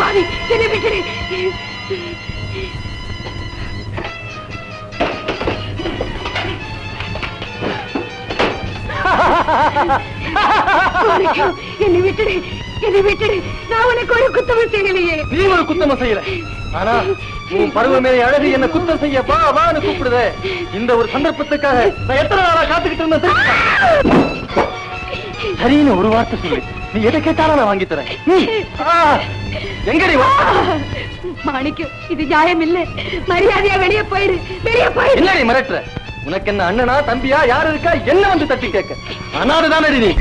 பாவி, என்னை விட்டுடு. என்னை விட்டுடு, என்னை விட்டுடு. நான் உனக்கு ஒரு குத்தமும் செய்யலையே. நீ ஒரு குத்தமும் செய்யல. ஆனா உன் பருவமே அழகு என்ன குத்தம் செய்ய வா வான்னு கூப்பிடுத. இந்த ஒரு சந்தர்ப்பத்துக்காக நான் எத்தனை நாளா காத்துக்கிட்டு இருந்தேன். சரின்னு ஒரு வார்த்தை சொல்லு, நீ எதை கேட்டாலும் நான் வாங்கி தரேன். எங்கடி வா? மாணிக்கம், இது நியாயம் இல்ல. மரியாதையா வெளியே போயிடு, வெளியே போயிடு. என்னடி மிரட்டுற? உனக்கு என்ன அண்ணனா தம்பியா யாரு இருக்கா? என்ன வந்து தட்டி கேட்க? அனாதுதானே நீ.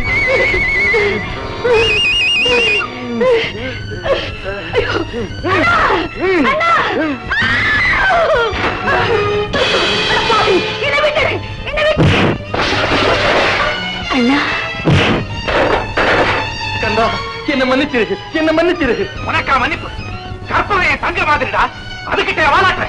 அண்ணா, கந்தா, என்ன மன்னிச்சிரு, என்ன மன்னிச்சிரு. உனக்கா மன்னிப்பு? கற்பனைய தங்க மாதிரிடா, அதுகிட்ட வாழாட்ட.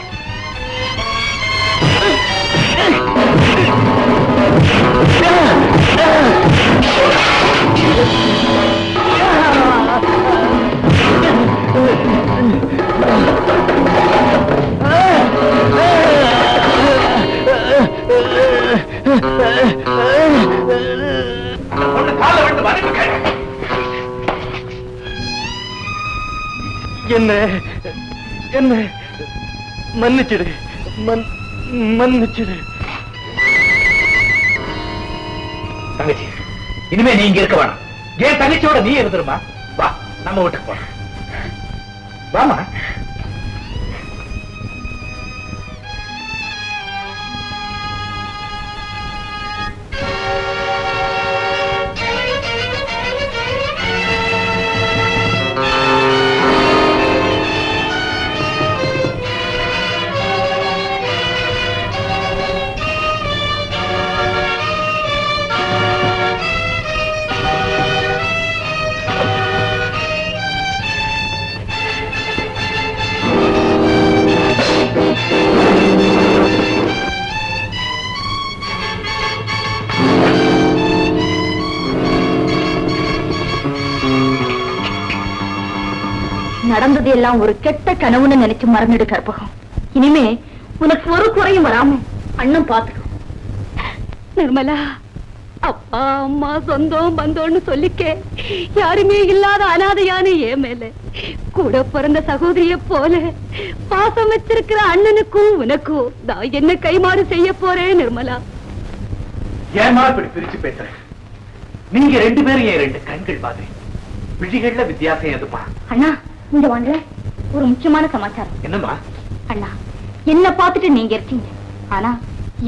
கால விட்டு மன்னிப்பு கேட்க. என்ன என்ன மன்னிச்சிடு, மன்னிச்சிடு. தங்கச்சி, இனிமே நீ இங்க இருக்க வேணாம். ஏன் தங்கச்சியோட நீ இருந்துருமா? வா, நம்ம வீட்டுக்கு போறோம். வாமா. நடந்தது எல்லாம் ஒரு கெட்ட கனவுன்னு நினைச்சு மறந்துடு கற்பகம். இனிமே உனக்கு ஒரு குறையும் வராம அண்ணன் பாத்துக்கும். நிர்மலா, அப்பா அம்மா சொந்தம் பந்தோன்னு சொல்லிக்கே யாருமே இல்லாத அனாதையான ஏன் மேல கூட பிறந்த சகோதரிய போல பாசம் வச்சிருக்கிற அண்ணனுக்கும் உனக்கும் நான் என்ன கைமாறு செய்ய போறேன் நிர்மலா. ஏமா இப்படி பிரிச்சு பேசுறேன்? நீங்க ரெண்டு பேரும் என் ரெண்டு கண்கள் மாதிரி. விழிகள்ல வித்தியாசம் எதுப்பா? அண்ணா, இங்க வாங்க, ஒரு முக்கியமான சமாச்சாரம். என்னமா? அண்ணா, என்ன பார்த்துட்டு நீங்க இருக்கீங்க, ஆனா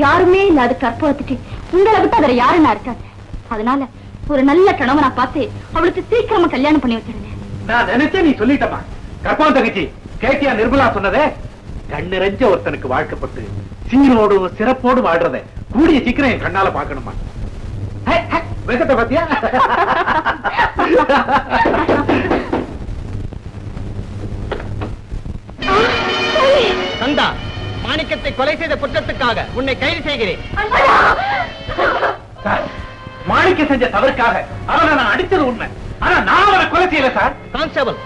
யாருமே இல்லாத கற்பகத்துக்கு உங்களை விட்டு வேற யாருன்னா இருக்காங்க. அதனால ஒரு நல்ல கணவனா பார்த்து அவளுக்கு சீக்கிரமா கல்யாணம் பண்ணி வச்சிருங்க. நான் நினைச்சேன் நீ சொல்லிட்டமா. கற்பகம் தங்கச்சி, கேட்டியா நிர்மலா சொன்னதே? கண்ணிறஞ்ச ஒருத்தனுக்கு வாழ்க்கப்பட்டு சீரோடு சிறப்போடு வாழ்றத கூடிய சீக்கிரம் என் கண்ணால பாக்கணுமா? வேகத்தை பாத்தியா? கந்தா, மாணிக்கத்தை கொலை செய்த குற்றத்துக்காக உன்னை கைது செய்கிறேன். மாணிக்க செஞ்ச தவறுக்காக அவனை நான் அடித்தது உண்மை. ஆனா நான் அவனை கொலை செய்யல சார். கான்ஸ்டபிள்,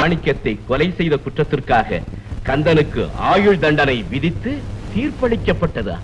மாணிக்கத்தை கொலை செய்த குற்றத்திற்காக கந்தனுக்கு ஆயுள் தண்டனை விதித்து தீர்ப்பளிக்கப்பட்டது.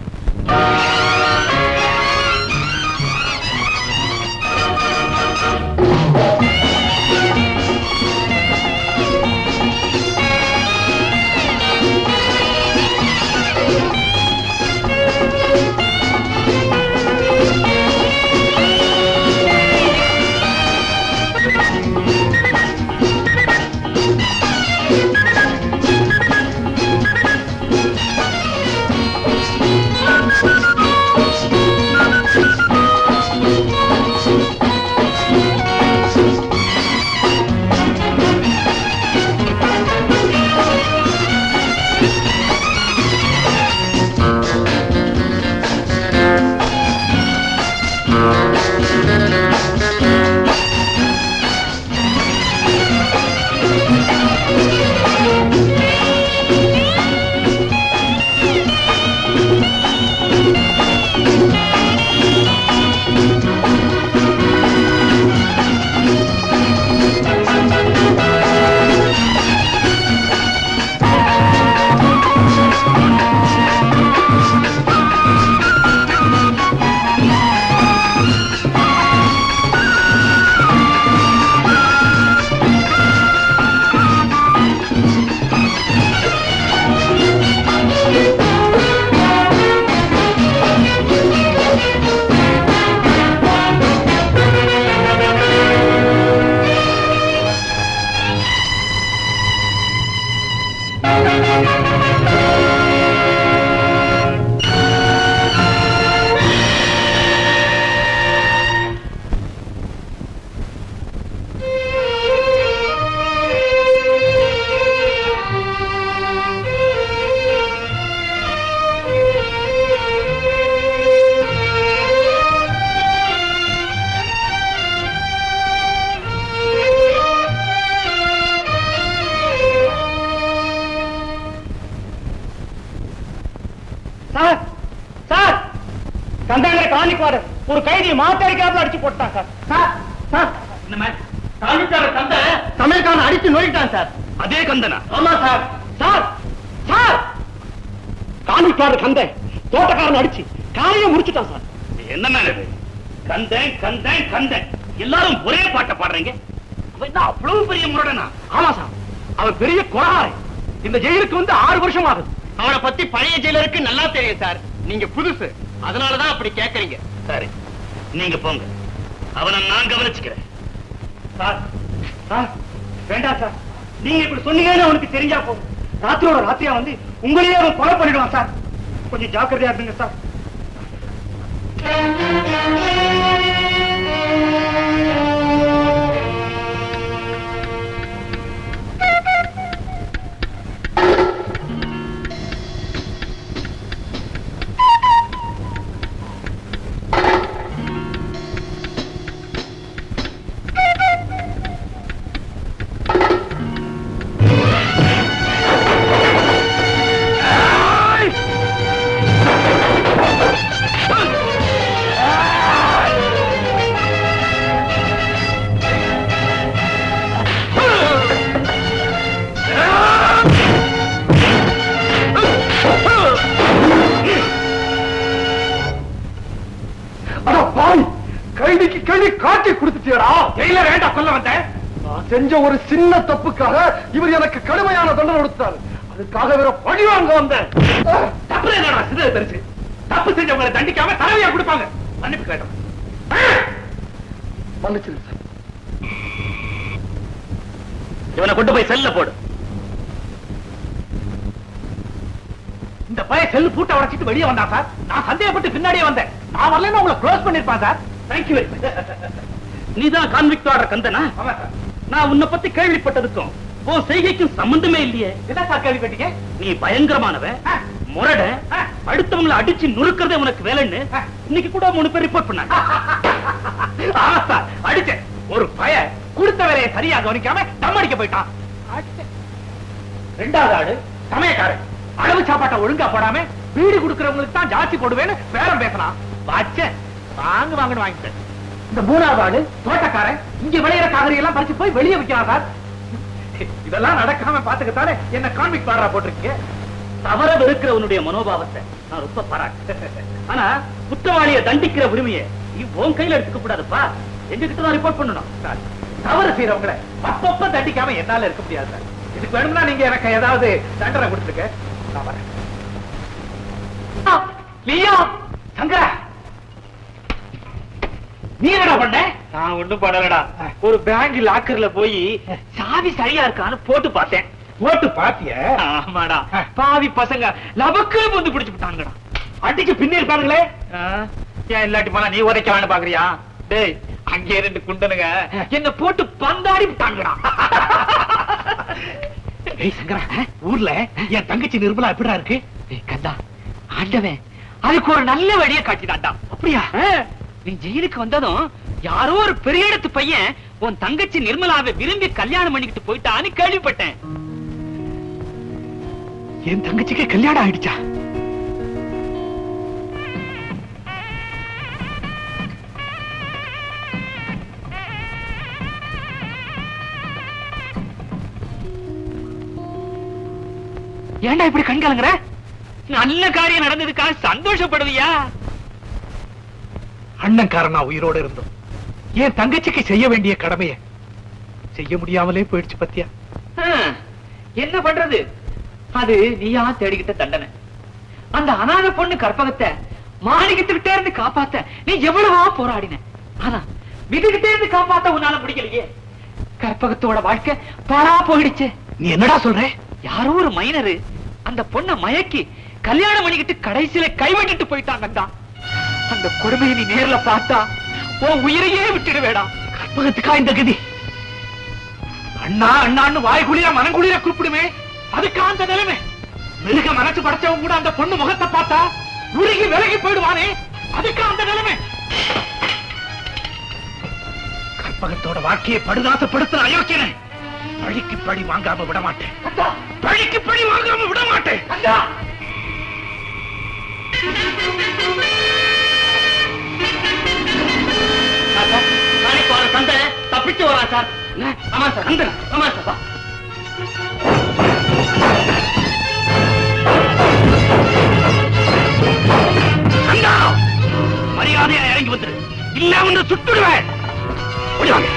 கந்தங்கிற காணிக்குவாரு ஒரு கைதியை மாத்தாரிக்காப்புல அடிச்சு போட்டான் சார். சார் சார் இந்த மாதிரி காணிக்கார கந்த சமையல்காரன் அடிச்சு நோயிட்டான் சார். அதே கந்தனா? ஆமா சார். சார் சார் காணிக்கார கந்த தோட்டக்காரன் அடிச்சு காலையை முடிச்சுட்டான் சார். என்ன இது? கந்தன் கந்தன் கந்தன் எல்லாரும் ஒரே பாட்டை பாடுறீங்க. அவ்வளவு பெரிய முரடனா? ஆமா சார், அவன் பெரிய கொலகாரை. இந்த ஜெயிலுக்கு வந்து 6 வருஷம் ஆகுது. அவனை பத்தி பழைய ஜெயிலருக்கு நல்லா தெரியும் சார். நீங்க புதுசு, அதனாலதான் அப்படி கேட்கறீங்க. சரி, நீங்க போங்க, அவனை நான் கவனிச்சுக்கிறேன். சார் சார் வேண்டாம் சார், நீங்க இப்படி சொன்னீங்கன்னு அவனுக்கு தெரிஞ்சா போகும். ராத்திரியோட ராத்திரியா வந்து உங்களையே அவன் கொலை பண்ணிடுவான் சார். கொஞ்சம் ஜாக்கிரதையா இருந்துங்க சார். கைதிக்கு கைதி காட்டி கொடுத்துட்டியடா. ஜெயில வேண்டாம் சொல்ல வந்தேன். நான் செஞ்ச ஒரு சின்ன தப்புக்காக இவர் எனக்கு கடுமையான தண்டனை கொடுத்தார். அதுக்காக வேற பழி வாங்க வந்தேன். தப்பு என்னடா சிதற பெருசு? தப்பு செஞ்சவங்களை தண்டிக்காம தலைவியா கொடுப்பாங்க. மன்னிப்பு கேட்டோம். மன்னிச்சிருங்க சார். இவனை கொண்டு போய் செல்ல போடு. இந்த பையன் செல்லு பூட்ட உடைச்சிட்டு வெளியே வந்தான் சார். நான் சந்தேகப்பட்டு பின்னாடியே வந்தேன். நான் வரலன்னு உங்களை க்ளோஸ் பண்ணிருப்பான் சார். Thank you very much. நீதான் கான்விக்ட் ஆர்டர் கந்தனா? ஆமா சார். நான் உன்னை பத்தி கேள்விப்பட்டதுக்கும் உன் செய்கைக்கும் சம்பந்தமே இல்லையே. என்ன சார் கேள்விப்பட்டீங்க? நீ பயங்கரமானவன், முரட, அடுத்தவங்களை அடிச்சு நுறுக்கிறதே உனக்கு வேலைன்னு இன்னைக்கு கூட 3 பேர் ரிப்போர்ட் பண்ணாங்க. ஆமா சார், அடிச்சேன். ஒரு பய கொடுத்த வேலையை சரியா கவனிக்காம தம் அடிக்க போயிட்டான். ரெண்டாவது ஆடு சமயக்காரன் அளவு சாப்பாட்டை ஒழுங்கா போடாம வீடு கொடுக்கறவங்களுக்கு தான் ஜாஸ்தி போடுவேன்னு பேரம் பேசலாம். வாச்சேன், வாங்கன்னு வாங்கிட்டேன். இந்த 3வது ஆடு தோட்டக்காரன் இங்க விளையிற காய்கறி எல்லாம் பறிச்சு போய் வெளியே விற்கிறான் சார். இதெல்லாம் நடக்காம பாத்துக்கத்தானே என்ன கான்விக்ட் ஆர்டரா போட்டிருக்கீங்க. தவற வெறுக்கிறவனுடைய மனோபாவத்தை நான் ரொம்ப பாராட்டு. ஆனா குற்றவாளியை தண்டிக்கிற உரிமையை உன் கையில எடுத்துக்க கூடாதுப்பா. எங்ககிட்ட தான் ரிப்போர்ட் பண்ணணும். தவறு செய்யறவங்களை அப்பப்ப தண்டிக்காம என்னால இருக்க முடியாது சார். இதுக்கு வேணும்னா நீங்க எனக்கு ஏதாவது தண்டனை கொடுத்துருக்க. நான் வரேன். லியா, சங்கரா, நீ என்னடா பண்ண? நான் ஒண்ணும் பண்ணலடா. ஒரு பேங்க் லாக்கர்ல போய் சாவி சரியா இருக்கான்னு போட்டு பார்த்தேன். போட்டு பாத்திய? ஆமாடா. பாவி பசங்க லபக்கு வந்து பிடிச்சு விட்டாங்கடா. அடிச்சு பின்னே இருப்பாங்களே. ஏன் இல்லாட்டி போனா நீ உதைக்க பாக்குறியா? டேய், அங்கே 2 குண்டனுங்க என்ன போட்டு பந்தாடி விட்டாங்கடா. ஏய் சங்கரா, ஊர்ல என் தங்கச்சி நிர்மலா எப்படிடா இருக்கு? கந்தா, ஆண்டவன் அதுக்கு ஒரு நல்ல வழியை காட்டினான்டா. அப்படியா? நீ ஜெயிலுக்கு வந்ததும் யாரோ ஒரு பெரிய இடத்து பையன் உன் தங்கச்சி நிர்மலாவை விரும்பி கல்யாணம் பண்ணிக்கிட்டு போயிட்டான்னு கேள்விப்பட்டேன். என் தங்கச்சிக்கு கல்யாணம் ஆயிடுச்சா? ஏண்டா இப்படி கண் கலங்குற? நல்ல காரியம் நடந்ததுக்காக சந்தோஷப்படுவியா? அண்ணன்காரனா உயிரோடு இருந்தோம் என் தங்கச்சிக்கு செய்ய வேண்டிய கடமையை செய்ய முடியாமலே போயிடுச்சு பத்தியா. என்ன பண்றது? அது நீயா தேடிக்கிட்ட தண்டனை. அந்த அனாதை பொண்ணு கற்பகத்தை மாணிக்கத்துக்கிட்டே இருந்து காப்பாத்த நீ எவ்வளவோ போராடின. ஆனா விதிக்கிட்டே இருந்து காப்பாத்த உன்னால முடியலையே. கற்பகத்தோட வாழ்க்கை பாழா போயிடுச்சு. நீ என்னடா சொல்ற? யாரோ ஒரு மைனரு அந்த பொண்ணை மயக்கி கல்யாணம் பண்ணிக்கிட்டு கடைசியில கைவிட்டுட்டு போயிட்டாங்க. அந்த கொடுமையை நீ நேர்ல பார்த்தா உன் உயிரையே விட்டுடுவேடா. கற்பகத்துக்கா இந்த கதி? அண்ணா அண்ணான்னு வாய்குளியா மனங்குளியா கூப்பிடுமே, அதுக்கா அந்த நிலைமை? மிருக மனசு படைச்சவங்க கூட அந்த பொண்ணு முகத்தை பார்த்தா உருகி விலகி போயிடுவானே, அதுக்கா அந்த நிலைமை? கற்பகத்தோட வாழ்க்கையை படுதாசப்படுத்துற அயோக்கியனை பழிக்கு பழி வாங்காம விட மாட்டேன். பழிக்கு பழி வாங்காம விட மாட்டேன். சார். ஆமா சார், கந்தன். ஆமா சார், வா. கந்தா, மரியாதையா இறங்கி வந்துரு, இல்ல ஒன்று சுட்டுடுவேன். ஓடிவாங்க.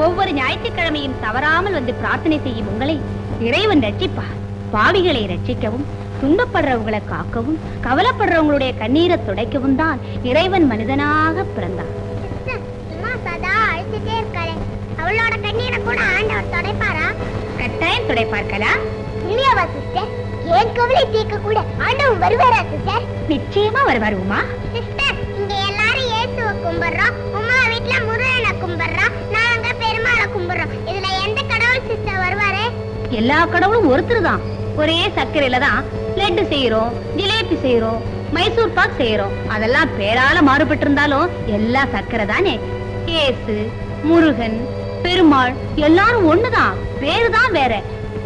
ஒவ்வொரு ஞாயிற்றுக்கிழமையும் தவறாமல் வந்து பிரார்த்தனை செய்யும் உங்களை இறைவன் ரட்சிப்பார். பாவிகளை ரட்சிக்கவும், துன்பப்படுறவங்களை காக்கவும், கவலைப்படுறவங்களுடைய கண்ணீரை துடைக்கவும் தான் இறைவன் மனிதனாக பிறந்தார். அவளோட கண்ணீரை கூட ஆண்டவர் துடைப்பாரா? கட்டாயம் துடைப்பார்களா? இல்லையாவா சிஸ்டர்? ஏன் கவலை தீர்க்க கூட ஆண்டவன் வருவாரா சிஸ்டர்? நிச்சயமா வருவார் உமா. சிஸ்டர், இங்க எல்லாரும் இயேசுவை கும்பிடுறோம், உமா வீட்ல முருகனை கும்பிடுறோம், நாங்க பெருமாளை கும்பிடுறோம். இதுல எந்த கடவுள் சிஸ்டர் வருவாரு? எல்லா கடவுளும் ஒருத்தர் தான். ஒரே சர்க்கரையில தான் லட்டு செய்யறோம், ஜிலேபி செய்யறோம், மைசூர் பாக் செய்யறோம். அதெல்லாம் பேரால மாறுபட்டு இருந்தாலும் எல்லா சர்க்கரை தானே. இயேசு, முருகன், பெருமாள் எல்லாரும் ஒண்ணுதான், பேருதான் வேற.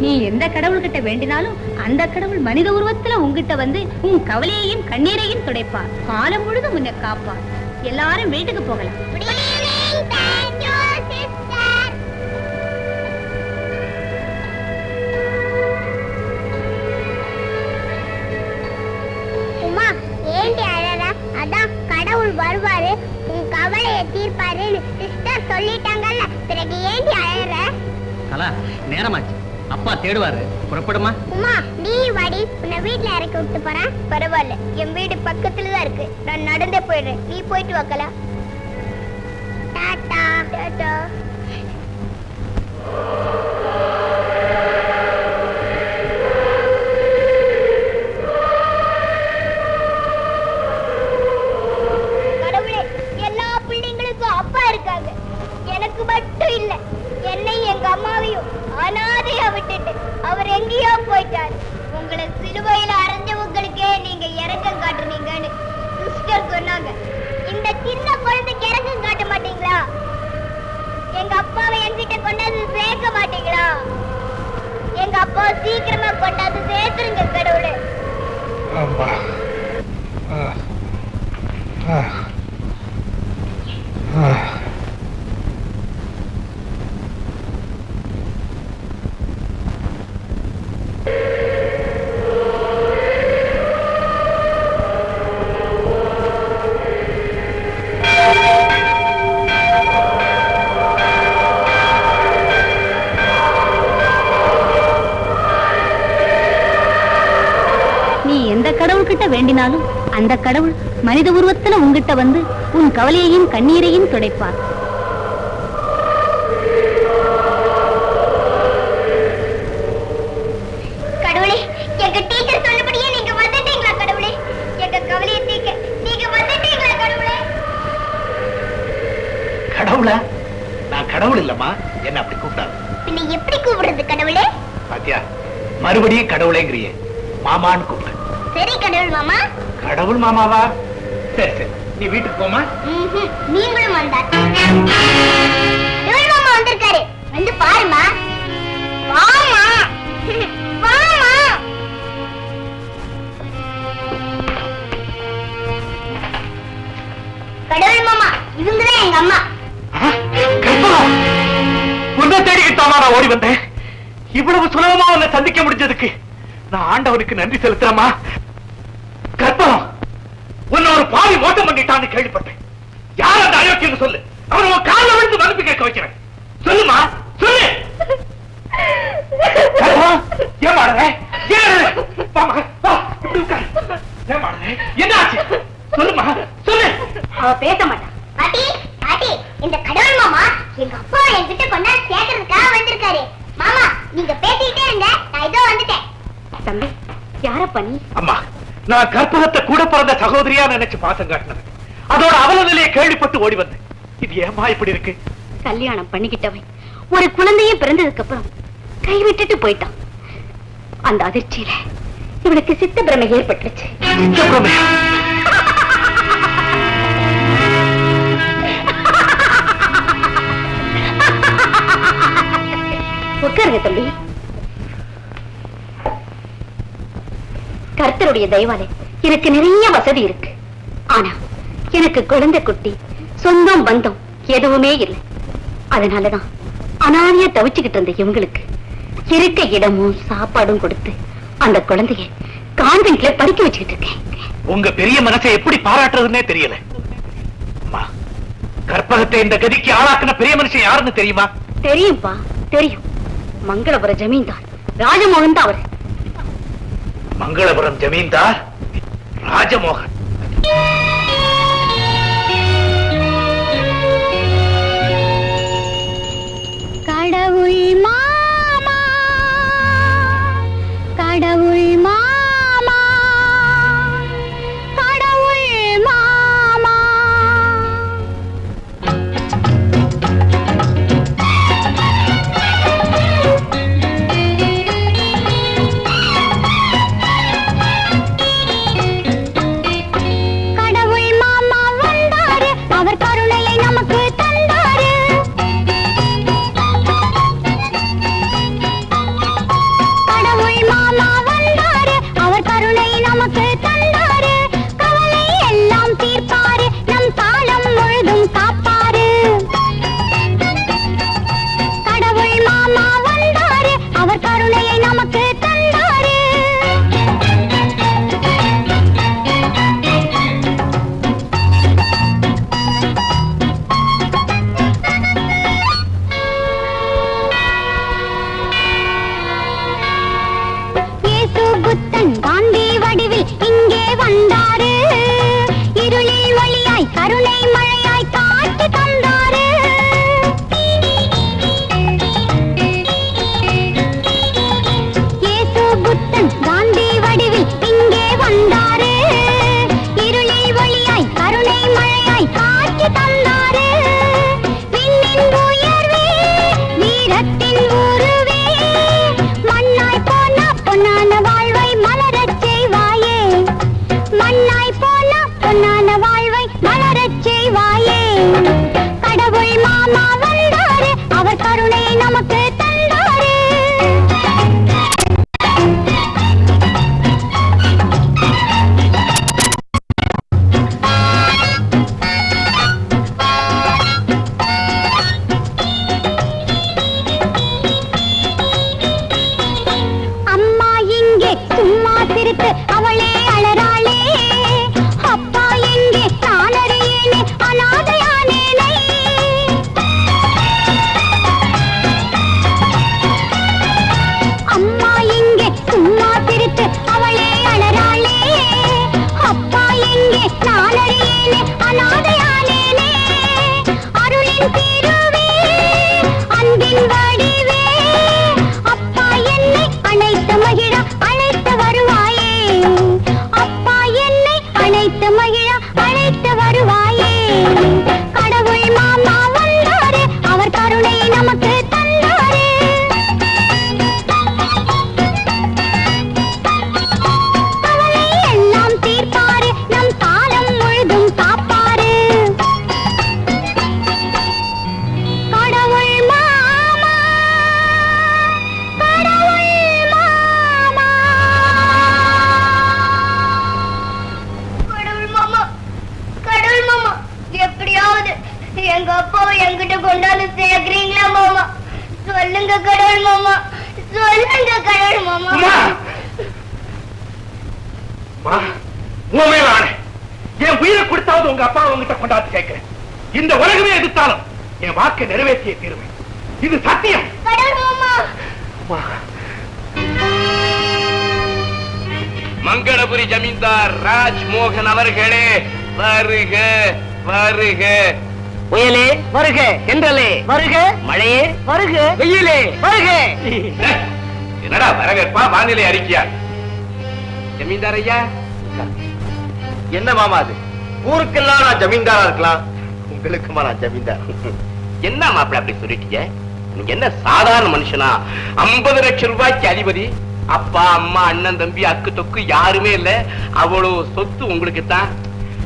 நீ எந்த கடவுள்கிட்ட வேண்டினாலும் அந்த கடவுள் மனித உருவத்துல உங்ககிட்ட வந்து உன் கவலையையும் கண்ணீரையும் துடைப்பார். காலம் முழுதும் உன்னை காப்பார். எல்லாரும் வீட்டுக்கு போகலாம். உமா, ஏண்டி அழற? அதான் கடவுள் வருவாரு, உன் கவலையை தீர்ப்பாருன்னு சிஸ்டர் சொல்லிட்டாங்கல்ல, பிறகு ஏண்டி அழற? கலா, நேரமாச்சு, அப்பா தேடுவாரு, புறப்படுமா? உமா, நீ வாடி, உன்னை வீட்ல இறக்கி விட்டு போறேன். பரவாயில்ல, என் வீடு பக்கத்துல தான் இருக்கு, நான் நடந்தே போயிடுறேன், நீ போயிட்டு வாக்கல. டாடா டாடா. கடவுளே, எல்லா பிள்ளைங்களுக்கும் அப்பா இருக்காங்க, எனக்கு மட்டும் இல்ல. என்னை எங்க அம்மாவையும் அனாதையா விட்டுட்டு அவர் எங்கேயோ போயிட்டாரு. உங்களை சிலுவையில அரைஞ்சவங்களுக்கே நீங்க இரக்கம் காட்டுனீங்கன்னு சிஸ்டர் சொன்னாங்க. இந்த சின்ன குழந்தைக்கு இரக்கம் காட்ட மாட்டீங்களா? எங்க அப்பாவை என்கிட்ட கொண்டாந்து சேர்க்க மாட்டீங்களா? எங்க அப்பா சீக்கிரமா கொண்டாந்து சேர்த்துருங்க கடவுளே. கடவுள்கிட்ட வேண்டினாலும் அந்த கடவுள் மனித உருவத்துல உங்ககிட்ட வந்து உன் கவலையையும் கண்ணீரையும் துடைப்பார். கடவுளே, எங்க டீச்சர் சொன்னபடியே நீங்க வந்துட்டீங்களா கடவுளே? எங்க கவலையை தீர்க்க நீங்க வந்துட்டீங்களா கடவுளே? கடவுளா? நான் கடவுள் இல்லம்மா, என்ன அப்படி கூப்பிட்டாங்க? பின்ன எப்படி கூப்பிடுறது கடவுளே? பாத்தியா, மறுபடியும் கடவுளேங்கிறியே. மாமான்னு கூப்பிடு. சரி கடவுள் மாமா. கடவுள் மாமாவா? சரி சரி, நீ வீட்டுக்கு போமா. நீங்களும் வந்தார். கடவுள் மாமா வந்திருக்காரு, வந்து பாருமா. வாமா வாமா. கடவுள் மாமா, இவங்கதான் எங்க அம்மா. உன்னை தேடிக்கிட்டாமா நான் ஓடி வந்தேன். இவ்வளவு சுலபமா உன்னை சந்திக்க முடிஞ்சதுக்கு நான் ஆண்டவனுக்கு நன்றி செலுத்துறேமா. கற்பகம், உன்னை ஒரு பாவி மோசம் பண்ணிட்டான்னு கேள்விப்பட்டேன். யார் அந்த அயோக்கியன்னு சொல்லு. அவன் உன் காலில் விழுந்து மன்னிப்பு கேட்க வைக்கிறேன். சொல்லுமா, சொல்லு. ஏன் மாடுற? என்ன ஆச்சு? சொல்லுமா, சொல்லு. அவ பேச மாட்டான். பாட்டி பாட்டி, இந்த கடவுள் மாமா எங்க அப்பா என்கிட்ட கொண்டாந்து சேர்க்கறதுக்காக வந்திருக்காரு. மாமா, நீங்க பேசிக்கிட்டே இருங்க, நான் இதோ வந்துட்டேன். தம்பி, யாரப்பா நீ? அம்மா, நான் கற்பகத்தை கூட பிறந்த சகோதரியா நினைச்சு பாசம் காட்டினது. அதோட அவல நிலையை கேள்விப்பட்டு ஓடி வந்தேன். இது ஏமா இப்படி இருக்கு? கல்யாணம் பண்ணிக்கிட்டவன் ஒரு குழந்தையும் பிறந்ததுக்கு அப்புறம் கைவிட்டுட்டு போயிட்டான். அந்த அதிர்ச்சியில இவனுக்கு சித்த பிரமை ஏற்பட்டுருச்சு. உட்காருங்க தம்பி. கர்த்தருடைய தயவாலே எனக்கு நிறைய வசதி இருக்கு. ஆனா எனக்கு குழந்தை குட்டி, சொந்தம் பந்தம் எதுவுமே இல்லை. அதனாலதான் அனாதையா தவிச்சுக்கிட்டு இருந்த இவங்களுக்கு இருக்க இடமும் சாப்பாடும் கொடுத்து அந்த குழந்தைய கான்வென்ட்ல படிக்க வச்சுக்கிட்டு இருக்கேன். உங்க பெரிய மனசை எப்படி பாராட்டுறதுன்னே தெரியல. அம்மா, கற்பகத்தை இந்த கதிக்கு ஆளாக்குன பெரிய மனுஷன் யாருன்னு தெரியுமா? தெரியும்பா, தெரியும். மங்களபுர ஜமீன்தார் ராஜமோகன் தான் அவர். மங்களபுரம் ஜமீன்தார் ராஜமோகன். கடவுள் மாமா, கடவுள் மாமா, கடவுள் மாமா. கடவுள் எங்க அப்பாவை என்கிட்ட கொண்டாந்து சேர்க்கிறீங்களா மாமா? சொல்லுங்க கடவுள் மாமா, சொல்லுங்க கடவுள் மாமா. உன் மேல ஆணை, என் உயிரை கொடுத்தாவது உங்க அப்பா உங்ககிட்ட கொண்டாந்து கேட்கிறேன். இந்த உலகமே எதிர்த்தாலும் என் வாக்கை நிறைவேற்றிய தீர்வேன். இது சத்தியம். கடவுள் மாமா. மங்களபுரி ஜமீன்தார் ராஜ்மோகன் அவர்களே, வருக வருக. புயலே வருக, தென்றலே வருக, மழையே வருக, வெயிலே வருக. என்னடா வரவேற்பா, வானிலை அறிக்கையா? ஜமீன்தார் ஐயா, என்ன மாமா அது? ஊருக்கெல்லாம் நான் ஜமீன்தாரா இருக்கலாம், உங்களுக்குமா நான் ஜமீன்தார்? என்ன மாப்பிள்ள அப்படி சொல்லிட்டீங்க? நீங்க என்ன சாதாரண மனுஷனா? 50 லட்சம் ரூபாய்க்கு அதிபதி. அப்பா அம்மா அண்ணன் தம்பி அக்கு தொக்கு யாருமே இல்ல, அவ்வளவு சொத்து உங்களுக்கு தான்.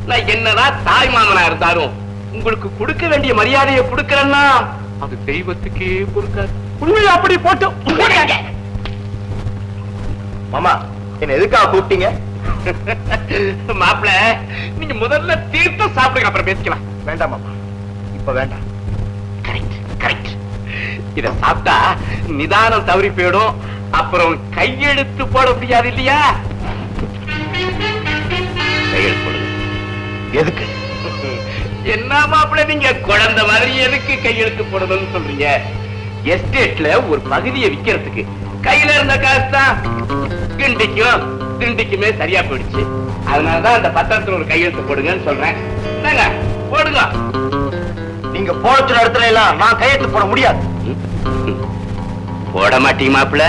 நான் என்னதான் தாய் மாமனா இருந்தாலும் உங்களுக்கு கொடுக்க வேண்டிய மரியாதையை கொடுக்கறேன்னா அது தெய்வத்துக்கே பொறுக்காது. உண்மையை அப்படி போட்டு மாமா, என்ன எதுக்காக கூப்பிட்டீங்க? மாப்பிள்ள, நீங்க முதல்ல தீர்த்தம் சாப்பிடுங்க, அப்புறம் பேசிக்கலாம். வேண்டாம் மாமா, இப்ப வேண்டாம். Correct correct. இத சாப்பிட்டா நிதானம் தவறி போயிடும், அப்புறம் கையெழுத்து போட முடியாது இல்லையா? கையெழுத்து போடுங்க. எதுக்கு? என்ன மாப்பிள்ள, நீங்க குழந்தை மாதிரி எதுக்கு கையெழுத்து போடணும்னு சொல்றீங்க? எஸ்டேட்ல ஒரு பகுதியை விக்கிறதுக்கு கையில இருந்த காசு தான் கிண்டிக்கும் திண்டிக்குமே சரியா போயிடுச்சு. அதனாலதான் அந்த பத்திரத்துல ஒரு கையெழுத்து போடுங்கன்னு சொல்றேன். என்னங்க போடுங்க. நீங்க போட சொல்ற இடத்துல எல்லாம் நான் கையெழுத்து போட முடியாது. போட மாட்டீங்க மாப்பிள்ள?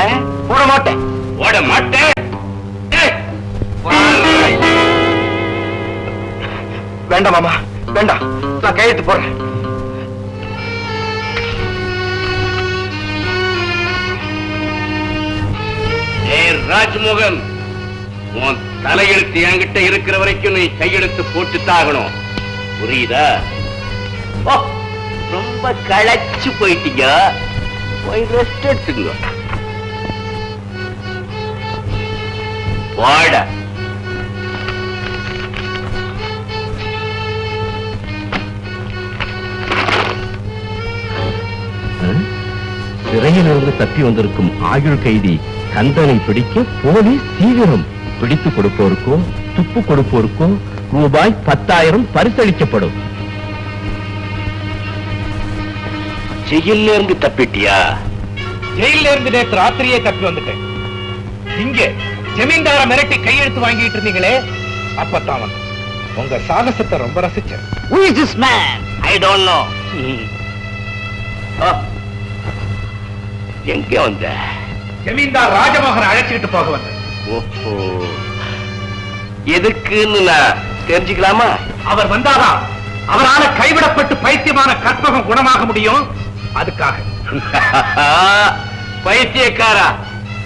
போட மாட்டேன். போட மாட்டேன். வேண்டாம் மாமா, வேண்டாம், நான் கையெழுத்து போடுறேன். ராஜ்மோகன், உன் தலையெழுத்து என்கிட்ட இருக்கிற வரைக்கும் நீ கையெழுத்து போட்டுத்தாகணும், புரியுதா? ரொம்ப களைச்சு போயிட்டீங்க, போய் ரெஸ்ட் எடுத்துங்க. போட. சிறையிலிருந்து தப்பி வந்திருக்கும் ஆயுள் கைதி கந்தனை பிடிக்க போலீஸ் தீவிரம். பிடித்து கொடுப்போருக்கோ துப்பு கொடுப்போருக்கோ ரூபாய் 10,000 பரிசளிக்கப்படும். ஜெயில இருந்து தப்பிட்டியா? ஜெயில இருந்து நேற்று ராத்திரியே தப்பி வந்துட்டேன். இங்க ஜமீன்தார மிரட்டி கையெழுத்து வாங்கிட்டு இருந்தீங்களே, அப்பத்தான் வந்து உங்க சாகசத்தை ரொம்ப ரசிச்சேன். Who is this man? I don't know. எங்க வந்த? ஜமீன்தார் ராஜமோகன் அழைச்சிட்டு போக வந்தேன். ஓஹோ, எதுக்குன்னு நான் தெரிஞ்சுக்கலாமா? அவர் வந்தாதான் அவரால கைவிடப்பட்டு பைத்தியமான கற்பகம் குணமாக முடியும். அதுக்காக பைத்தியக்காரா,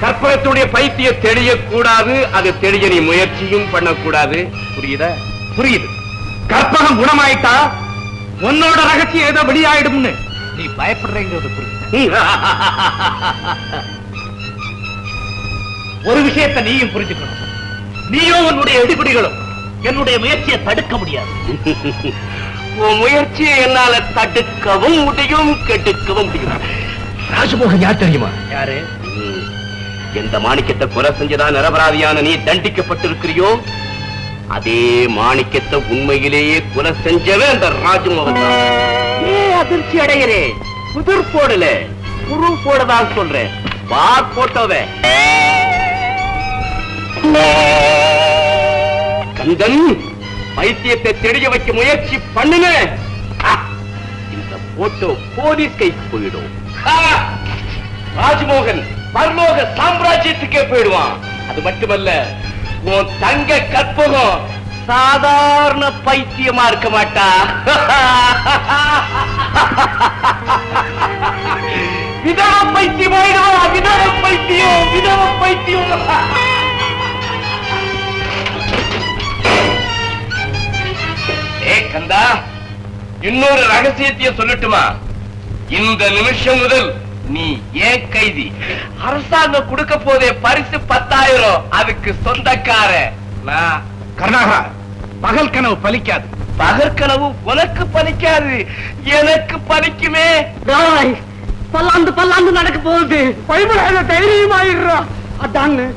கற்பகத்துடைய பைத்தியம் தெரியக்கூடாது, அது தெரிய நீ முயற்சியும் பண்ணக்கூடாது, புரியுதா? புரியுது. கற்பகம் குணமாயிட்டா உன்னோட ரகசியம் ஏதோ வெளியாயிடும்னு நீ பயப்படுறீங்கிறது புரியுது. ஒரு விஷயத்தை நீயும் புரிஞ்சுக்கணும். நீயும் உன்னுடைய எதிர்பிடிகளும் என்னுடைய முயற்சியை தடுக்க முடியாது. உன் முயற்சியை என்னால தடுக்கவும் முடியும், கெடுக்கவும் முடியும். ராஜமோகன் யார் தெரியுமா? யாரு? எந்த மாணிக்கத்தை கொலை செஞ்சதான் நிரபராதியான நீ தண்டிக்கப்பட்டிருக்கிறியோ, அதே மாணிக்கத்தை உண்மையிலேயே கொலை செஞ்சவன் அந்த ராஜமோகன் தான். அதிர்ச்சி அடைகிறே. புதிர் போடல, குரு போடதான் சொல்றேன். பார் போட்டோவே கந்தன் பைத்தியத்தை தெரிய வைக்க முயற்சி பண்ணுங்க. இந்த போட்டோ போலீஸ் கைக்கு போயிடும். ராஜ்மோகன் பரலோக சாம்ராஜ்யத்துக்கே போயிடுவான். அது மட்டுமல்ல, உன் தங்க கற்பகம் சாதாரண பைத்தியமா இருக்க மாட்டா. விதவ பைத்தியம் ஆயிடுவா. விதவ பைத்தியம், விதவ பைத்தியம். ஏ கந்தா, இன்னொரு ரகசியத்தையும் சொல்லட்டுமா? இந்த நிமிஷம் முதல் நீ ஏன் கைதி. அரசாங்கம் கொடுக்க போதே பரிசு 10,000, அதுக்கு சொந்தக்கார நான். கருணாகரா, பகல் கனவு பலிக்காது. பகற்கனவு உனக்கு பலிக்காது, எனக்கு பலிக்குமே. பல்லாந்து நடக்க போகுது. பைபிள் தைரியமாயிடுறா. அதான்னு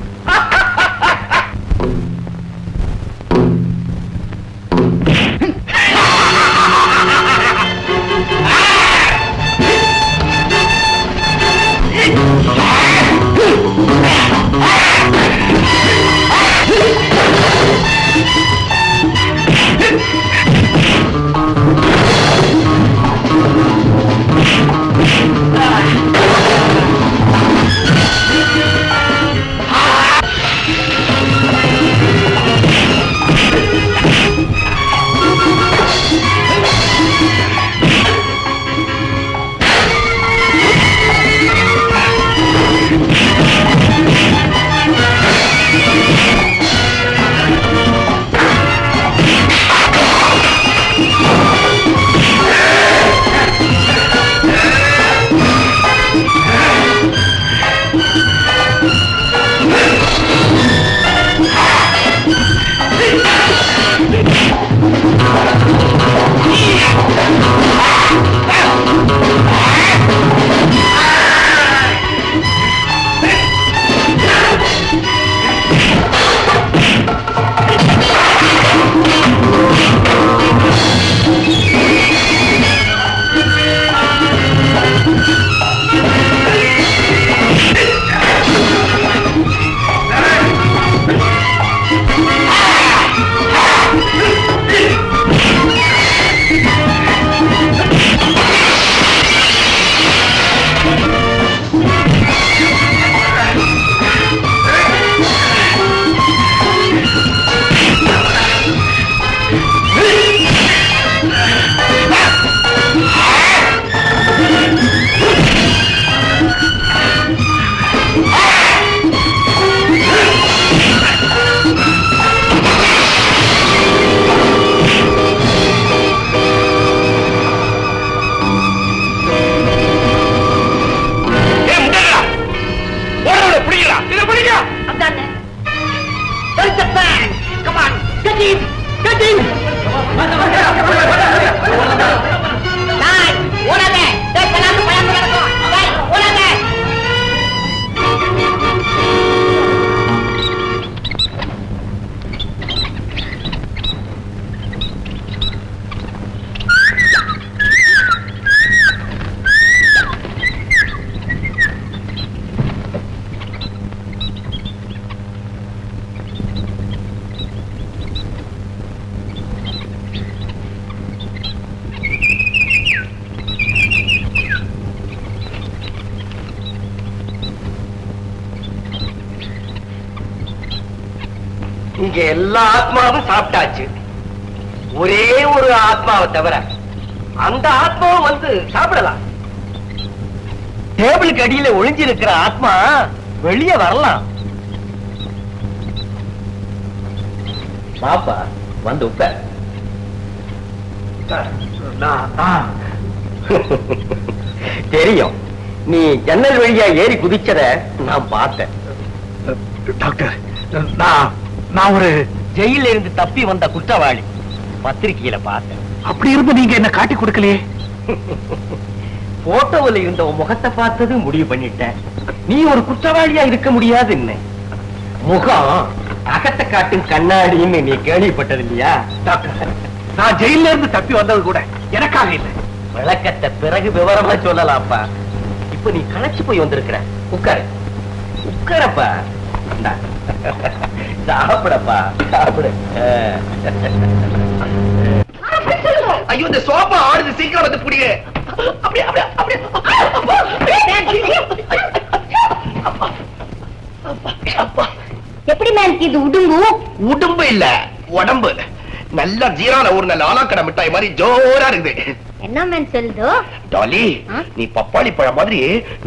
இங்க எல்லா ஆத்மாவும் சாப்பிட்டாச்சு. ஒரே ஒரு ஆத்மாவை தவிர அந்த ஆத்மாவும் வந்து சாப்பிடலாம். டேபிளுக்கு அடியில ஒளிஞ்சிருக்கிற ஆத்மா வெளியே வரலாம். பாப்பா வந்து உட்கார். தெரியும், நீ ஜன்னல் வழியா ஏறி குதிச்சத நான் பார்த்தேன். டாக்டர், நான் ஒரு ஜெயில இருந்து தப்பி வந்த குற்றவாளி. பத்திரிகையில பார்த்தேன். அப்படி இருந்து நீங்க என்ன காட்டி கொடுக்கலையே? போட்டோவில் இருந்த உன் முகத்தை பார்த்தது முடிவு பண்ணிட்டேன். நீ ஒரு குற்றவாளியா இருக்க முடியாது. என்ன முகம் அகத்தை காட்டும் கண்ணாடின்னு நீ கேள்விப்பட்டது இல்லையா? டாக்டர், நான் ஜெயில இருந்து தப்பி வந்தது கூட எனக்காக இல்லை. விளக்கத்தை பிறகு விவரமா சொல்லலாம்ப்பா. இப்ப நீ களைச்சு போய் வந்திருக்கிற. உட்காரு, உட்காரப்பா. சாப்பிடப்பா, சாப்பிடு. ஐயோ, இந்த சோபா ஆடுது, சீக்கிரம் வந்து புடிங்க. எப்படி மேன் இது உடுங்கு? உடம்பு இல்ல, உடம்பு. நல்ல ஜீரான ஒரு நல்ல ஆலாக்கடை மிட்டாய் மாதிரி ஜோரா இருக்குது. என்ன மேன் சொல்லுதோ? டாலி, நீ பப்பாளி பழம் மாதிரி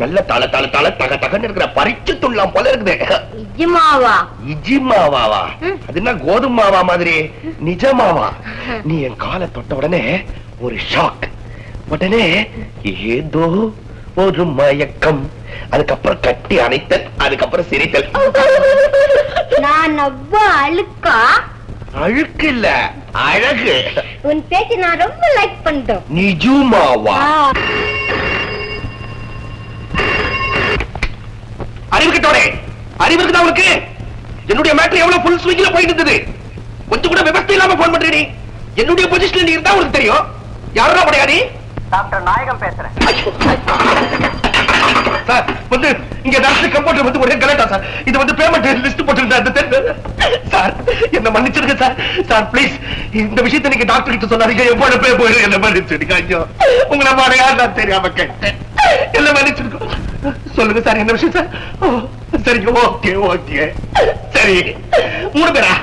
நல்ல தல தல தல தக தகன்னு இருக்கிற பறிச்சு துள்ளலாம் போல இருக்குது. இஜ்மாவா? இஜிமாவாவா? அது என்ன கோதுமை மாவா மாதிரி? நிஜமாவா? நீ என் காலை தொட்ட உடனே ஒரு ஷாக், உடனே ஏதோ ஒரு மயக்கம், அதுக்கப்புறம் கட்டி அணைத்தல், அதுக்கப்புறம் சிரித்தல். நான் அவ்வளோ அழுக்கா? அழுக்கு இல்ல, அழகு. உன் பேச்சு நான் ரொம்ப லைக் பண்ணிட்டோம். நிஜமாவா? அறிவுக்கிட்டோட அறிவு இருக்குதா உனக்கு? என்னுடைய மேட்டர் எவ்வளவு ஃபுல் ஸ்விங்ல போயிட்டு இருந்தது. கொஞ்சம் கூட விவசாயம் இல்லாம போன் பண்றீ. என்னுடைய பொசிஷன்ல நீ இருந்தா உனக்கு தெரியும். யாரா படையாடி? டாக்டர் நாயகம் பேசுறேன். சார் வந்து இங்க டாக்டர் கம்ப்யூட்டர் வந்து ஒரே கலட்டா சார். இது வந்து பேமெண்ட் லிஸ்ட் போட்டுருந்தா சார். என்ன மன்னிச்சிருங்க சார். சார் ப்ளீஸ் இந்த விஷயத்தை நீங்க டாக்டர் கிட்ட சொன்னாதீங்க. எப்போது போய் போயிரு. என்ன மன்னிச்சிருங்க. ஐயோ உங்களை மாதிரி யார் நான் தெரியாம கேட்டேன். என்ன மன்னிச்சிருக்கோம். சொல்லுங்க சார் என்ன விஷயம் சார்? சரிங்க. ஓகே ஓகே சரி. 3 பேரா?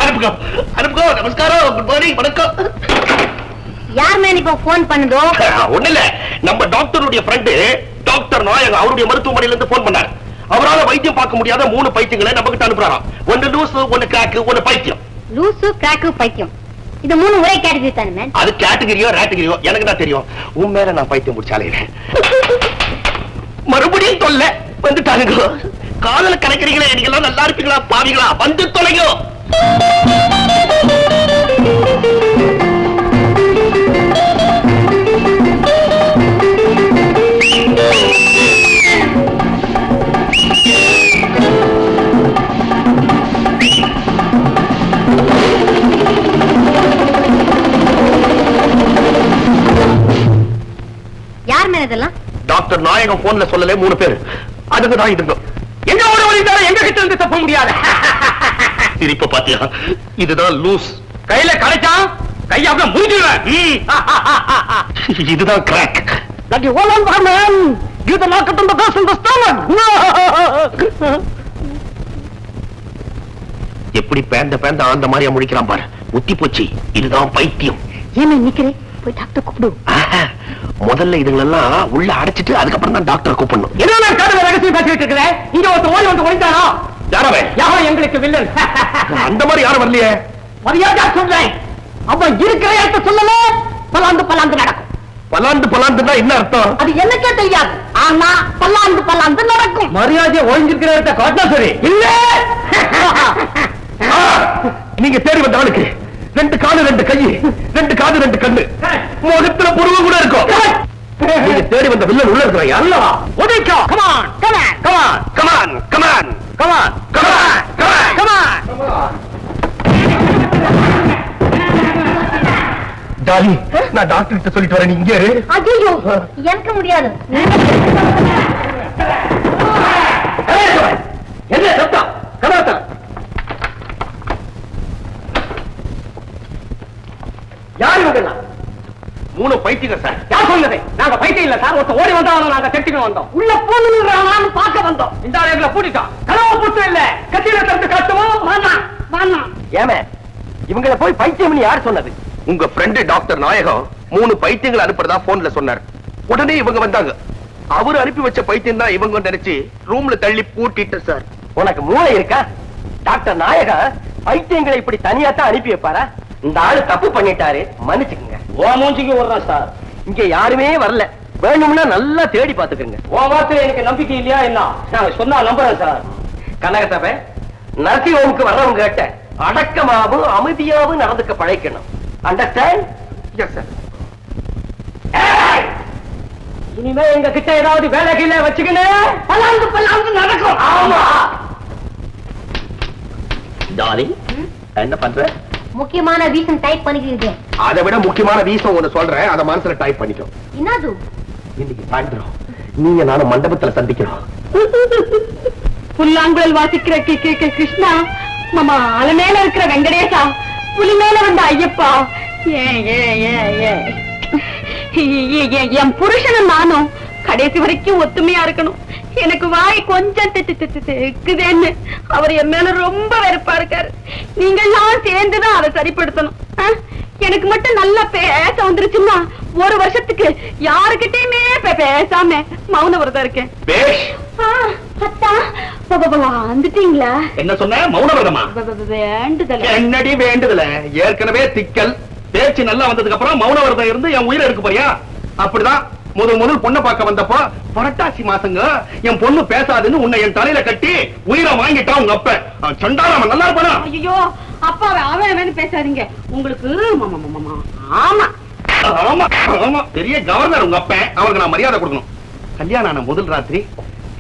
அனுப்புங்க அனுப்புங்க. நமஸ்காரம். Good morning. வணக்கம். யார் மேன் இப்ப போன் பண்ணுதோ? ஒண்ணு இல்ல, நம்ம டாக்டருடைய ஃப்ரெண்டு டாக்டர் நாயகம் அவருடைய மருத்துவமனையில இருந்து போன் பண்ணாரு. அவரால வைத்தியம் பார்க்க முடியாத 3 பைத்தியங்களை நம்ம கிட்ட அனுப்புறாராம். ஒன்னு லூசு, ஒன்னு கிராக்கு, ஒன்னு பைத்தியம். லூசு, கிராக்கு, பைத்தியம். இது 3 ஒரே கேட்டகரி தானே மேன்? அது கேட்டகரியோ ரேட்டகரியோ எனக்கு தான் தெரியும். உன் மேல நான் பைத்தியம் முடிச்சாலே மறுபடியும் தொல்லை வந்துட்டானுங்க. காதல கணக்கிறீங்களே, நீங்க எல்லாம் நல்லா இருப்பீங்களா பாவீங்களா? வந்து தொலைங்க. யார் மேன் இதெல்லாம்? டாக்டர் நாயகம் போன்ல சொல்லல 3 பேர். அதுக்கு தான் இதுங்க. எங்க ஓட வழிந்தாலும் எங்க கிட்ட இருந்து தப்ப முடியாது. சிரிப்ப பாத்தியா? இதுதான் லூஸ். கையில கடைச்சா கையாப்ல முடிஞ்சிடுவேன். இதுதான் crack. Like you all on man. Give the locket on the dust in the stomach. எப்படி பேந்த அந்த மாதிரியா முடிக்கிறான் பாரு. உத்தி போச்சு. இதுதான் பைத்தியம். ஏன் நிக்கிறேன்? போய் டாக்டர் கூப்பிடு. முதல்ல இதுங்களெல்லாம் உள்ள அடைச்சிட்டு அதுக்கப்புறம் தான் டாக்டர் கூப்பிடணும். என்ன நான் காதல ரகசியம் பேசிட்டு இருக்கிறேன். இங்க ஒருத்தர் ஓடி வந்து ஒளிந்தானா? யாரவே? யாரோ எங்களுக்கு வில்லன். அந்த மாதிரி யாரும் வரலையே. மரியாதை சொல்றேன். அவன் இருக்கிற இடத்த சொல்லல. பலாந்து நடக்கும். பலாந்துன்னா என்ன அர்த்தம்? அது எனக்கே தெரியாது. ஆனா பல்லாந்து நடக்கும். மரியாதையை ஒழிஞ்சிருக்கிற இடத்த காட்டினா சரி. இல்ல நீங்க தேடி வந்த ஆளுக்கு 2 காலு 2 கை 2 காது 2 கண்ணு முகத்துல புருவம் கூட இருக்கும். நீங்க தேடி வந்த வில்லன் உள்ள இருக்கிறாயா? அல்லவா? ஒடிக்கோ. come on டாலி, நான் டாக்டர் கிட்ட சொல்லிட்டு வரேன். இங்க ஐயோ எனக்கு முடியாது. என்ன சத்தம்? கமாத்தா யார் இவங்க? 3 பைத்தியங்க சார். யார் சொன்னது? நாங்க பைத்தியம் இல்ல சார். ஒருத்த ஓடி வந்தாலும் நாங்க தெட்டிக்கு வந்தோம். உள்ள போன்னு பார்க்க வந்தோம். இந்த ஆளுங்களை பூட்டிட்டோம். கனவு புத்து இல்ல. கத்தியில தந்து காட்டுவோம். வாண்ணா ஏமே இவங்கள போய் பைத்தியம்னு யார் சொன்னது? உங்க ஃப்ரெண்ட் டாக்டர் நாயகம் 3 பைத்தியங்களை அனுப்புறதா போன்ல சொன்னார். உடனே இவங்க வந்தாங்க. அவரு அனுப்பி வச்ச பைத்தியம் தான் இவங்க நினைச்சு ரூம்ல தள்ளி பூட்டிட்டு சார். உனக்கு மூளை இருக்கா? டாக்டர் நாயக பைத்தியங்களை இப்படி தனியா தான் அனுப்பி வைப்பாரா? இந்த ஆளு தப்பு பண்ணிட்டாரு, மன்னிச்சுக்குங்க. ஓ மூஞ்சிக்கு வர்றான் சார். இங்க யாருமே வரல. வேணும்னா நல்லா தேடி பாத்துக்கங்க. ஓ வார்த்தையில எனக்கு நம்பிக்கை இல்லையா என்ன? நான் சொன்னா நம்புறேன் சார். கனகசபை நர்சிங் ஹோமுக்கு வர்றவங்க கிட்ட அடக்கமாவும் அமைதியாவும் நடந்துக்க பழைக்கணும். அண்டர்ஸ்டாண்ட்? Yes sir. இனிமே எங்க கிட்ட ஏதாவது வேலை கீழே வச்சுக்கணும். பல்லாந்து நடக்கும். ஆமா டாலி, என்ன பண்ற? முக்கியமான ரீசன் டைப் பண்ணிக்கிறேன். அதை விட முக்கியமான ரீசன் ஒண்ணு சொல்றேன். அதை மனசுல டைப் பண்ணிக்கோ. என்னது? இன்னைக்கு சாயந்தரம் நீங்க நானும் மண்டபத்துல சந்திக்கிறோம். புல்லாங்குழல் வாசிக்கிற கிருஷ்ணா, மாமா அலை மேல இருக்கிற வெங்கடேசா, புலி மேல வந்த ஐயப்பா, என் புருஷனும் நானும் கடைசி வரைக்கும் ஒத்துமையா இருக்கணும். எனக்கு வாய் கொஞ்சம் இருக்குதேன்னு அவர் என் மேல ரொம்ப வெறுப்பா இருக்காரு. நீங்க எல்லாம் சேர்ந்துதான் அதை சரிப்படுத்தணும். எனக்கு மட்டும் நல்லா பேச வந்துருச்சுன்னா 1 வருஷத்துக்கு யாருக்கிட்டயுமே பேசாம மௌன விரதம் இருக்கேன். வந்துட்டீங்களா? என்ன சொன்ன? மௌன விரதமா? வேண்டுதல் என்னடி வேண்டுதல? ஏற்கனவே திக்கல் பேச்சு நல்லா வந்ததுக்கு அப்புறம் மௌன விரதம் இருந்து என் உயிரை எடுக்க போறியா? அப்படிதான் முதல் பொண்ணை பார்க்க வந்தப்போ புரட்டாசி மாசங்க என் பொண்ணு பேசாதுன்னு உன்னை என் தலையில கட்டி உயிரை வாங்கிட்டான் உங்க அப்ப. சண்டாராமன் நல்லா இருப்பானா? ஐயோ அப்பாவை அவன் பேசாதீங்க. உங்களுக்கு ஆமா ஆமா ஆமா பெரிய கவர்னர் உங்க அப்ப, அவருக்கு நான் மரியாதை கொடுக்கணும். கல்யாணம் ஆன முதல் ராத்திரி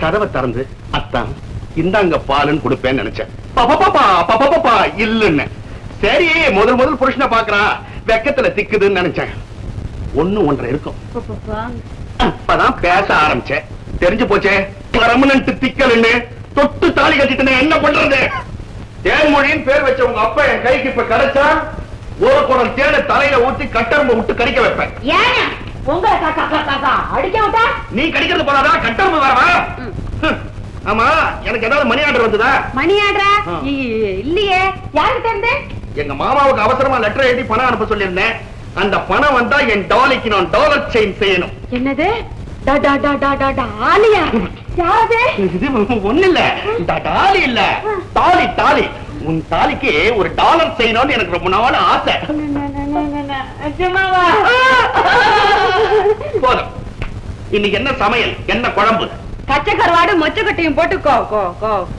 கதவை திறந்து அத்தான் இந்தாங்க பாலுன்னு கொடுப்பேன்னு நினைச்சேன். பாப்பா இல்லன்னு. சரி முதல் புருஷனை பாக்குறான், வெக்கத்துல திக்குதுன்னு நினைச்சேன். 1-1.5 இருக்கும். அப்பதான் பேச ஆரம்பிச்சேன். தெரிஞ்சு போச்சே பர்மனன்ட் திக்கல்னு. தொட்டு தாலி கட்டிட்டு என்ன பண்றது? தேன்மொழின்னு பேர் வச்ச உங்க அப்பா என் கைக்கு இப்ப கிடைச்சா ஒரு குடம் தேனை தலையில ஊத்தி கட்டரும்பு விட்டு கடிக்க வைப்பேன். உங்களை அடிக்க விட்டா நீ கடிக்கிறது போறாதா, கட்டரும்பு வரவா? ஆமா, எனக்கு ஏதாவது மணி ஆர்டர் வந்ததா? மணி ஆர்டரா? இல்லையே. யாருக்கு தெரிந்து? எங்க மாமாவுக்கு அவசரமா லெட்டர் எழுதி பணம் அனுப்ப சொல்லியிருந்தேன். அந்த பணம் வந்தா என் டாலிக்கு நான் டாலர் செயின் செய்யணும். என்னது? டாலியா? யாரு? இது ஒண்ணு இல்ல, டாலி இல்ல, தாலி தாலி. உன் தாலிக்கு ஒரு டாலர் செய்யணும்னு எனக்கு ரொம்ப நாள் ஆசை. போதும். இன்னைக்கு என்ன சமையல், என்ன குழம்பு? பச்சை கருவாடு மொச்சக்கட்டையும் போட்டு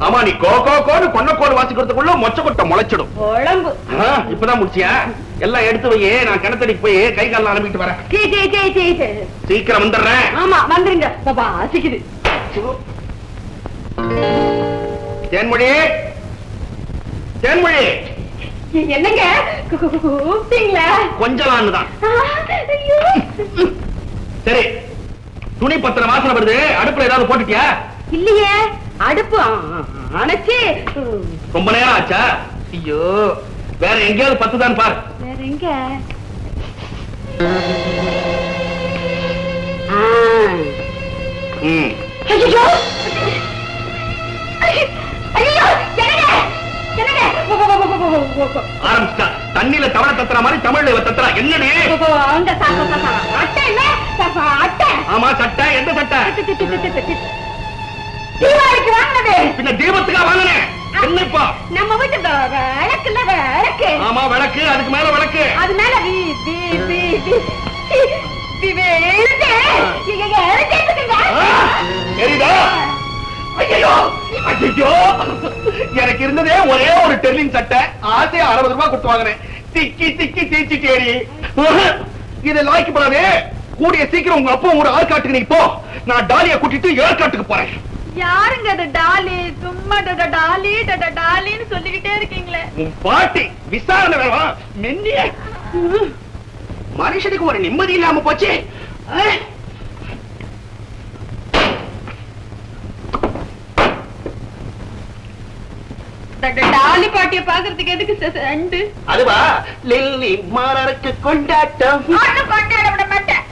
ஆமா, நீ கோன்னு கொன்னக்கோடு வாசிக்கிறதுக்குள்ள மொச்சக்கொட்டை முளைச்சிடும். குழம்பு இப்பதான் முடிச்சியா? எல்லாம் எடுத்து வையே, நான் கிணத்தடிக்கு போய் கை காலம் அனுப்பிட்டு வரேன். சீக்கிரம் வந்துடுறேன். ஆமா வந்துருங்க. பாப்பா ஆசிக்குது. தேன்மொழி, தேன்மொழி. என்னங்க கூப்பிட்டீங்களா? கொஞ்சம் தான். சரி, துணி பத்திர வாசனை வருது, அடுப்புல ஏதாவது போட்டுட்டியா? இல்லையே, அடுப்பு அணைச்சு ரொம்ப நேரம் ஆச்சா? ஐயோ, வேற எங்கேயாவது பத்துதான் பாரு. வேற எங்க? ஐயோ ஐயோ, ஆரம்பிச்சா தண்ணியில தவளை தத்துற மாதிரி தமிழ்ல இவ தத்துறா. என்னடி? அட்டை இல்ல, அட்டை. ஆமா, சட்டை. எந்த சட்டை? தீபாவளிக்கு வாங்கினது. பின்ன தீபத்துக்கா வாங்கினேன். என்ன இப்ப? நம்ம வீட்டு விளக்கு இல்ல, விளக்கு. ஆமா, விளக்கு. அதுக்கு மேல விளக்கு. அது மேல ஐயோ ஐயோ, எனக்கு இருந்ததே ஒரே ஒரு டெர்லிங் சட்டை. ஆசையா 60 ரூபாய் கொடுத்து வாங்கினேன். திக்கி திக்கி தீச்சி தேடி இதை லாய்க்கு போறாதே. கூடிய சீக்கிரம் உங்க அப்பா ஒரு ஆற்காட்டுக்கு நீ போ. நான் டாலியை கூட்டிட்டு ஏற்காட்டுக்கு போறேன். யாருங்க அது டாலி? சும்மா டாலி டாலின்னு சொல்லிக்கிட்டே இருக்கீங்களே. உன் பாட்டி விசாரணை வேணா மென்னிய மனுஷனுக்கு ஒரு நிம்மதி இல்லாம போச்சு. டாலி பாட்டிய பாக்குறதுக்கு எதுக்கு ரெண்டு? அதுவா, லில்லி மாறருக்கு கொண்டாட்டம். கொண்டாட விட மாட்டேன்.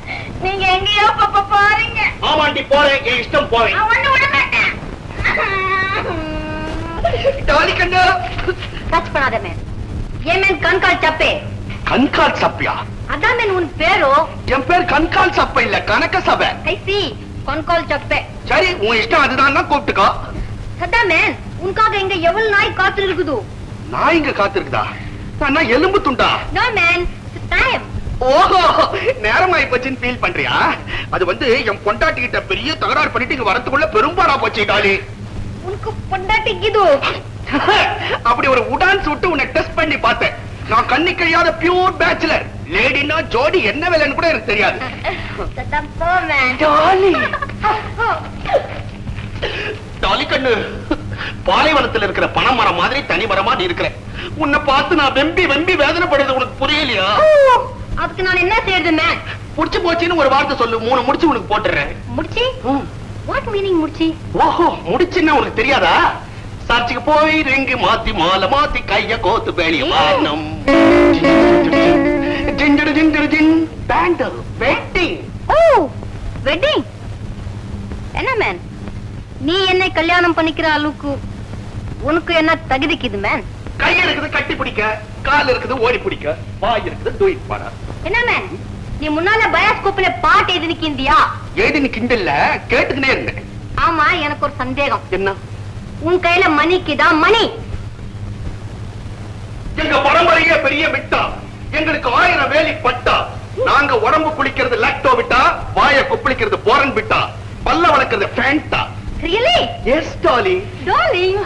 நீங்க எங்கேயோ பாருங்க. ஆமாண்டி, போறேன். என் இஷ்டம் போறேன். ஒண்ணு விட மாட்டேன். டாலி கண்ணா, டச் பண்ணாத மேன். ஏன் மேன் கண்கால் சப்பே? கண்கால் சப்பியா? அதான் மேன் உன் பேரோ? என் பேர் கண்கால் சப்ப இல்ல, கனக சபை. ஐ சி, கண்கால் சப்பே. சரி, உன் இஷ்டம். அதுதான் கூப்பிட்டுக்கோ. சதா மேன், உனக்காக இங்க எவ்வளவு நாய் காத்து இருக்குது? நான் இங்க காத்திருக்குதா? நான் எலும்பு துண்டா? No man, time. ஓஹோ, நேரமாயி போச்சுன்னு ஃபீல் பண்றியா? அது வந்து என் பொண்டாட்டி கிட்ட பெரிய தகராறு பண்ணிட்டு இங்க வரதுக்குள்ள பெரும்பாடா போச்சு டாலி. உனக்கு பொண்டாட்டி கிது? அப்படி ஒரு உடான்ஸ் விட்டு உன்னை டெஸ்ட் பண்ணி பார்த்தேன். நான் கண்ணி கழியாத பியூர் பேச்சுலர். லேடினா ஜோடி என்ன வேலைன்னு கூட எனக்கு தெரியாது. சதா போ மேன். டாலி, டாலி கண்ணு, பாலைவனத்தில் இருக்கிற பனைமரம் மாதிரி தனி மரமா நீ இருக்கிற. உன்னை பார்த்து நான் வெம்பி வெம்பி வேதனைப்படுறது உனக்கு புரியலையா? அதுக்கு நான் என்ன செய்யறது மேன்? முடிச்சு போச்சுன்னு ஒரு வார்த்தை சொல்லு, 3 முடிச்சு உனக்கு போட்டுறேன். முடிச்சி? வாட் மீனிங் முடிச்சி? ஓஹோ, முடிச்சுன்னா உனக்கு தெரியாதா? சர்ச்சுக்கு போய் ரிங்கு மாத்தி மாலை மாத்தி கைய கோத்து வெளிய வானம். ஜிஞ்சடு ஜிஞ்சடு ஜின் பேண்டல் வெட்டிங். ஓ, வெட்டிங். என்ன மேன், நீ என்னை கல்யாணம் பண்ணிக்கிற அளவுக்கு உனக்கு என்ன தகுதிக்குது மேன்? கை இருக்குது கட்டி பிடிக்க, கால் இருக்குது ஓடி பிடிக்க, வாய் இருக்குது தூக்கி பாடா. என்ன மேன், நீ முன்னால பயோஸ்கோப்ல பாட்டு எழுதி நிக்கிந்தியா? எழுதி நிக்கிண்டல்ல, கேட்டுக்கினே இருந்தேன். ஆமா, எனக்கு ஒரு சந்தேகம். என்ன? உன் கையில மணிக்குதா மணி? எங்க பரம்பரையே பெரிய விட்டா, எங்களுக்கு 1000 வேலி பட்டா. நாங்க உடம்பு குளிக்கிறது லாக்டோ விட்டா, வாய கொப்பளிக்கிறது போரன் விட்டா, பல்ல வளர்க்கிறது Fanta, Really? Yes Dolly. Darling.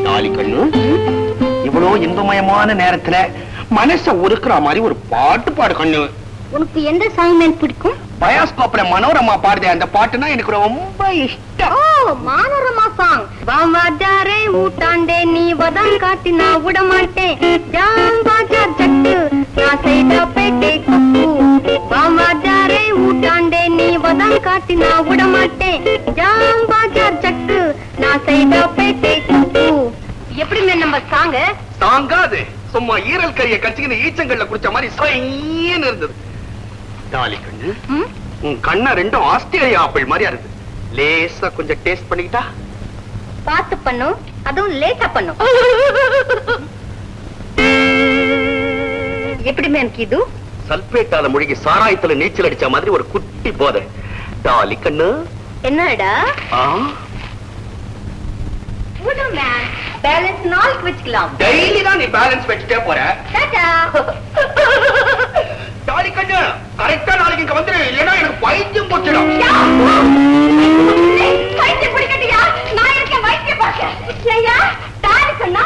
Dolly கண்ணு, இவ்வளவு இன்பமயமான நேரத்துல மனச உருக்குற மாதிரி ஒரு பாட்டு பாடு கண்ணு. உனக்கு எந்த சாங் பிடிக்கும்? பயாஸ்கோப்ல மனோரமா பாடுதே அந்த பாட்டுனா எனக்கு ரொம்ப இஷ்டம். ஓ, மானோரமா சாங். வாமாஜாரே ஊட்டாண்டே நீ வதம் காட்டினா விட மாட்டேன். ஜாம் பாஜார் ஜட்டு நான் சைடா பேட்டே குப்பு. வாமாஜாரே ஊட்டாண்டே நீ வதம் காட்டினா விட மாட்டேன். ஜாம் பாஜார் ஜட்டு நான் சைடா பேட்டே குப்பு. எப்படி நம்ம சாங்? தாங்காது, சும்மா ஈரல் கறியை கச்சிக்கின ஈச்சங்கள்ல குடிச்ச மாதிரி சொயின்னு இருந்தது. டாலி கண்ணு, உன் கண்ணா ரெண்டும் ஆஸ்திரேலியா ஆப்பிள் மாதிரியா இருக்கு. லேசா கொஞ்சம் டேஸ்ட் பண்ணிக்கிட்டா? பார்த்து பண்ணும், அதுவும் லேட்டா பண்ணும். எப்படி எனக்கு இது? சல்பேட்டால முழுகி சாராயத்துல நீச்சல் அடிச்ச மாதிரி ஒரு குட்டி போதை. டாலி கண்ணு, என்னடா ஆ, பேலன்ஸ் நாளைக்கு வச்சுக்கலாம். டெய்லி தான் நீ பேலன்ஸ் வச்சுட்டே போற. டாடா. டாலி கண்ணு, கரெக்டா நாளைக்கு இங்க வந்துரு, இல்லைன்னா எனக்கு பைத்தியம் போட்டுடும். வைத்தியம் பிடிக்கட்டியா? நான் இருக்கேன், வைத்தியம் பார்க்க. ஐயா, தாடி சொன்னா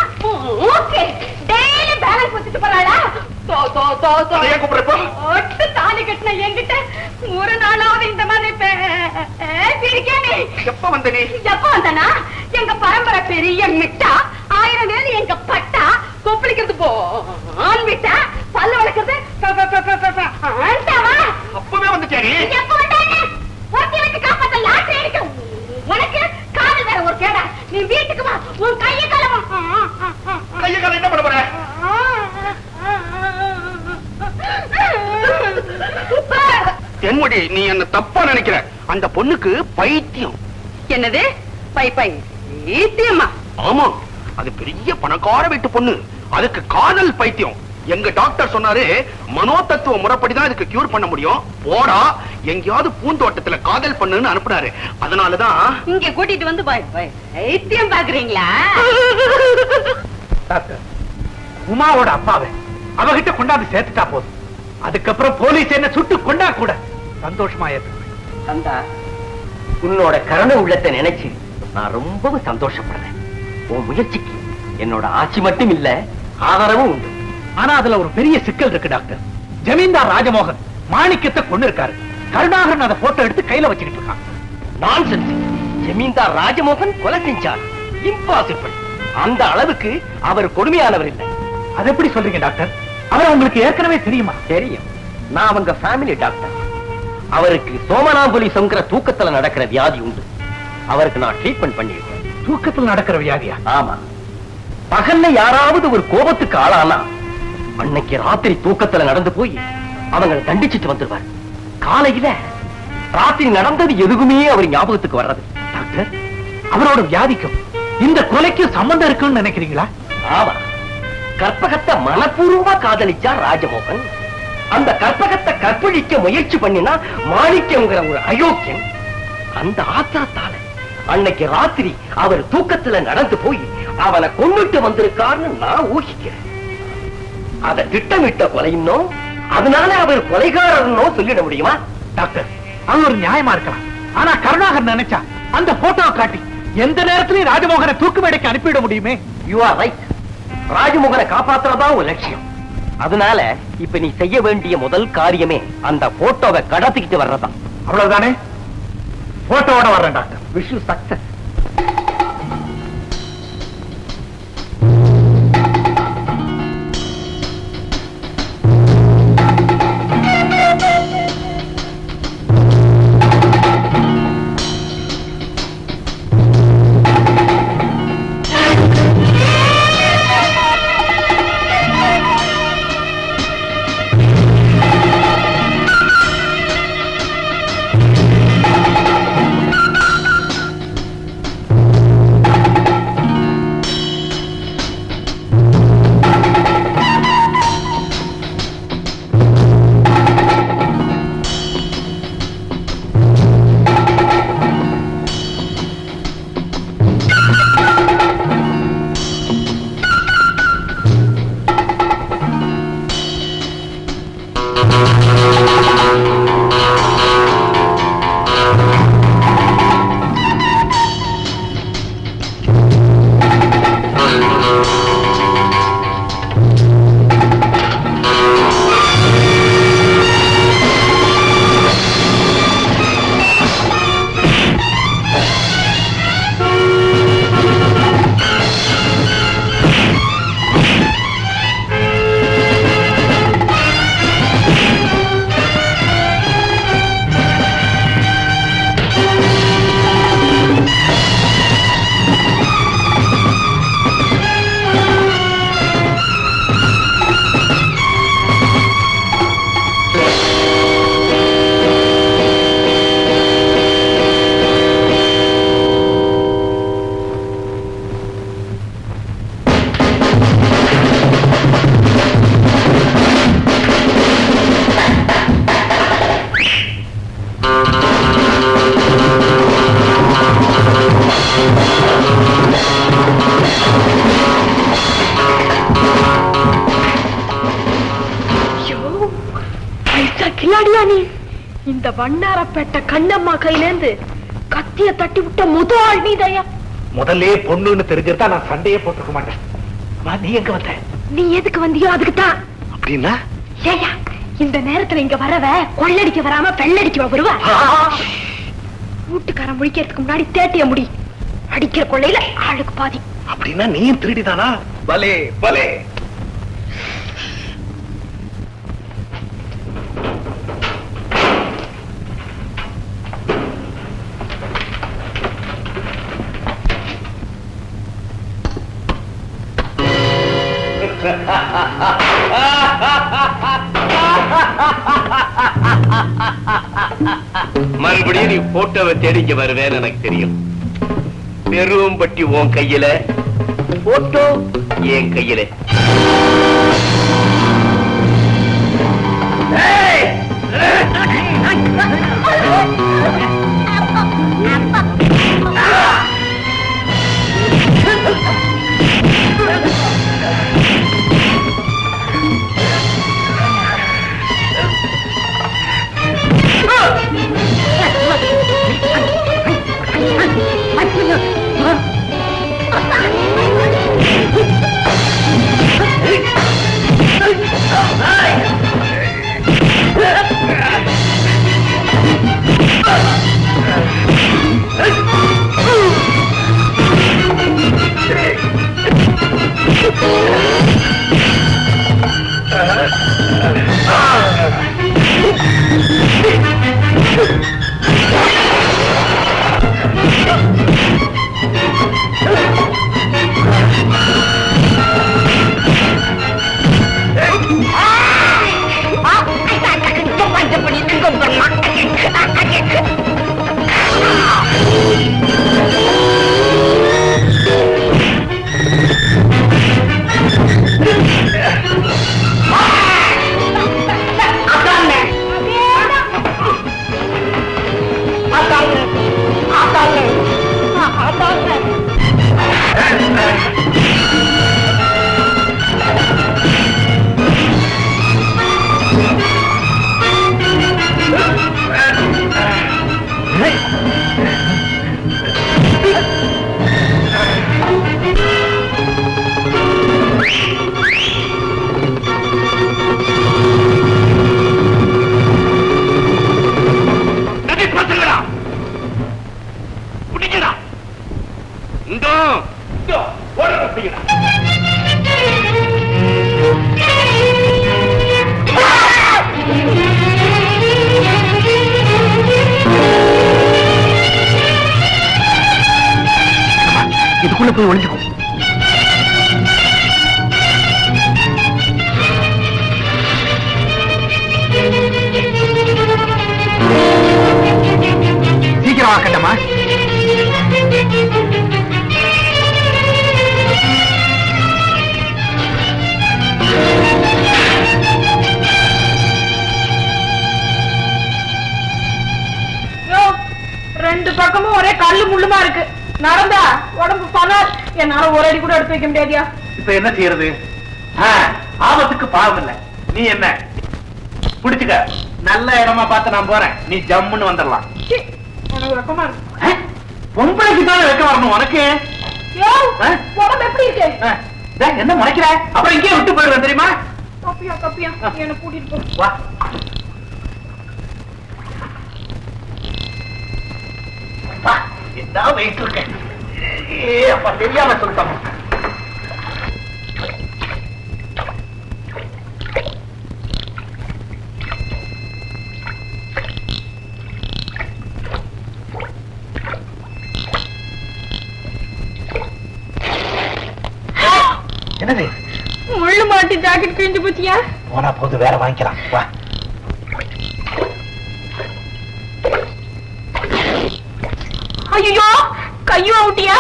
ஓகே. டெய்லி பேலன்ஸ் வச்சுட்டு போறாளா? அதையே கூப்பிடுறப்போ ஒட்டு தாலி கட்டின என்கிட்ட ஒரு நாளாவது இந்த மாதிரி பேசிருக்கேனே. எப்ப வந்த நீ? எப்ப வந்தனா? எங்க பரம்பரை பெரிய மிட்டா, 1000 வேலு எங்க பட்டா, கொப்பளிக்கிறது போன் விட்டா, பல்ல வளர்க்கறது அப்பவே வந்துட்டே நீ? எப்ப வந்தானே? ஒருத்தி வச்சு காப்பாத்த லாட்டரி அடிக்கும். உனக்கு காதல் வேற ஒரு கேடா. நீ வீட்டுக்கு வா, உன் கையை காலமா. கைய கால என்ன பண்ண போற? தென்முடி, நீ என்ன தப்பா நினைக்கிற. அந்த பொண்ணுக்கு பைத்தியம். என்னது? பை பை ஈத்தியம்மா? ஆமா, அது பெரிய பணக்கார வீட்டு பொண்ணு. அதுக்கு காதல் பைத்தியம். எங்க டாக்டர் சொன்னாரு, மனோதத்துவ முறைப்படிதான் இதுக்கு கியூர் பண்ண முடியும். போடா, எங்கேயாவது பூந்தோட்டத்துல காதல் பண்ணுன்னு அனுப்புனாரு. அதனாலதான் இங்க கூட்டிட்டு வந்து வைத்தியம் பாக்குறீங்களா? டாக்டர், உமாவோட அப்பாவை அவகிட்ட கொண்டாந்து சேர்த்துட்டா போதும். அதுக்கப்புறம் போலீஸ் என்ன சுட்டு கொண்டா கூட சந்தோஷமா ஏத்துக்குவேன். கந்தா, உன்னோட கருணை உள்ளத்தை நினைச்சு நான் ரொம்பவும் சந்தோஷப்படுறேன். உன் முயற்சிக்கு என்னோட ஆட்சி மட்டும் இல்ல, ஆதரவும் உண்டு. ஆனா அதுல ஒரு பெரிய சிக்கல் இருக்கு டாக்டர். ஜமீன்தார் ராஜமோகன் மாணிக்கத்தை கொண்டு இருக்காரு. கருணாகரன் அதை போட்டோ எடுத்து கையில வச்சுக்கிட்டு இருக்கான். நான்சென்ஸ். ஜமீன்தார் ராஜமோகன் கொலை செஞ்சார். இம்பாசிபிள். அந்த அளவுக்கு அவர் கொடுமையானவர் இல்லை. அது எப்படி சொல்றீங்க டாக்டர்? அவர் உங்களுக்கு ஏற்கனவே தெரியுமா? தெரியும். நான் அவங்க ஃபேமிலி டாக்டர். அவருக்கு சோமனாம்புலிசம்ங்கிற தூக்கத்துல நடக்கிற வியாதி உண்டு. அவருக்கு நான் ட்ரீட்மெண்ட் பண்ணிருக்கேன். தூக்கத்தில் நடக்கிற வியாதியா? ஆமா. பகல்ல யாராவது ஒரு கோபத்துக்கு ஆளானா அன்னைக்கு ராத்திரி தூக்கத்துல நடந்து போய் அவங்களை தண்டிச்சிட்டு வந்துருவார். காலையில ராத்திரி நடந்தது எதுவுமே அவர் ஞாபகத்துக்கு வர்றது. டாக்டர், அவரோட வியாதிக்கும் இந்த கொலைக்கும் சம்பந்தம் இருக்குன்னு நினைக்கிறீங்களா? ஆமா. கற்பகத்தை மனப்பூர்வமா காதலிச்சா ராஜமோகன். அந்த கற்பகத்தை கற்பழிக்க முயற்சி பண்ணினா மாணிக்கங்கிற ஒரு அயோக்கியன். அந்த ஆத்திரத்தால அன்னைக்கு ராத்திரி அவர் தூக்கத்துல நடந்து போய் அவனை கொன்னுட்டு வந்திருக்காருன்னு நான் ஊகிக்கிறேன். அதை திட்டமிட்ட கொலையினோ, அதனால அவர் கொலைகாரனோ சொல்லிட முடியுமா? டாக்டர், அது ஒரு நியாயமா இருக்கலாம். ஆனா கருணாகரன் நினைச்சா அந்த போட்டோவை காட்டி எந்த நேரத்திலையும் ராஜமோகனை தூக்கு மேடைக்கு அனுப்பிவிட முடியுமே. You are right. ராஜமோகனை காப்பாத்துறதா ஒரு லட்சியம். அதனால இப்ப நீ செய்ய வேண்டிய முதல் காரியமே அந்த போட்டோவை கடத்திக்கிட்டு வர்றதான். அவ்வளவுதானே? போட்டோவோட வர்றேன் டாக்டர். Wish you success. நீ இந்த வண்ணாரப்பேட்டை கண்ணம்மா கையிலேந்து கத்திய தட்டி விட்ட முதல் நீதையா? முதல்ல பொண்ணுன்னு தெரிஞ்சிருந்தா நான் சண்டையே போட்டுக்க மாட்டேன். நீ எங்க வந்த? நீ எதுக்கு வந்தியோ அதுக்குத்தான். அப்படின்னா ஏயா இந்த நேரத்துல இங்க வரவ கொள்ளடிக்க வராம பெள்ளடிக்க வருவா? வீட்டுக்காரன் முழிக்கிறதுக்கு முன்னாடி தேட்டிய முடி. அடிக்கிற கொள்ளையில ஆளுக்கு பாதி. அப்படின்னா நீயும் திருடிதானா? பலே பலே. மறுபடியும் நீ போட்டோவை தேடிக்க வருவேன்னு எனக்கு தெரியும். பெரும்பட்டி உன் கையில, போட்டோ என் கையில. இதுக்குள்ள போய் ஒளிஞ்சுக்கும். சீக்கிரம் ஆக்கட்டமா? ரெண்டு பக்கமும் ஒரே கல்லு முள்ளுமா இருக்கு. நடந்தா உடம்பு பணம். என்னால ஒரு அடி கூட எடுத்து வைக்க முடியாதியா? இப்ப என்ன செய்யறது? ஆபத்துக்கு பாவம் இல்ல. நீ என்ன புடிச்சுக்க. நல்ல இடமா பார்த்து நான் போறேன். நீ ஜம்முன்னு வந்துடலாம். உனக்கு வெக்கமா இருக்கு. பொம்பளைக்கு தான் வெக்க வரணும் உனக்கு. உடம்பு எப்படி இருக்கு? என்ன முறைக்கிற? அப்புறம் இங்கே விட்டு போயிடுவேன் தெரியுமா? கப்பியா கப்பியா என்ன கூட்டிட்டு போ. வா. என்ன வெயிட் இருக்கேன். அப்ப தெரியாம சொல்லிட்டோம். என்னது? முள்ளு மாட்டி ஜாக்கெட் கிழிஞ்சு போச்சியா? போனா போது, வேற வாங்கிக்கலாம். வா. ஐயோ கையும் அவுட்டியா?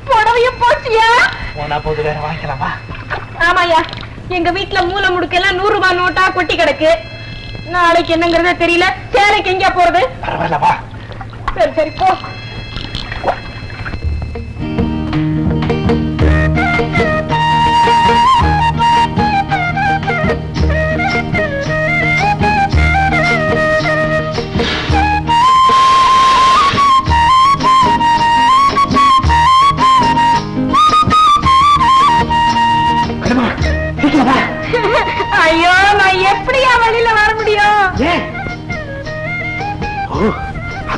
புடவையும் போச்சியா? போனா போது, வேற வாங்கிக்கலாமா? ஆமாயா, எங்க வீட்டுல மூல முடுக்கெல்லாம் 100 ரூபாய் நோட்டா கொட்டி கிடக்கு. நாளைக்கு என்னங்கறத தெரியல. சேலைக்கு எங்க போறது? பரவாயில்ல, வா. சரி சரி போ.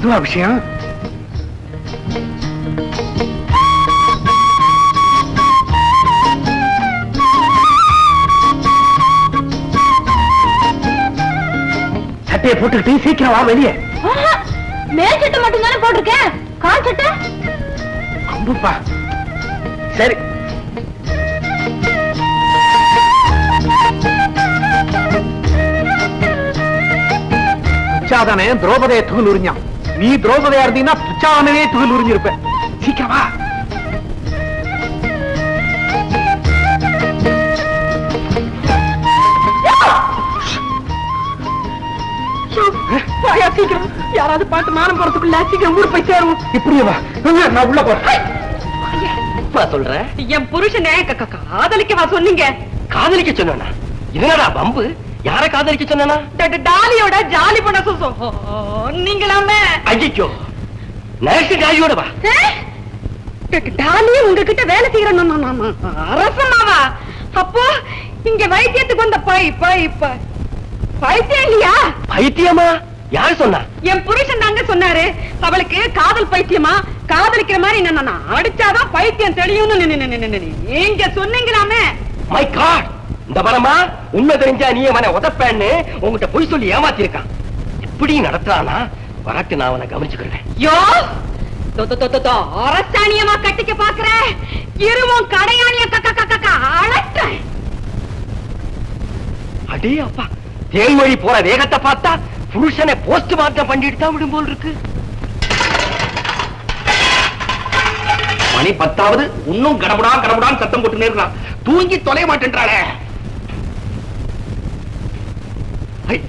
அதுவா விஷயம்? சட்டையை போட்டுக்கிட்டு சீக்கிரம் வா வெளியே. மேல் சட்டை மட்டும் தானே போட்டிருக்கேன், கால் சட்டை? அம்புப்பா. சரி, துச்சாதனே திரௌபதியை துகில் உறிஞ்சான். நீ திரௌபதியா இருந்தீங்கன்னா துச்சாதனவே துகில் உறிஞ்சிருப்ப. சீக்கிரம் வா. சீக்கிரம், யாராவது பாட்டு மானம் போறதுக்குள்ள சீக்கிரம் ஊர் போய் சேருவோம். இப்படியே வா, நான் உள்ள போறேன். சொல்றேன், என் புருஷனே காதலிக்கவா சொன்னீங்க? காதலிக்க சொன்னா இதனடா பம்பு? யார காதலிக்க சொன்னா? டாலியோட ஜாலி பண்ண நீங்களாமே. ஐயோ, நர்ஸ் டாலியோட வா. டாலி உங்ககிட்ட வேலை செய்யறோம் அரசமாவா? அப்போ இங்க வைத்தியத்துக்கு வந்த பைத்தியம் இல்லையா? பைத்தியமா? யார் சொன்னா? என் புருஷன் தாங்க சொன்னாரு. அவளுக்கு காதல் பைத்தியமா, காதலிக்கிற மாதிரி நான் அடிச்சாதான் பைத்தியம் தெரியும்னு நீங்க சொன்னீங்களாமே. மை காட், இந்த பரமா உண்மை தெரிஞ்சா நீ அவனை உதப்பேன்னு உங்ககிட்ட பொய் சொல்லி ஏமாத்திருக்கான். இப்படி நடத்துறானா? வரட்டு, நான் அவனை கவனிச்சுக்கிறேன். யோ அரசாணியமா கட்டிக்க பாக்குற இருவும் கடையாணிய அழட்ட. அடே அப்பா, தேன்மொழி போற வேகத்தை பார்த்தா புருஷனை போஸ்ட் மார்ட்டம் பண்ணிட்டு தான் விடும் போல் இருக்கு. மணி 10வது, இன்னும் கடமுடான் சத்தம் போட்டு நேர்றான். தூங்கி தொலைய மாட்டேன்றாளே.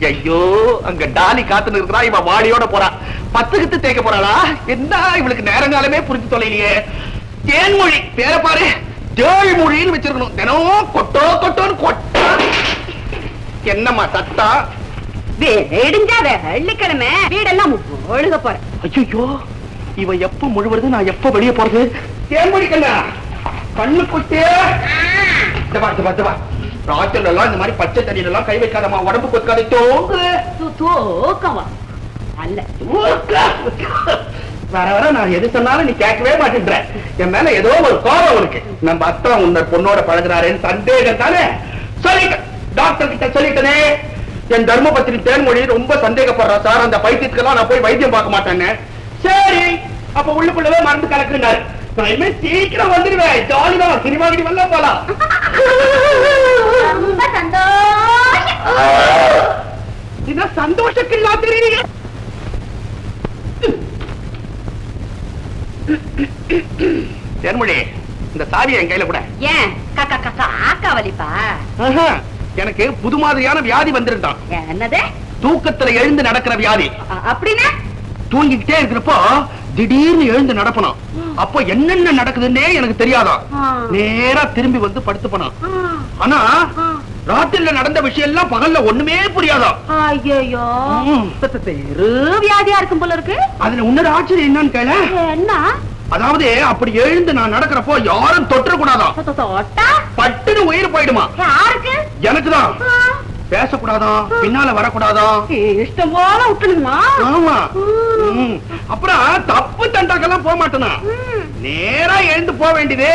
ஐயோ, அங்க டாலி காத்து இருக்கிறா, இவ வாடியோட போறா. 10 தேய்க்க போறாளா? என்ன இவளுக்கு நேரங்காலமே புரிஞ்சு தொலைலையே. தேன்மொழி பேர பாரு, தேழ்மொழின்னு வச்சிருக்கணும். தினம் கொட்டோன்னு கொட்டா. என்னம்மா சத்தா? வெள்ளிக்கிழமை வீடெல்லாம் ஒழுக போற. ஐயோ, இவ எப்ப முழுவது, நான் எப்ப வெளியே போறது? தேன்மொழி கண்ணா, கண்ணு கொட்டே. ராத்திரில எல்லாம் இந்த மாதிரி பச்சை தண்ணியில எல்லாம் கை வைக்காதமா, உடம்பு கொத்தாதே. தூக்கமா அல்ல, வர வர நான் எது சொன்னாலும் நீ கேட்கவே மாட்டேன்ற. என் மேல ஏதோ ஒரு கோபம் உனக்கு. நம்ம அத்தா உன்னை பொண்ணோட பழகுறாருன்னு சந்தேகம் தானே? சொல்லிட்டேன், டாக்டர் கிட்ட சொல்லிட்டனே. என் தர்மபத்திரி தேன்மொழி ரொம்ப சந்தேகப்படுறா சார், அந்த பைத்தியத்துக்கெல்லாம் நான் போய் வைத்தியம் பார்க்க மாட்டேன்னு. சரி, அப்ப உள்ளுக்குள்ளவே மருந்து கலக்குறாரு. நான் இனிமே சீக்கிரம் வந்துடுவேன். ஜாலிதான், சினிமாகிடி வரல போலாம். ரொம்ப சந்தோஷம். இதான் சந்தோஷக்கில்லா தெரியுறீங்க. தேன்மொழி, இந்த சாவியை என் கையில கூட. ஏன் காக்கா வலிப்பா? எனக்கு புது மாதிரியான வியாதி வந்திருந்தான். என்னது? தூக்கத்துல எழுந்து நடக்கிற வியாதி. அப்படின்னா தூங்கிக்கிட்டே இருக்கிறப்போ திடீர்னு எழுந்து நடப்பணும். அப்போ என்னென்ன நடக்குதுன்னே எனக்கு தெரியாதான். நேரா திரும்பி வந்து படுத்துப்பணும். ஆனா ராத்திரில நடந்த விஷயம் எல்லாம் பகல்ல ஒண்ணுமே புரியாதான். ஐயோ, வியாதியா இருக்கும் போல இருக்கு. அதுல உன்னோட ஆச்சரியம் என்னன்னு கேள. என்ன? அதாவது அப்படி எழுந்து நான் நடக்கிறப்போ யாரும் தொற்ற கூடாதான். பட்டுன்னு உயிர் போயிடுமா. யாருக்கு? எனக்குதான். பேசக்கூடாதான், பின்னால வரக்கூடாதான். இஷ்டம் போல விட்டுணுமா? ஆமா. அப்புறம் தப்பு தண்டாக்கெல்லாம் போக மாட்டேனா. நேரா எழுந்து போக வேண்டியது,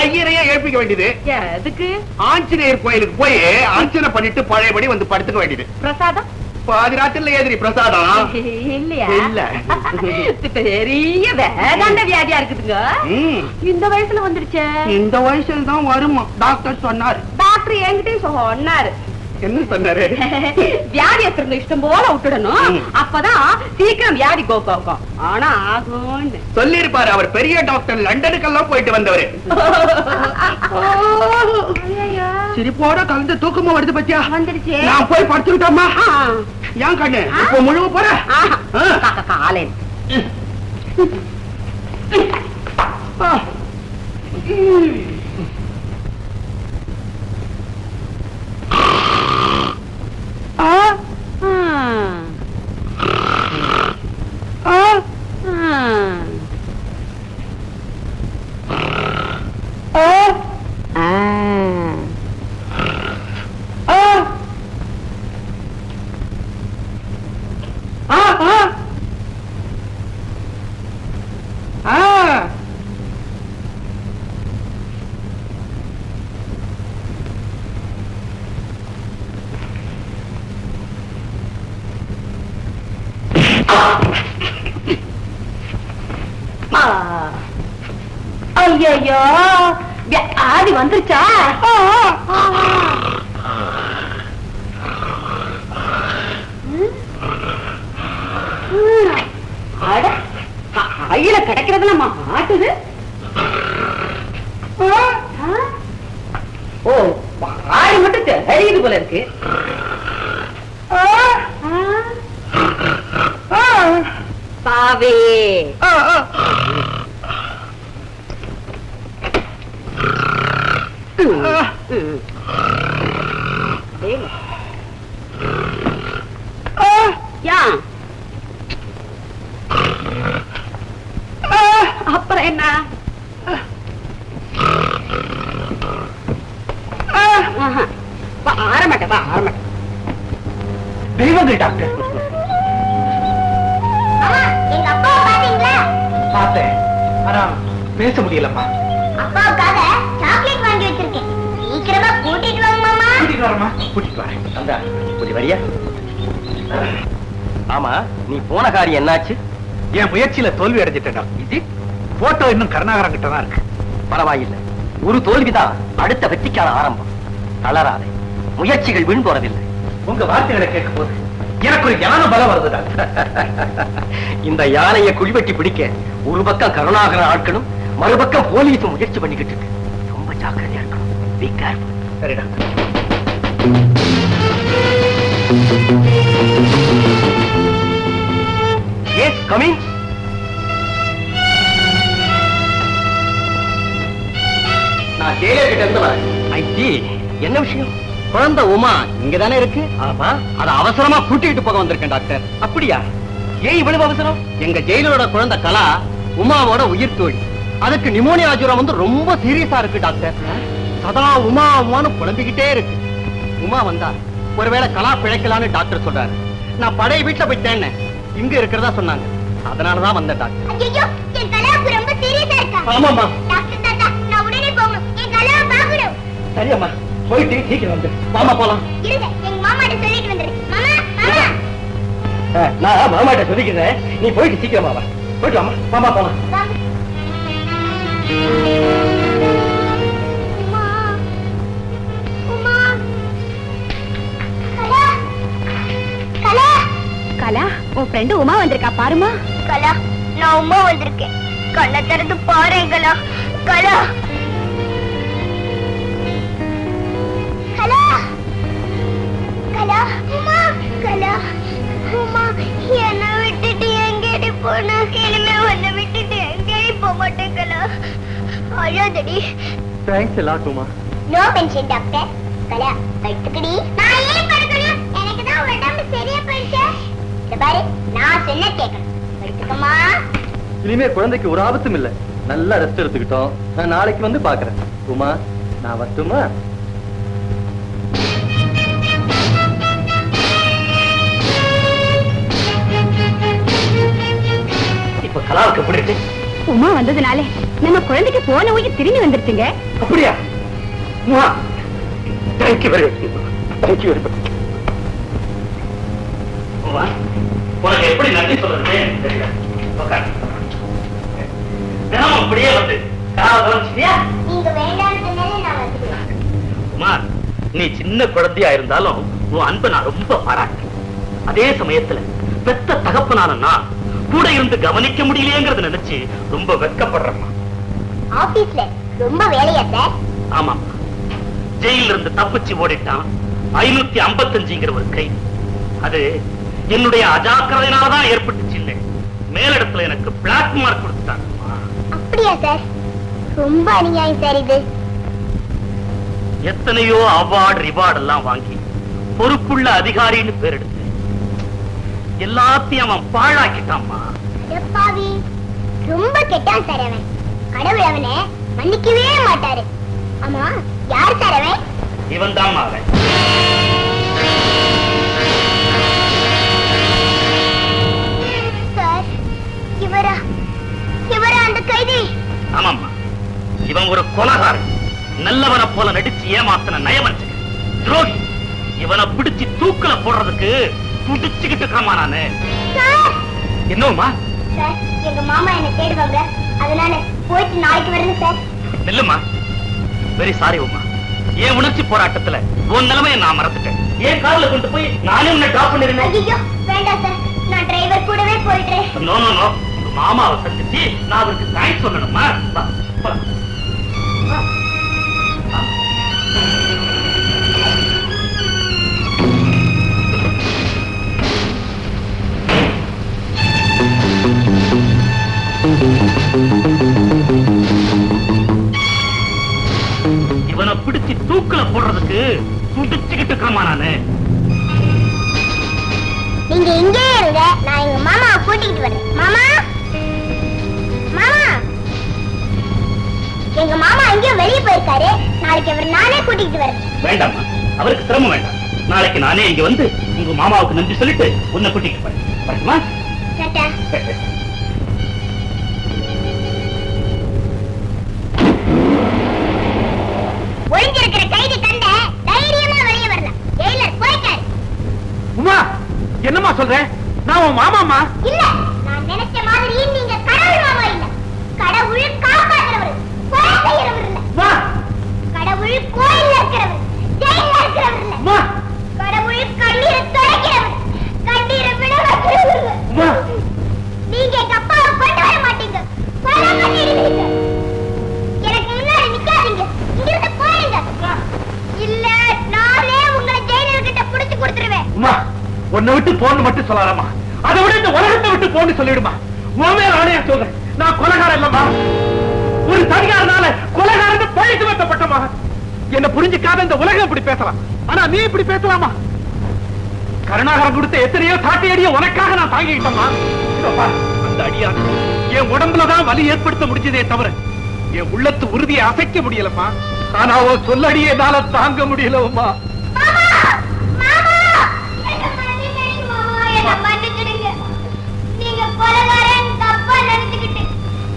ஐயரையே எழுப்பிக்க வேண்டியது. எதுக்கு? ஆஞ்சநேயர் கோயிலுக்கு போய் அர்ச்சனை பண்ணிட்டு பழையபடி வந்து படுத்துக்க வேண்டியது. பிரசாதம் பாதி ராத்திரில ஏதிரி பிரசாதம் இல்லையா? இல்ல. பெரிய வேதாந்த வியாதியா இருக்குதுங்க. இந்த வயசுல வந்துருச்சே. இந்த வயசுல தான் வருமா டாக்டர் சொன்னாரு. டாக்டர் என்கிட்டயும் சொன்னாரு. என்ன சொன்னாரு? வியாதி இருக்கிற இஷ்டம் போல விட்டுடணும், அப்பதான் சீக்கிரம் வியாதி கோக்கும். ஆனா ஆகும் சொல்லிருப்பாரு. அவர் பெரிய டாக்டர், லண்டனுக்கெல்லாம் போயிட்டு வந்தவரு. சிரிப்போட கலந்து தூக்கமா வருது பத்தியா? வந்துருச்சு. நான் போய் படுத்துக்கிட்டோமா? ஏன் கண்ணு இப்ப முழுவ போற? காலை ஐயோ ஆதி வந்துருச்சா? கையில கிடைக்கிறதுல மாட்டுது. ஓ ஆடி மட்டும் தெரியுது போல இருக்கு. பாவே அப்புறம் என்ன? ஆரமாட்டேன் ஆரமாட்டேன். தெய்வங்கள் டாக்டர். எங்க அப்பா பாத்தீங்களா? பார்த்தேன், ஆனா பேச முடியலம்மா. அப்பாவுக்காக சாக்லேட் வாங்கி வச்சிருக்கேன். சீக்கிரமா கூட்டிட்டு வாங்க மாமா. கூட்டிட்டு வரமா? கூட்டிட்டு வரேன். அந்த கொஞ்சம் வரியா? ஆமா, நீ போன காரியம் என்னாச்சு? என் முயற்சியில தோல்வி அடைஞ்சிட்டேன். இது போட்டோ இன்னும் கருணாகரன் கிட்ட தான் இருக்கு. பரவாயில்லை, ஒரு தோல்விதான் அடுத்த வெற்றிக்கான ஆரம்பம். தளராதே, முயற்சிகள் வீண் போறதில்லை. உங்க வார்த்தைகளை கேட்கும் போது எனக்கு ஒரு ஞான பலம் வருது டாக்டர். இந்த யானையை குழிவெட்டி பிடிக்க ஒரு பக்கம் கருணாகரன் ஆட்களும் மறுபக்கம் போலீஸும் முயற்சி பண்ணிக்கிட்டு இருக்கு. ரொம்ப ஜாக்கிரதையா இருக்கணும். Be careful. சரி டாக்டர். Yes, come in. நான் ஜெயிலர் கிட்ட இருந்து வரேன். ஐடி, என்ன விஷயம்? குழந்தை உமா இங்கதானே இருக்கு. ஆமா, அத அவசரமா கூட்டிட்டு போக வந்திருக்கேன் டாக்டர். அப்படியா? ஏன் இவ்வளவு அவசரம்? எங்க ஜெயிலரோட குழந்தை கலா உமாவோட உயிர் தோழி. அதுக்கு நிமோனியா ஜுரம் வந்து ரொம்ப சீரியஸா இருக்கு டாக்டர். சதா உமா உமான்னு புலம்பிக்கிட்டே இருக்கு. உமா வந்தா ஒருவேளை கலா பிழைக்கலான்னு டாக்டர் சொல்றாரு. நான் பழைய வீட்டுல போய் தேடினேன், இங்க இருக்கிறதா சொன்னாங்க. அதனாலதான் வந்தேன் டாக்டர். ஐயோ, என் கலாவுக்கு ரொம்ப சீரியஸா இருக்கா? ஆமாமா. டாக்டர் தாத்தா, நான் உடனே போகணும். என் கலாவை பார்க்கணும். சரியம்மா, போயிட்டு சீக்கிரம் வந்து மாமா போலாம். இருங்க, எங்க மாமாட்ட சொல்லிட்டு வந்துடுறேன். மாமா மாமா. நான் மாமாட்ட சொல்லிக்கிறேன், நீ போயிட்டு சீக்கிரமா வா. போயிட்டு வாமா, மாமா போலாம். வாங்க. உமா உமா கலா கலா கலா, உன் ஃப்ரெண்டு உமா வந்திருக்கா பாருமா. கலா, நான் உமா வந்திருக்கேன். கண்ணை திறந்து பாரு கலா. கலா கலா கலா உமா கலா உமா, என்னை விட்டுட்டு எங்கேடி போன? இனிமே உன்னை விட்டுட்டு எங்கேயும் போக மாட்டேன் கலா. அழாதடி. தேங்க்ஸ் எல்லாம் Uma. No mention doctor. Kala படுத்துக்கடி. நான் ஏன் படுக்கணும்? எனக்கு தான் உடம்பு சரியா போயிடுச்சு. இந்த பாரு, நான் சொன்ன கேட்கணும். படுத்துக்கமா. இனிமே குழந்தைக்கு ஒரு ஆபத்தும் இல்ல. நல்லா ரெஸ்ட் எடுத்துக்கிட்டோம். நான் நாளைக்கு வந்து பாக்குறேன். உமா, நான் வரட்டுமா? இப்ப கலாவுக்கு எப்படி இருக்கு? உமா வந்ததுனாலே நம்ம குழந்தைக்கு போன உயிர் திரும்பி வந்துருச்சுங்க. அப்படியா? Uma, thank you very much. Thank you very much. Uma, உனக்கு எப்படி நன்றி சொல்றது தெரியல. உட்காரு. தினமும் அப்படியே வந்து கலாவை கவனிச்சிட்டியா? நீங்க வேண்டாம்னு சொன்னாலே நான் வந்துடுவேன். உமா, நீ சின்ன குழந்தையா இருந்தாலும் உன் அன்பை நான் ரொம்ப பாராட்டேன். அதே சமயத்துல பெத்த தகப்பனான நான் கூட இருந்து கவனிக்க முடியலையேங்கிறத நினைச்சு ரொம்ப வெட்கப்படுறேம்மா. ஆபீஸ்ல ரொம்ப வேலையா சார்? ஆமா, ஜெயில இருந்து தப்பிச்சு ஓடிட்டான் 555ங்கிற ஒரு கை. அது என்னுடைய அஜாக்கிரதையினாலதான் ஏற்பட்டுச்சு. இல்லை, மேலிடத்துல எனக்கு பிளாக் மார்க் கொடுத்துட்டாங்க. அப்படியா சார்? ரொம்ப அநியாயம் சார் இது. எத்தனையோ அவார்டு ரிவார்டு எல்லாம் வாங்கி பொறுப்புள்ள அதிகாரின்னு பேர் எடுத்து எல்லாத்தையும் அவன் பாழாக்கிட்டான்மா. எப்பாவி, ரொம்ப கெட்டான் சார் அவன். கடவுள் அவனை மன்னிக்கவே மாட்டாரு. ஆமா, யார் சார் அவன்? இவன் தான் அவன். சார், இவரா இவரா அந்த கைதி? ஆமாம்மா, இவன் ஒரு கொலைகாரன். நல்லவனை போல நடிச்சு ஏமாத்தின நயவஞ்சகன், துரோகி. இவனை பிடிச்சு தூக்குல போடுறதுக்கு துடிச்சுக்கிட்டு இருக்காமா நானு. சார், என்னவுமா? சார், எங்க மாமா என்ன தேடுவாங்க. அதனால போயிட்டு நாளைக்கு வரணும் சார். நில்லுமா. Very sorry Uma. என் உணர்ச்சி போராட்டத்துல உன் நிலைமையை நான் மறந்துட்டேன். ஏன் கார்ல கொண்டு போய் நானே உன்னை டிராப் பண்ணிருந்தேன். ஐயோ வேண்டாம் சார், நான் டிரைவர் கூடவே போயிடுறேன். நோ நோ நோ, உங்க மாமாவை சந்திச்சு நான் அவருக்கு தேங்க்ஸ் சொல்லணுமா? வா, போலாம். இவனை பிடிச்சு தூக்குல போடுறதுக்கு துடிச்சுக்கிட்டு இருக்கமா நானு. நீங்க இங்கே இருங்க, நான் எங்க மாமாவை கூட்டிட்டு வரேன். மாமா மாமா, எங்க மாமா எங்கேயோ வெளியே போயிருக்காரு. நாளைக்கு அவர் நானே கூட்டிட்டு வரேன். வேண்டாமா, அவருக்கு சிரமம் வேண்டாம். நாளைக்கு நானே இங்க வந்து உங்க மாமாவுக்கு நன்றி சொல்லிட்டு உன்னை கூட்டிட்டு போறேன். வரட்டுமா? டாடா. ஒளிஞ்சிருக்கிற கைதி கண்ட தைரியமா வெளியே வரலாம். ஜெயிலர் போயிட்டாரு. உமா, என்னம்மா சொல்ற? நான் உன் மாமாமா? இல்ல, நான் நினைச்ச மாதிரி நீங்க கடவுள் மாமா இல்ல. கடவுள் காப்பாற்றுறவர், கொலை செய்யறவர் இல்ல. வா. கடவுள் கோயில்ல இருக்கிறவர், ஜெயில்ல இருக்கிறவர் இல்ல. வா. கடவுள் கண்ணீரை துடைக்கிறவர், கண்ணீரை விட வைக்கிறவர். வா. நீங்க எங்க அப்பாவை கொண்டு வர மாட்டீங்க, கொலை பண்ணிடுவீங்க. எனக்கு முன்னாடி நிக்காதீங்க, இங்கிருந்து போயிடுங்க. இல்ல நானே உங்களை ஜெயிலர்கிட்ட புடிச்சு கொடுத்துருவேன். உமா, உன்னை விட்டு போன்னு மட்டும் சொல்லாதம்மா. அதை விட இந்த உலகத்தை விட்டு போன்னு சொல்லிடுமா. உன் மேல ஆணையா சொல்றேன், நான் கொலைகாரன் இல்லம்மா. ஒரு தனியாரனால கொலைகாரன் பழி சுமத்தப்பட்டமா. என்ன புரிஞ்சுக்காத இந்த உலகம் இப்படி பேசலாம், ஆனா நீ இப்படி பேசலாமா? கருணாகரம் கொடுத்த எத்தனையோ சாட்டை அடிய உனக்காக நான் தாங்கிக்கிட்டோமா. அந்த அடியா என் உடம்புலதான் வலி ஏற்படுத்த முடிஞ்சதே தவிர என் உள்ளத்து உறுதியை அசைக்க முடியலம்மா. ஆனா அவன் சொல்லடியே என்னால தாங்க முடியலம்மா. நீங்க கொலைகாரன் தப்பா நினைச்சுக்கிட்டு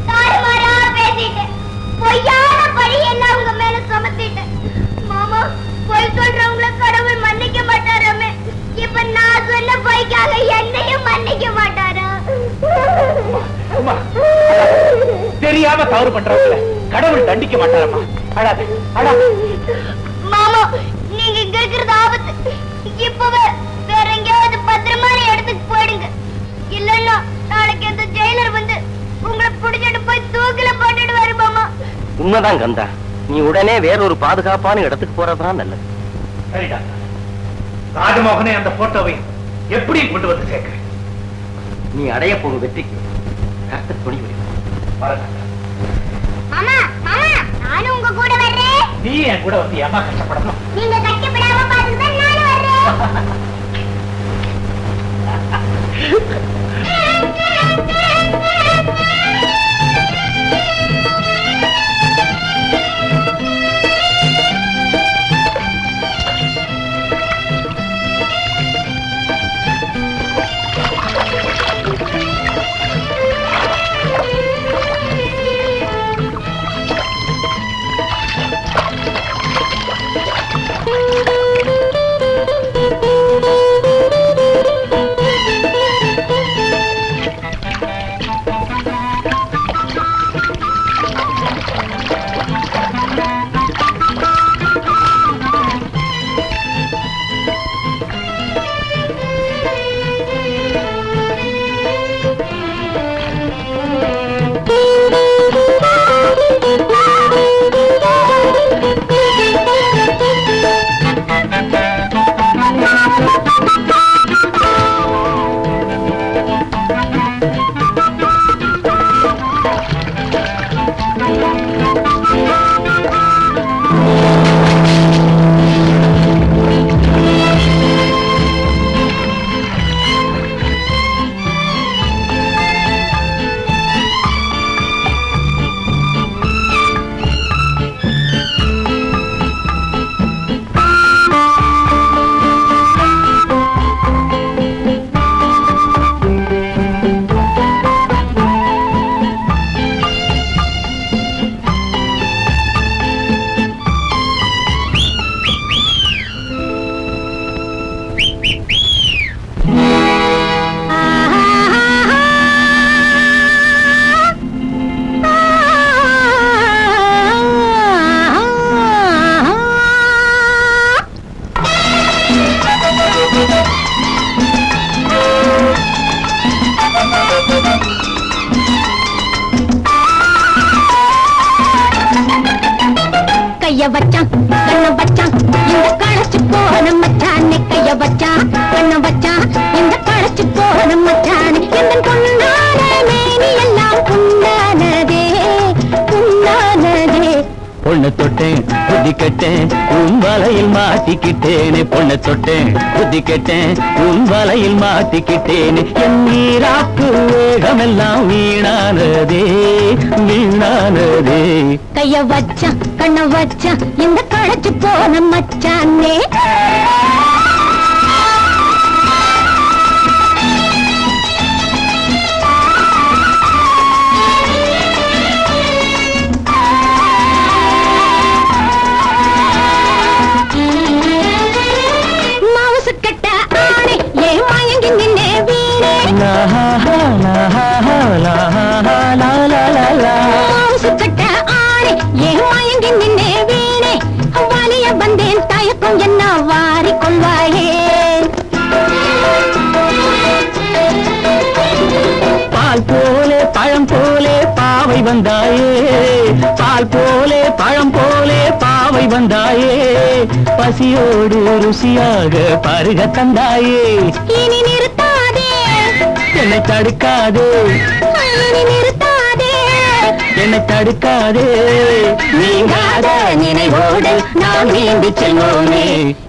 தாறுமாறா பேசிட்டு பொய்யான பழி எல்லாம் உங்க மேல சுமத்திட்டேன். மாமா, பொய் சொல்றவங்கள கடவுள் மன்னிக்க மாட்டாராமே. இப்ப நான் சொன்ன பொய்க்காக என்னையும் மன்னிக்க மாட்டாரா? தெரியாம தவறு பண்றவங்கள கடவுள் தண்டிக்க மாட்டாரம்மா. அழாது, அழாது. மாமா, நீங்க இங்க இருக்கிறது ஆபத்து. இப்பவே வேற எங்கேயாவது பத்திரமான இடத்துக்கு போயிடுங்க. இல்லன்னா நாளைக்கு அந்த ஜெயிலர் வந்து உங்களை பிடிச்சிட்டு போய் தூக்கில போட்டுடுவாரு மாமா. உண்மைதான் கந்தா, நீ உடனே வேறொரு பாதுகாப்பான இடத்துக்கு போறதுதான் நல்லது. சரிடா, ராஜமோகனே அந்த போட்டோவை எப்படி கொண்டு வந்து சேர்க்கிறேன்? நீ அடைய போகும் வெற்றிக்கு கர்த்தர் துணை புரிவார். மாமா மாமா, நானும் உங்க கூட வர்றேன். நீ என் கூட வந்து ஏமா கஷ்டப்படணும்? நீங்க கஷ்டப்படாம பார்த்துதான் நானும் வர்றேன். கைய வச்சான் கண்ண வச்சான் இந்த களைச்சு போன மச்சானே கைய வச்சான் கண்ண வச்சான் இந்த களைச்சு போன மச்சானே எந்த பொன்னான மேனி எல்லாம் புண்ணானதே புண்ணானதே பொண்ணு தொட்டேன் புத்தி கெட்டேன் உன் வலையில் மாட்டிக்கிட்டேனே பொண்ணு தொட்டேன் புத்தி கெட்டேன் உன் வலையில் மாட்டிக்கிட்டேனே என் நீராக்கு வேகமெல்லாம் வீணானதே வீணானதே கைய வச்சான் கண்ண வச்சான் இந்த களைச்சு போன மச்சானே வந்தேன் தயக்கம் என்ன வாரிக்கொள்வாயே பால் போலே பழம் போலே பாவை வந்தாயே பால் போலே பழம் போலே பாவை வந்தாயே பசியோடு ருசியாக பருக தந்தாயே இனி நிறுத்தாதே என்னை தடுக்காதே இனி நிறுத்தாதே என்னை தடுக்காதே நீங்காத நினைவோடு நான் நீந்தி செல்வோமே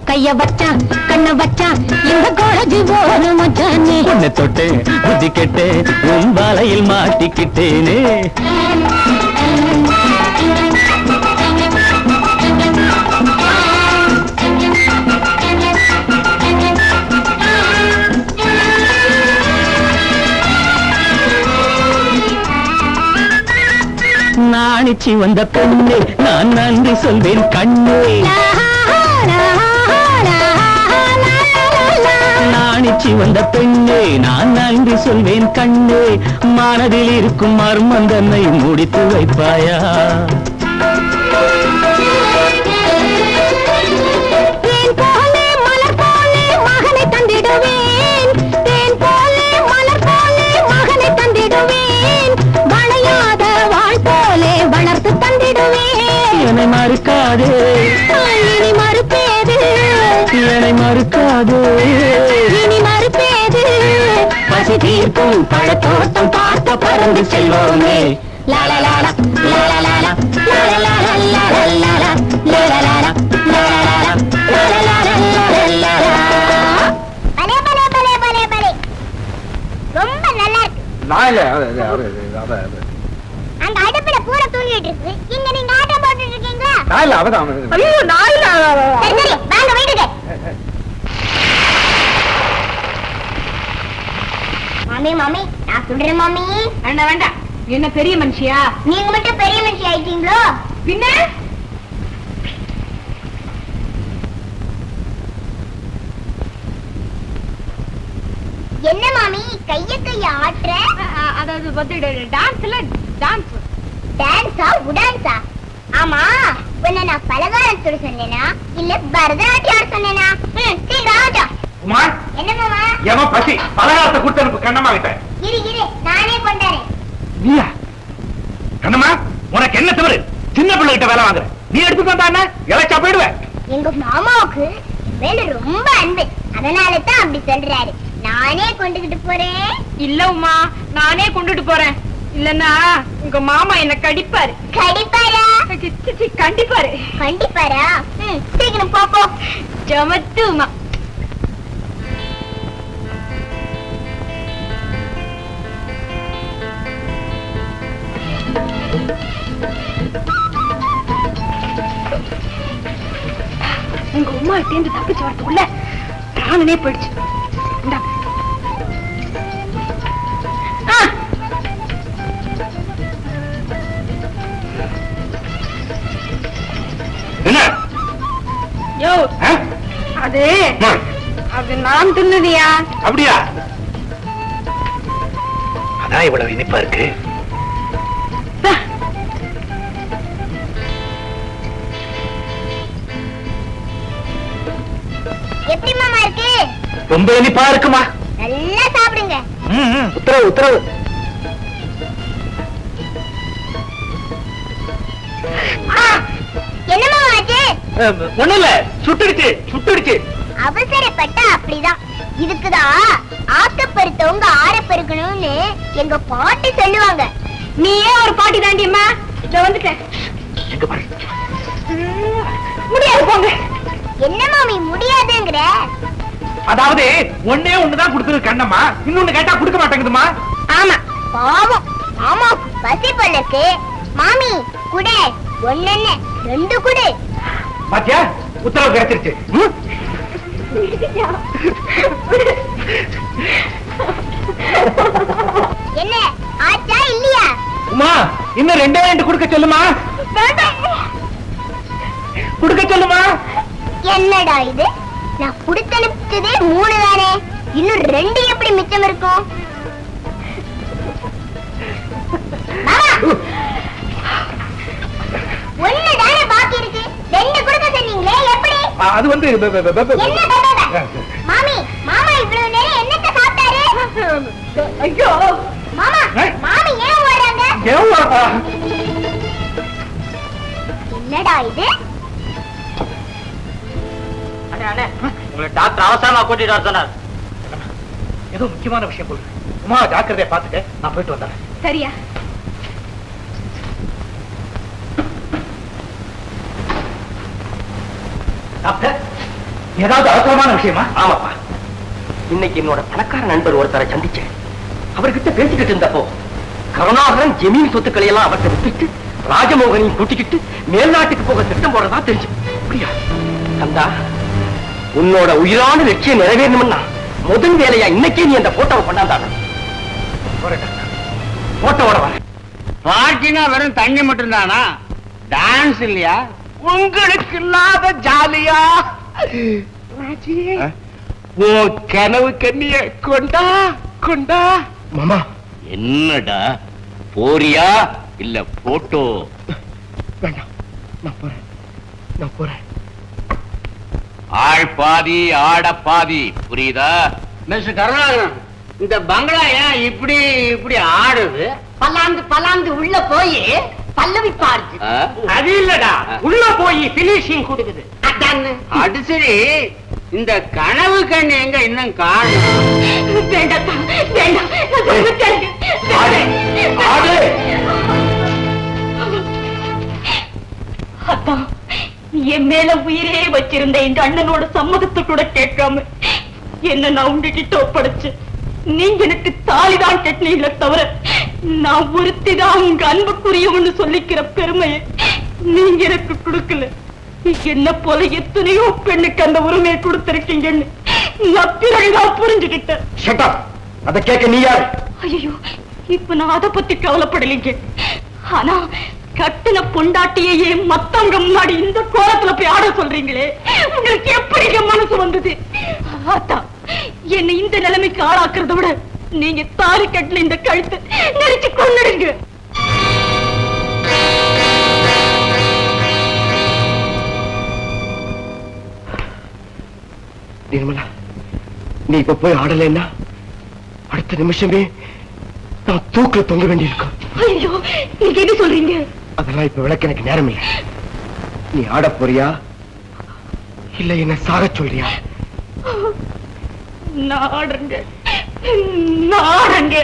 கைய வச்சான் கண்ண வச்சான் இந்த கோலஜி போன மச்சானே உன்னை தொட்டு புத்தி கெட்டு உன் வலையில் மாட்டிக்கிட்டேனே நாணிச்சி வந்த பெண்ணே நான் நன்றி சொல்வேன் கண்ணே நாணிச்சி வந்த பெண்ணே நான் நன்றி சொல்வேன் கண்ணே மனதில் இருக்கும் மர்மம் தன்னை முடித்து வைப்பாயா என்னை மறுக்காதே இனி மறுப்பேது என்னை மறுக்காதே இனி மறுப்பேது பசி தீர்க்கும் பழத்தோட்டம் பார்க்க பறந்து செல்வோமே லாலலாலா லாலலாலா லாலலாலா லாலலாலா பலே பலே பலே பலே பலே ரொம்ப நல்லா இருக்கு நான் இல்ல அந்த அடுப்புல பூரா தூங்கிட்டு இருக்கு இங்க நீங்க ஆட்டம் போட்டுட்டு இருக்கீங்களா நான் இல்ல அவதான் சரி சரி வாங்க வீட்டுக்கு மாமி மாமி நான் சொல்றேன் மாமி வேண்டாம் வேண்டாம் என்ன பெரிய மனுஷியா நீங்க மட்டும் பெரிய மனுஷி ஆயிட்டீங்களோ பின்ன என்ன மாமி கைய ஆட்டுற அதாவது வந்து டான்ஸ்ல டான்ஸ் டான்ஸா உடான்ஸா ஆமா உன்னை நான் பலகாரம் சொல்ல சொன்னேனா இல்ல பரதநாட்டியம் ஆட சொன்னேனா சீக்கிரம் ஆகட்டும் குமார் என்ன மாமா எவன் பசி பலகாரத்தை கொடுத்து எனக்கு கண்ணமாகிட்ட இரு இரு நானே கொண்டாரேன் நீயா கண்ணம்மா உனக்கு என்ன தவறு சின்ன பிள்ளை கிட்ட வேலை வாங்குற நீ எடுத்துட்டு வந்தானே இழைச்சா போயிடுவேன் எங்க மாமாவுக்கு மேல ரொம்ப அன்பு அதனால தான் அப்படி சொல்றாரு நானே கொண்டுகிட்டு போறேன் இல்ல உமா நானே கொண்டுட்டு போறேன் இல்லன்னா உங்க மாமா என்ன கடிப்பாரு கடிப்பாரா கண்டிப்பாரு கண்டிப்பாரா சீக்கிரம் போ ஜமத்து உமா உங்க உமா சேர்ந்து தப்பிச்சு வரதுக்குள்ள பிராணனே போயிடுச்சு என்ன யோ அது அது நான் தின்னுதியா அப்படியா அதான் இவ்வளவு இனிப்பா இருக்கு எப்படி மாமா இருக்கு ரொம்ப இனிப்பா இருக்குமா நல்லா சாப்பிடுங்க உத்தரவு உத்தரவு என்ன மாமா ஆச்சு ஒண்ணு இல்ல, சுட்டுடுச்சு. அவசரப்பட்டா அப்படிதான். இதுக்குதான் ஆக்கப்பெருத்தவங்க ஆரப்பெருக்கணும்னு எங்க பாட்டி சொல்லுவாங்க. நீயே ஒரு பாட்டி தாண்டியம்மா. இத வந்துட்டேன். எங்க பாரு. முடியாது போங்க. என்ன மாமி முடியாதுங்கிற? அதாவது ஒண்ணே ஒண்ணுதான் கொடுத்தது கண்ணம்மா, இன்னொன்னு கேட்டா கொடுக்க மாட்டேங்குதுமா. ஆமா பாவம், மாமா பசி பல்லுக்கு. மாமி குடு, ஒண்ணு ரெண்டு குடு. பாத்தியா, உத்தரவு கிடைச்சிருச்சு. என்ன ஆச்சா இல்லையா? உமா, இன்னும் ரெண்டு கொடுக்க சொல்லுமா. கொடுக்க சொல்லுமா. என்னடா இது, நான் குடுத்தனுப்பிச்சதே 3 தானே, இன்னும் 2 எப்படி மிச்சம் இருக்கும்? ஒண்ணு தானே பாக்கி இருக்கு, 2 கொடுக்க சொன்னீங்களே, எப்படி? அது வந்து என்ன பண்றத? மாமி, மாமா இவ்வளவு நேரம் என்னத்த சாப்பிட்டாரு? ஐயோ மாமா, மாமி ஏன் ஓடுறாங்க? என்னடா இது? டாக்டர் அவசரமா கூட்டிட்டு வர சொன்னார். ஏதோ முக்கியமான விஷயம் போல. உமா ஜாக்கிரதையா பாத்துக்க, நான் போயிட்டு வந்தேன். சரியா? டாக்டர், ஏதாவது அவசரமான விஷயமா? ஆமாப்பா, இன்னைக்கு என்னோட பணக்கார நண்பர் ஒருத்தரை சந்திச்சேன். அவர்கிட்ட பேசிக்கிட்டு இருந்தப்போ கருணாகரன் ஜமீன் சொத்துக்களை எல்லாம் அவர்கிட்ட விட்டுட்டு ராஜமோகனையும் கூட்டிக்கிட்டு மேல்நாட்டுக்கு போக திட்டம் போடுறதா தெரிஞ்சு. அப்படியா கந்தா, உன்னோட உயிரான லட்சியம் நிறைவேறணும்னா முதல் வேலையா இன்னைக்கே நீ அந்த போட்டோவை கொண்டாந்தாங்க. போட்டோவோட வர பார்ட்டினா வெறும் தண்ணி மட்டும் தானா? டான்ஸ் இல்லையா? உங்களுக்கு இல்லாத ஜாலியா? ஓ கனவு கண்ணிய கொண்டா கொண்டா. மாமா, என்னடா போறியா இல்ல போட்டோ? வேண்டாம், நான் போறேன். ஆள் பாதி ஆட பாதி, புரியுதா? மிஸ்டர் கருணாகரன், இந்த பங்களா ஏன் இப்படி இப்படி ஆடுது? பல்லாந்து உள்ள போய் பல்லவி பாருச்சு. ஆ? அது இல்லடா, உள்ள போய் பினிஷிங் கொடுக்குது. அது சரி, இந்த கனவு கண்ணு எங்க இன்னும் காணும்? வேண்டாம் வேண்டாம், நான் சொல்றது கேளுங்க. அதான் என் மேல உயிரே வச்சிருந்த இந்த அண்ணனோட சம்மதத்தை கூட கேட்காம என்ன நான் உங்ககிட்ட ஒப்படைச்சு, நீங்க எனக்கு தாலிதான் கட்டினீங்களே தவிர நான் ஒருத்திதான் உங்க அன்புக்குரியவன்னு சொல்லிக்கிற பெருமையை நீங்க எனக்கு கொடுக்கல. என்ன போல எத்தனையோ பெண்ணுக்கு அந்த உரிமையை கொடுத்திருக்கீங்கன்னு நான் பிறகுதான் புரிஞ்சுக்கிட்டேன். அதை கேட்க நீ யாரு? ஐயோ, இப்ப நான் அதை பத்தி கவலைப்படலைங்க. ஆனா கட்டின பொண்டாட்டியே மத்தவங்க முன்னாடி இந்த கோலத்துல போய் ஆட சொல்றீங்களே, உங்களுக்கு எப்படி மனசு வந்தது? அதான் என்னை இந்த நிலைமைக்கு ஆளாக்குறத விட நீங்க தாலி கட்டின இந்த கழுத்தை நெரிச்சு கொன்னுடுங்க. நிர்மலா, நீ இப்ப போய் ஆடலைன்னா அடுத்த நிமிஷமே நான் தூக்குல தொங்க வேண்டியிருக்கும். ஐயோ, நீங்க என்ன சொல்றீங்க? அதெல்லாம் இப்ப விளக்க எனக்கு நேரம் இல்லை. நீ ஆட போறியா இல்ல என்ன சாக சொல்றியா? நாடுங்க நாடுங்க.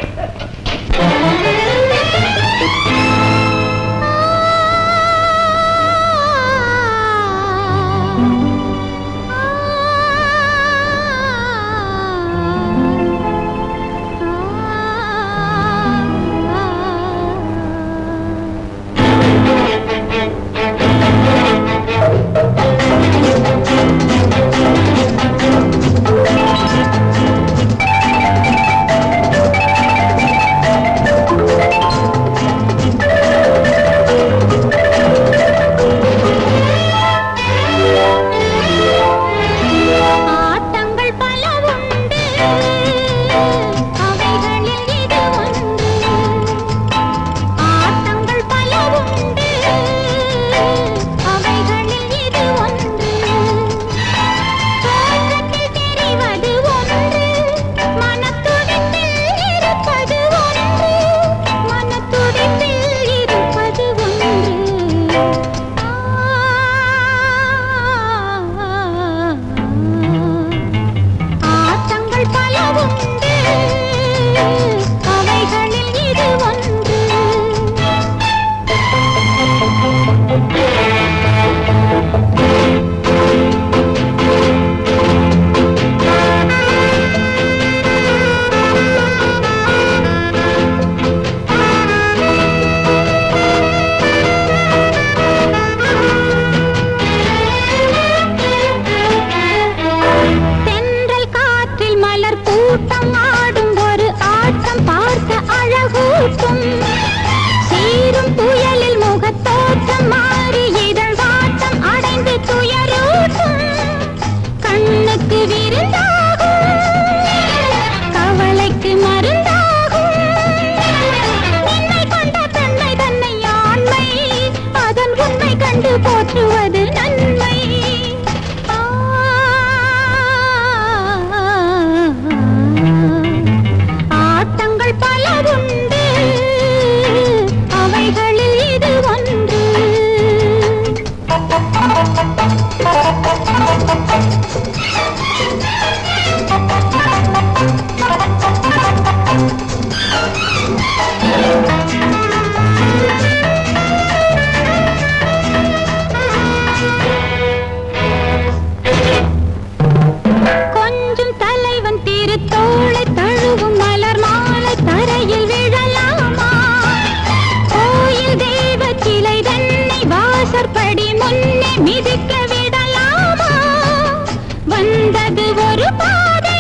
ஒரு பாதை,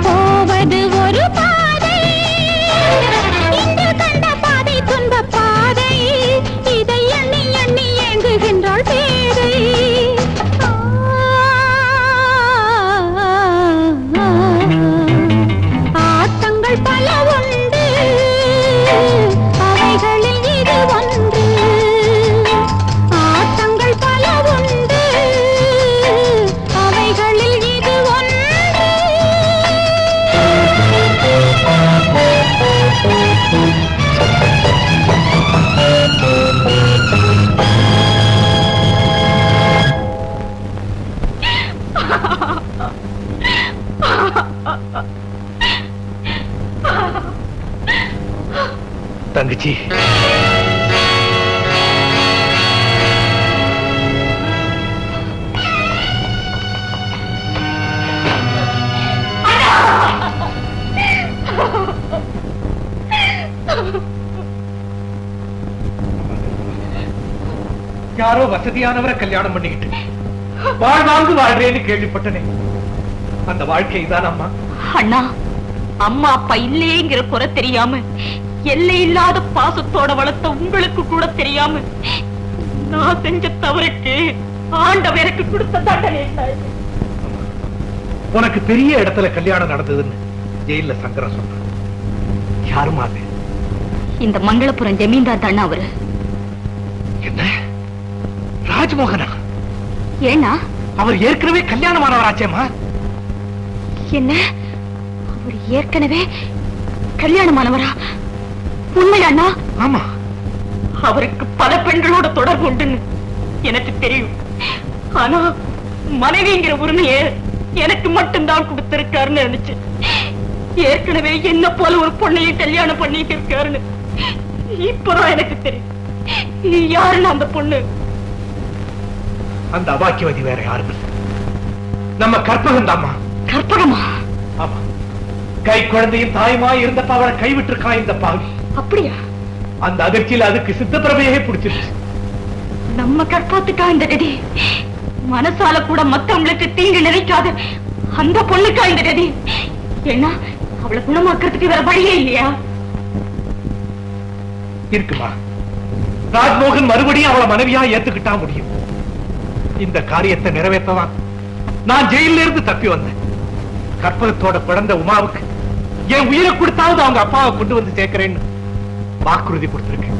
போவது ஒரு பாதை, இன்று கண்ட பாதை துன்ப பாதை, இதை எண்ணி எண்ணி ஏங்குகின்றாள் பேதை. ஆட்டங்கள் பல உண்டு, அவைகளில் இது ஒன்று. ஆட்டங்கள் பல உண்டு, அவைகளில் இது ஒன்று. தங்கச்சி, யாரோ வசதியானவரை கல்யாணம் பண்ணிக்கிட்டு வாழ்வாங்கு வாழ்றேன்னு கேள்விப்பட்டனே. அந்த வாழ்க்கை தான் அம்மா. அண்ணா, அம்மா அப்பா இல்லேங்கிற குறை தெரியாம எல்லை இல்லாத பாசத்தோட வளர்த்த உங்களுக்கு கூட தெரியாம நான் செஞ்ச தவறுக்கு ஆண்டவர் எனக்கு கொடுத்த தண்டனை என்ன? உனக்கு பெரிய இடத்துல கல்யாணம் நடந்ததுன்னு ஜெயில சங்கரம் சொன்னான். யாருமா அது? இந்த மங்களபுரம் ஜமீன்தார் தானே அவரு. என்ன, ராஜ்மோகனா? ஏன்னா அவர் ஏற்கனவே கல்யாணமானவராச்சேமா. என்ன, அவர் ஏற்கனவே கல்யாணமானவரா? உண்மையா அண்ணா? ஆமா. அவருக்கு பல பெண்களோட தொடர்பு உண்டுன்னு எனக்கு தெரியும். ஆனா மனைவிங்கிற உரிமையை எனக்கு மட்டும்தான் கொடுத்திருக்காருன்னு நினைச்சு ஏற்கனவே என்ன போல ஒரு பொண்ணையை கல்யாணம் பண்ணிட்டு இருக்காருன்னு இப்பதான் எனக்கு தெரியும். யாருன்னு அந்த பொண்ணு? அந்த அபாக்கியவதி வேற யாரும் இல்லை, நம்ம கற்பகம் தாமா. கற்பகமா? ஆமா. கை குழந்தையும் தாயுமா இருந்தப்ப அவளை கைவிட்டிருக்கான் இந்த பாவி. அப்படியா? அந்த அதிர்ச்சியில அதுக்கு சித்தப்பிரமையே பிடிச்சிருச்சு. நம்ம கற்பத்துக்கா இந்த கதி? மனசால கூட மத்தவங்களுக்கு தீங்கு நினைக்காத அந்த பொண்ணுக்கா இந்த கதி? ஏன்னா அவளை குணமாக்குறதுக்கு வேற வழியே இல்லையா? இருக்குமா, ராஜ்மோகன் மறுபடியும் அவளை மனைவியா ஏத்துக்கிட்டா முடியும். இந்த காரியத்தை நிறைவேற்றதான் நான் ஜெயில இருந்து தப்பி வந்தேன். கற்பகத்தோட குழந்தை உமாவுக்கு என் உயிரை கொடுத்தாவது அவங்க அப்பாவை கொண்டு வந்து சேர்க்கிறேன்னு வாக்குறுதி கொடுத்திருக்கேன்.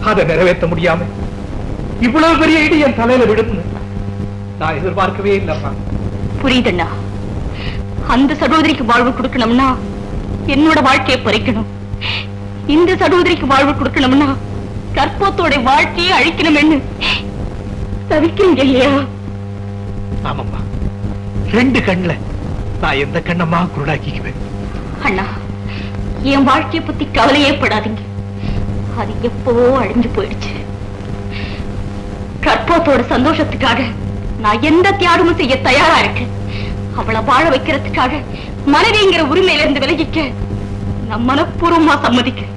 அதை நிறைவேற்ற முடியாம இவ்வளவு பெரிய இடி என் தலையில விடுன்னு நான் எதிர்பார்க்கவே இல்லப்பா. புரியுதுண்ணா. அந்த சகோதரிக்கு வாழ்வு கொடுக்கணும்னா என்னோட வாழ்க்கையை பறிக்கணும். இந்த சகோதரிக்கு வாழ்வு கொடுக்கணும்னா கற்பத்தோட வாழ்க்கையை அழிக்கணும்னு தவிக்கிறீங்க இல்லையா? ஆமாம்மா, ரெண்டு கண்ணுல நான் எந்த கண்ணம்மா குருடாக்கிக்குவேன். அண்ணா, என் வாழ்க்கையை பத்தி கவலையே படாதீங்க. அது எப்பவோ அழிஞ்சு போயிடுச்சு. கற்பத்தோட சந்தோஷத்துக்காக நான் எந்த தியாகமும் செய்ய தயாரா இருக்கேன். அவளை வாழ வைக்கிறதுக்காக மனைவிங்கிற உரிமையில இருந்து விலகிக்க நான் மனப்பூர்வமா சம்மதிக்கிறேன்.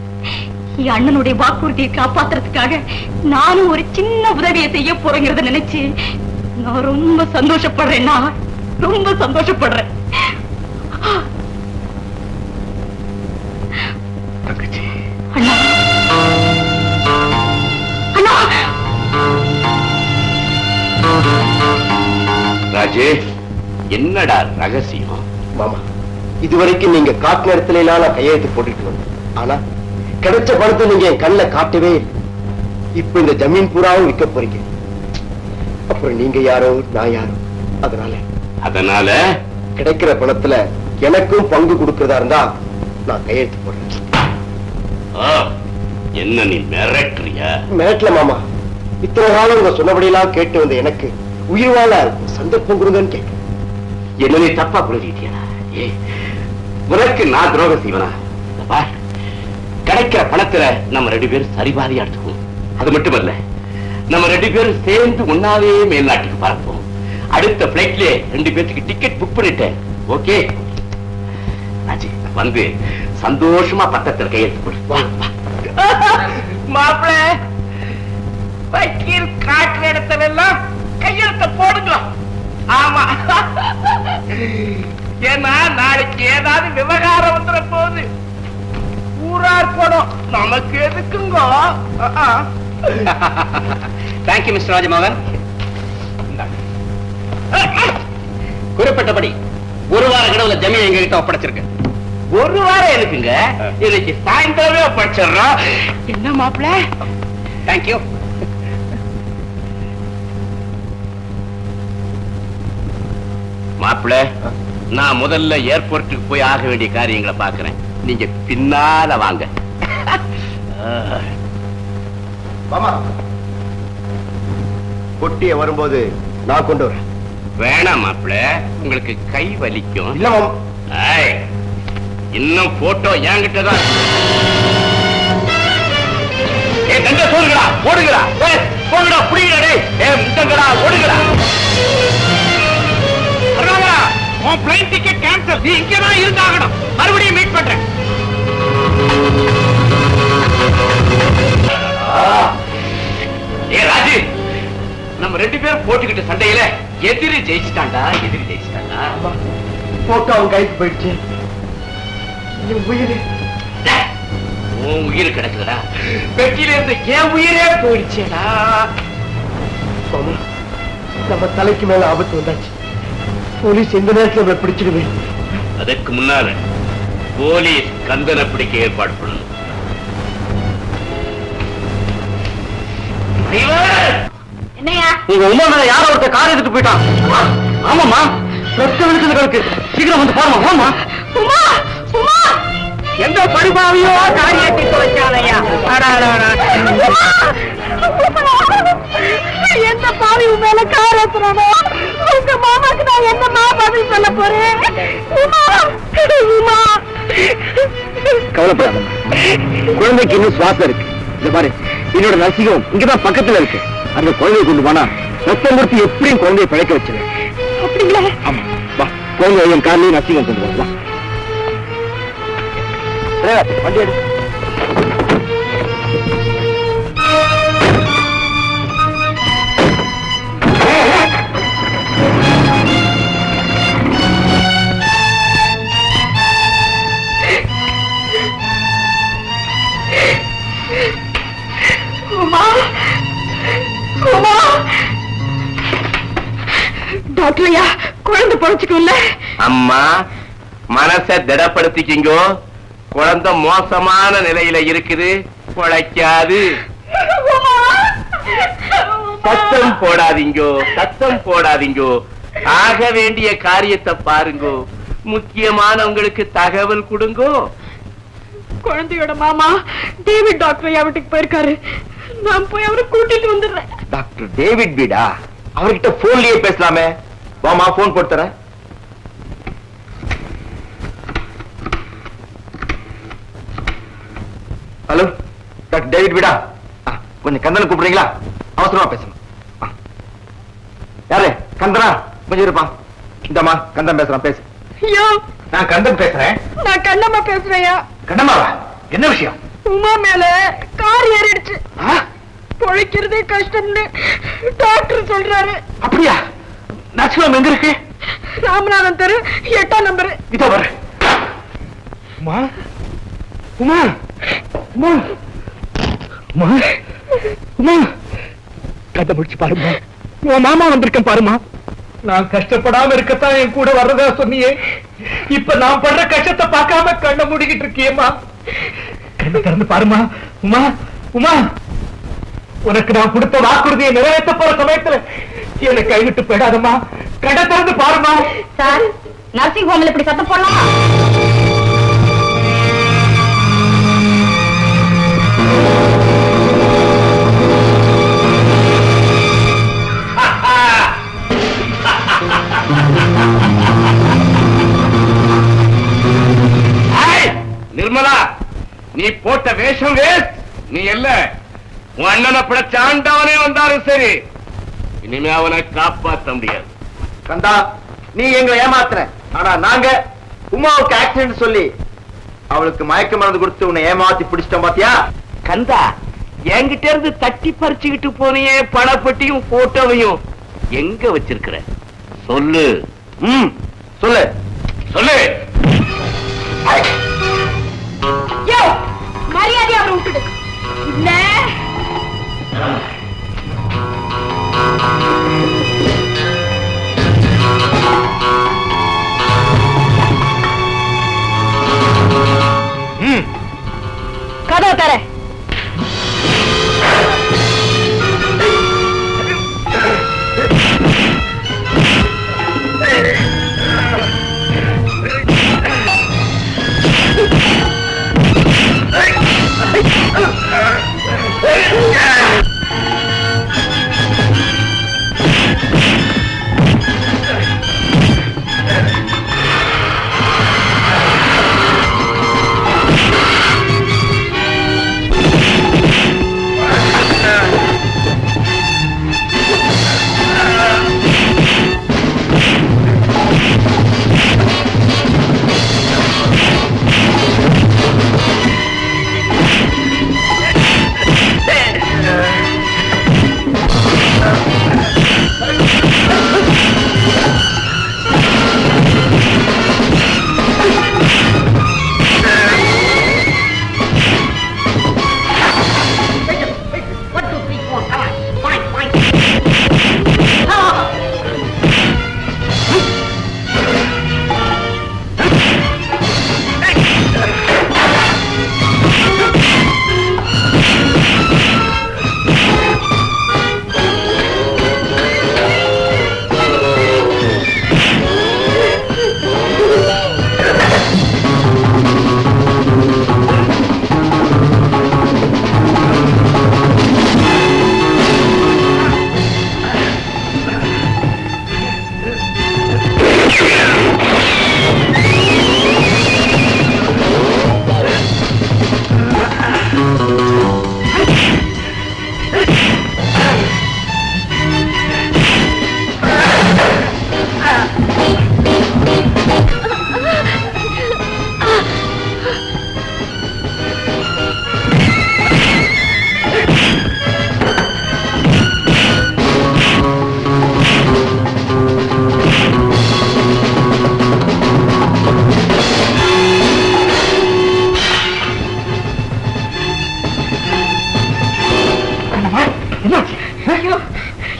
என் அண்ணனுடைய வாக்குறுதியை காப்பாத்துறதுக்காக நானும் ஒரு சின்ன உதவியை செய்ய போறேங்கிறத நினைச்சு நான் ரொம்ப சந்தோஷப்படுறேன். நான் ரொம்ப சந்தோஷப்படுறேன். தங்கச்சி, அண்ணா, அண்ணா. ராஜே, என்னடா ரகசியம்? மாமா, இதுவரைக்கும் நீங்க காட்டு நேரத்துல எல்லாம் கையெழுத்து போட்டுட்டு வந்தேன். ஆனா கிடைச்ச பணத்தை நீங்க என் கண்ணில் காட்டவே இல்லை. இப்ப இந்த ஜமீன் பூராவும் விற்க போறீங்க. அப்புறம் நீங்க யாரோ நான் யாரோ. அதனால கிடைக்கிற பணத்துல எனக்கும் பங்கு கொடுக்கறதா இருந்தா நான் கையெழுத்து போடுறேன். என்ன நீ மிரட்டுறியா? மிரட்டல மாமா. இத்தனை காலம் உங்க சொன்னபடியெல்லாம் கேட்டு வந்த எனக்கு உயிர் வாழ சந்தர்ப்பம் கொடுங்கன்னு கேட்க. என்ன நீ தப்பா புரிஞ்சுக்கிட்டியா? உனக்கு நான் துரோகம் செய்வனா? கிடைக்கிற பணத்துல நம்ம ரெண்டு பேரும் சரிபாதியா எடுத்துக்குவோம். அது மட்டுமல்ல, நம்ம ரெண்டு பேரும் சேர்ந்து ஒன்னாவே மேல்நாட்டுக்கு பறப்போம். அடுத்த பிளைட்ல ரெண்டு பேருக்கு டிக்கெட் புக் பண்ணிட்டேன். ஓகே வந்து சந்தோஷமா பத்திரத்துல கையெழுத்து போடு. மாப்பிள வக்கீல் காட்டுற இடத்துல எல்லாம் கையெழுத்த போடுங்க. ஆமா, ஏன்னா நாளைக்கு ஏதாவது விவகாரம் வந்துட போகுது. ஊரார் படம் நமக்கு எதுக்குங்க? Thank you mister Rajamohan. குறிப்பிட்டபடி ஒரு வார கடவுள ஜமீன் எங்க கிட்ட ஒப்படைச்சிருக்கு. ஒரு வாரம் இருக்குங்க. இன்னைக்கு சாயந்தரமே படிச்சிடறோம். என்ன மாப்பிள்ள? தேங்க்யூ. மாப்பிள்ள, நான் முதல்ல ஏர்போர்ட்டுக்கு போய் ஆக வேண்டிய காரியங்களை பாக்குறேன். நீங்க பின்னால வாங்க. மாமா, பொட்டிய வரும்போது நான் கொண்டு வரேன். வேணாம் மாப்பிள்ள, உங்களுக்கு கை வலிக்கும். இல்ல மாமா. ஏய், இன்னும் போட்டோ என்கிட்ட தான். ஏ தங்க சோறுகளா, ஓடுங்களா, போங்கடா, புடிங்கடா, டேய், ஏ முத்தங்கடா, ஓடுங்களா. உன் பிளைன் டிக்கெட் கேன்சல். நீ இங்க தான் இருந்தாகணும். மறுபடியும் மீட் பண்றேன். ஏ ராஜி, நம்ம 2 பேரும் போட்டுக்கிட்ட சண்டையில எதிரி ஜெயிச்சிட்டாண்டா. போட்டோ அவன் கைக்கு போயிடுச்சு. உன் உயிர் கிடக்குதுடா. பெட்டியில இருந்து என் உயிரே போயிடுச்சேடா. நம்ம தலைக்கு மேல ஆபத்து வந்தாச்சு. போலீஸ் எந்த நேரத்தில் பிடிச்சிடுவேன். அதுக்கு முன்னால போலீஸ் கந்தனை பிடிக்க ஏற்பாடு பண்ணணும். என்னையா நீங்க உமா மேல யாரோ ஒருத்த கார் எடுத்துட்டு போயிட்டான். ஆமாமா, ரத்தம் விழுக்குது. சீக்கிரம் வந்து பாருமா. ஆமா, உமா உமா எந்த பரிபாவையோ காரியத்தை தொலைச்சாலையா? எந்த பாவி உன் மேல கார் ஏத்துறானோ உங்க மாமாக்கு நான் என்னமா பதில் சொல்ல போறேன்? உமா உமா கவலைப்படாதம்மா, குழந்தைக்கு இன்னும் சுவாசம் இருக்கு. இந்த பாரு, என்னோட நர்சிங்கம் இங்கதான் பக்கத்துல இருக்கு. அந்த குழந்தைய கொண்டு போனா ரத்தம் கொடுத்து எப்படியும் குழந்தைய பிழைக்க வச்சிருவேன். அப்படிங்களா? ஆமா, வா, குழந்தை என் காலையும் நர்சிங்கம் கொண்டு போகலாம். வண்டி எடு. டாக்டர் ஐயா, குழந்தை பொழைச்சுக்கும்ல? அம்மா, மனசை திடப்படுத்திக்கிங்கோ. குழந்தை மோசமான நிலையில இருக்குது, பொழைக்காது. சத்தம் போடாதீங்கோ. ஆக வேண்டிய காரியத்தை பாருங்கோ. முக்கியமானவங்களுக்கு தகவல் கொடுங்கோ. குழந்தையோட மாமா டேவிட் டாக்டர் ஐயா வீட்டுக்கு போயிருக்காரு. நான் போய் அவரை கூட்டிட்டு வந்துடுறேன். டாக்டர் டேவிட் வீடா? அவர்கிட்ட போன்லயே பேசலாமே. வாமா, போன் போட்டு தரேன். ஹலோ, டாக்டர் டேவிட் வீடா? கொஞ்சம் கந்தனை கூப்பிடுறீங்களா? அவசரமா பேசணும். யாரு? கந்தனா? கொஞ்சம் இருப்பான். இந்தம்மா, கந்தன் பேசுறான், பேசு. ஐயோ, நான் கந்தன் பேசுறேன். நான் கண்ணம்மா பேசுறேயா. கண்ணம்மாவா? என்ன விஷயம்? உமா மேல கார் ஏறிடுச்சு. பொழைக்கிறதே கஷ்டம்னு டாக்டர் சொல்றாரு. அப்படியா? நர்சிங்கம் எங்க இருக்கு? ராமநாதன் தெரு 8ஆம் நம்பர். இதோ வர. உமா, உமா, உமா, உமா, உமா, கதை முடிச்சு பாருமா. உன் மாமா வந்திருக்கேன் பாருமா. நான் கஷ்டப்படாம இருக்கத்தான் என் கூட வர்றதா சொன்னியே. இப்ப நான் படுற கஷ்டத்தை பார்க்காம கண்ணை மூடிக்கிட்டு இருக்கியேம்மா. கண்ணை திறந்து பாருமா. உமா, உமா, உனக்கு நான் கொடுத்த வாக்குறுதியை நிறைவேற்ற போற சமயத்துல என்னை கைவிட்டு போயிடாதம்மா. கண்ணை திறந்து பாருமா. சார், நர்சிங் ஹோம்ல இப்படி சத்தம் போடலாமா? நிர்மலா, நீ போட்ட வேஷம் வேஸ்ட். நீ இல்ல, உன் அண்ணனை பிடிச்ச ஆண்டவனே வந்தாலும் சரி, இனிமே அவனை காப்பாற்ற முடியாது. கந்தா, நீ எங்களை ஏமாத்துற. ஆனா நாங்க உமாவுக்கு ஆக்சிடென்ட் சொல்லி அவளுக்கு மயக்க மருந்து கொடுத்து உன்னை ஏமாத்தி பிடிச்சிட்டோம் பாத்தியா? கந்தா, என்கிட்ட இருந்து தட்டி பறிச்சுக்கிட்டு போனியே பணப்பட்டியும் போட்டோவையும் எங்க வச்சிருக்கிற சொல்லு. சொல்லு சொல்லு. மரியாதையா அவரை விட்டுடு. இல்ல கதவை தர.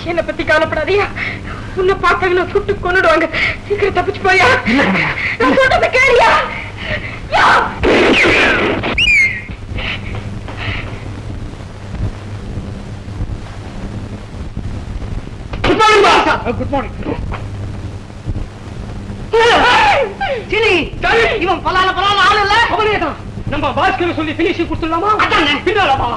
என்ன பத்தி கவலைப்படாதீயா. உன்னை பார்த்தாங்க சுட்டு கொண்டுடுவாங்க. சீக்கிரம் தப்பிச்சு போயா. நான் சொல்றத கேளியா. Good morning. இவன் பலால ஆள் இல்ல. அவனேதான். நம்ம பாஸ்கர் சொல்லி பினிஷிங் கொடுத்துடலாமா? பின்னாலமா.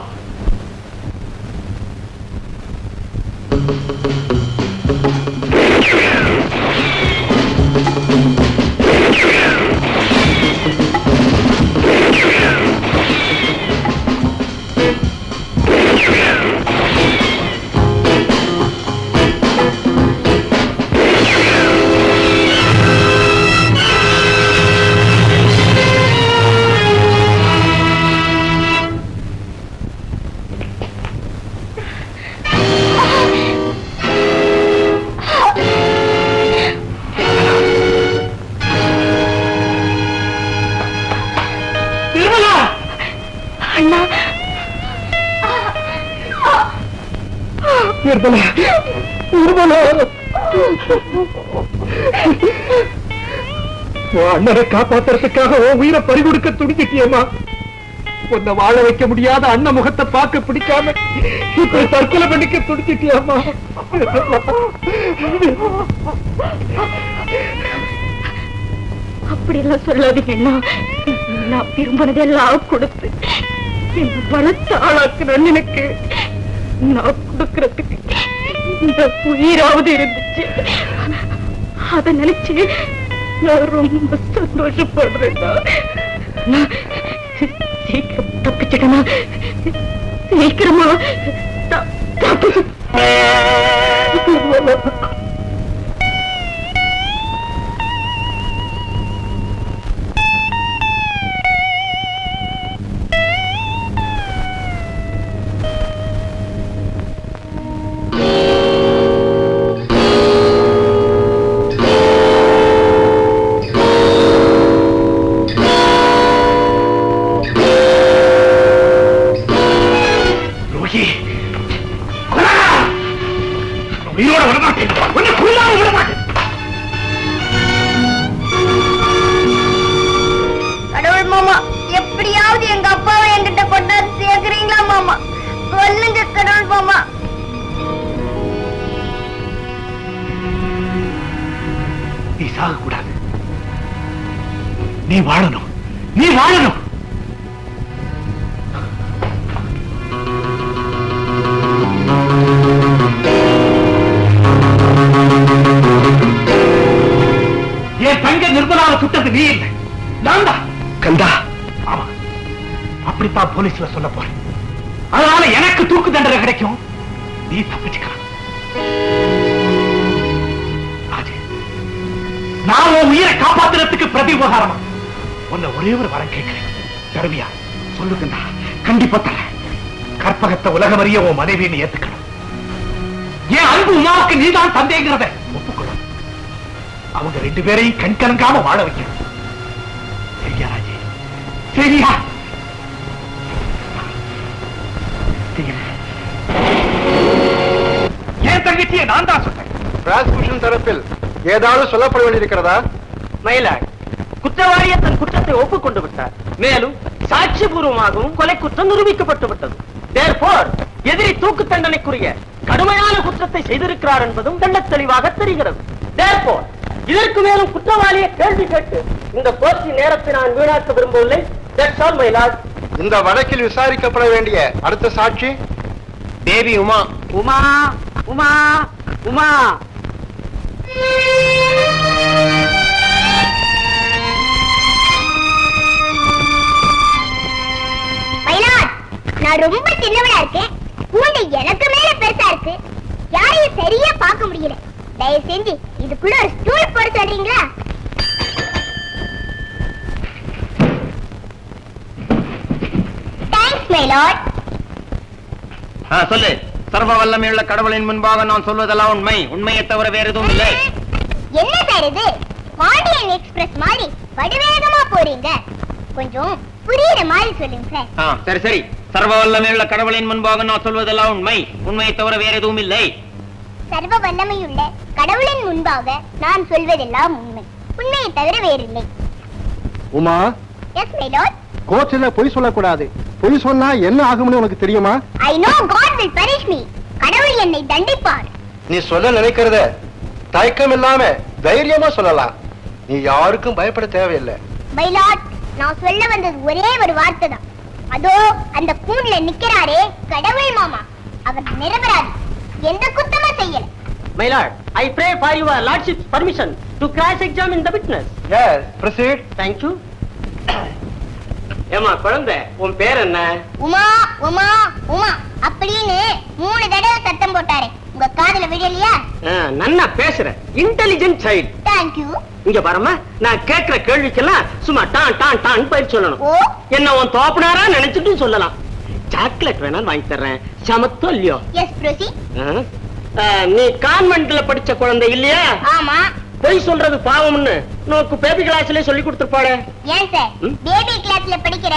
அண்ணனை காப்பாத்துறதுக்காக உயிரை பறிகொடுக்க துணிஞ்சிட்டியம்மா. உன்னை வாழ வைக்க முடியாத அண்ணன் முகத்தை பார்க்க பிடிக்காம இப்ப தற்கொலை பண்ணிக்க துணிஞ்சிட்டியம்மா. அப்படி எல்லாம் சொல்லாதீங்கன்னா, நான் விரும்பினதெல்லாம் கொடுத்து இந்த பலத்த ஆளாக்குறேன்னு எனக்கு நான் கொடுக்கறதுக்கு இந்த உயிராவது இருந்துச்சு. அத நினைச்சு நான் ரொம்ப சந்தோஷப்படுறேன்னா. சீக்கிரம் தப்பிச்சிட்டனா? சீக்கிரமா உயிரோட விடமாட்டேன், உன்னை கொல்லாம விடமாட்டேன். கடவுள் மாமா, எப்படியாவது எங்க அப்பாவை என்கிட்ட கொண்டாந்து சேர்க்கிறீங்களா மாமா? சொல்லுங்க கடவுள் மாமா. நீ சாகக்கூடாது, நீ வாழணும், நீ வாழணும். என் தங்க நிர்மலாவை சுட்டது நீ இல்லை, நான் தான். கந்தா, ஆமா, அப்படித்தான் போலீஸ்ல சொல்ல போறேன். அதனால எனக்கு தூக்கு தண்டனை கிடைக்கும், நீ தப்பிச்சுக்கலாம். நான் உன் உயிரை காப்பாத்துறதுக்கு பிரதி உபகாரமா உன்னை ஒரே ஒரு வரம் கேட்கிறேன். தருவியா? சொல்லுங்கண்ணா, கண்டிப்பா தரேன். கற்பகத்தை உலகம் அறிய உன் மனைவியை ஏத்துக்கணும். என் அன்பு உமாவுக்கு நீதான் தந்தைங்கிறத ஒப்புக்கொள்ளும். அவங்க 2 பேரையும் கண்கலங்காம வாழ வைக்கணும். சரியா ராஜி? சரியா? என் தங்கச்சியை நான் தான் சொன்னேன். பிராசிகியூஷன் தரப்பில் ஏதாவது சொல்லப்பட வேண்டியிருக்கிறதா? மயிலாள் குற்றவாளியை தன் குற்றத்தை ஒப்புக்கொண்டு விட்டார். மேலும் சாட்சிபூர்வமாகவும் கொலை குற்றம் நிரூபிக்கப்பட்டு விட்டது. தேர்ஃபோர் எதிரி தூக்கு தண்டனைக்குரிய கடுமையான குற்றத்தை செய்திருக்கிறார் என்பதும் தெள்ளத் தெளிவாக தெரிகிறது. தேர்ஃபோர் இதற்கு மேலும் குற்றவாளியை கேள்வி கேட்டு இந்த கோர்ட்டின் நேரத்தை நான் வீணாக்க விரும்பவில்லை. தட்ஸ் ஆல் மயிலாள். இந்த வழக்கில் விசாரிக்கப்பட வேண்டிய அடுத்த சாட்சி தேவி உமா. உமா உமா உமா. நான் ரொம்ப சின்னவனா இருக்கேன், கூண்டை எனக்கு மேல பெருசா இருக்கு, யாரையும் சரியா பார்க்க முடியல. தயவு செஞ்சு இதுக்குள்ள ஒரு ஸ்டூல் போட சொல்றீங்களா? Thanks my Lord. சொல்லு. சர்வ வல்லமையுள்ள கடவுளின் முன்பாக நான் சொல்வதெல்லாம் உண்மை, உண்மையை தவிர வேற எதுவும் இல்லை. என்ன சார் இது? பாண்டியன் எக்ஸ்பிரஸ் மாதிரி வடிவேகமா போறீங்க, கொஞ்சம் புரியுற மாதிரி சொல்லுங்க சார். சரி சரி. சர்வ வல்லமையுள்ள கடவுளின் முன்பாக நான் சொல்வதெல்லாம் உண்மை, உண்மையை தவிர வேற எதுவும் இல்லை. சர்வ வல்லமையுள்ள கடவுளின் முன்பாக நான் சொல்வதெல்லாம் உண்மை, உண்மையை தவிர வேறில்லை. Uma, S my Lord. கோர்ட்ல பொய் சொல்லக்கூடாது. பொய் சொன்னா என்ன ஆகும்னு உனக்கு தெரியுமா? I know God will punish me. கடவுள் என்னை தண்டிப்பார். நீ சொல்ல நினைக்கிறத தயக்கம் இல்லாம தைரியமா சொல்லலாம். நீ யாருக்கும் பயப்பட தேவையில்லை. மை லார்ட், நான் சொல்ல வந்தது ஒரே ஒரு வார்த்தை தான். அதோ அந்த கூண்ல நிக்கிறாரே கடவுள் மாமா, அவர் நிரபராதி, எந்த குத்தமும் செய்யல. My lord, I pray for your lordship's permission to cross-examine the witness. Yes, proceed. Thank you. ஏமா குழந்தை, உன் பேர் என்ன? உமா உமா உமா அப்படின்னு 3 தடவை சத்தம் போட்டாரே, உங்க காதுல விழலையா? நன்னா பேசுற, இன்டெலிஜென்ட் சைல்ட். Thank you. இங்க பாருமா, நான் கேக்குற கேள்விக்கெல்லாம் சும்மா டான் டான் டான் பதில் சொல்லணும். ஓ, என்ன உன் தோப்பனாரா நினைச்சிட்டு சொல்லலாம். சாக்லேட் வேணாலும் வாங்கி தர்றேன், சமத்தோ இல்லையோ? yes proceed. நீ கான்வென்ட்ல படிச்ச குழந்தை இல்லையா? ஆமா. பொய் சொல்றது பாவம்னு நோக்கு பேபி கிளாஸ்ல சொல்லி கொடுத்திருப்பாளே. ஏன் சார் பேபி கிளாஸ்ல படிக்கிற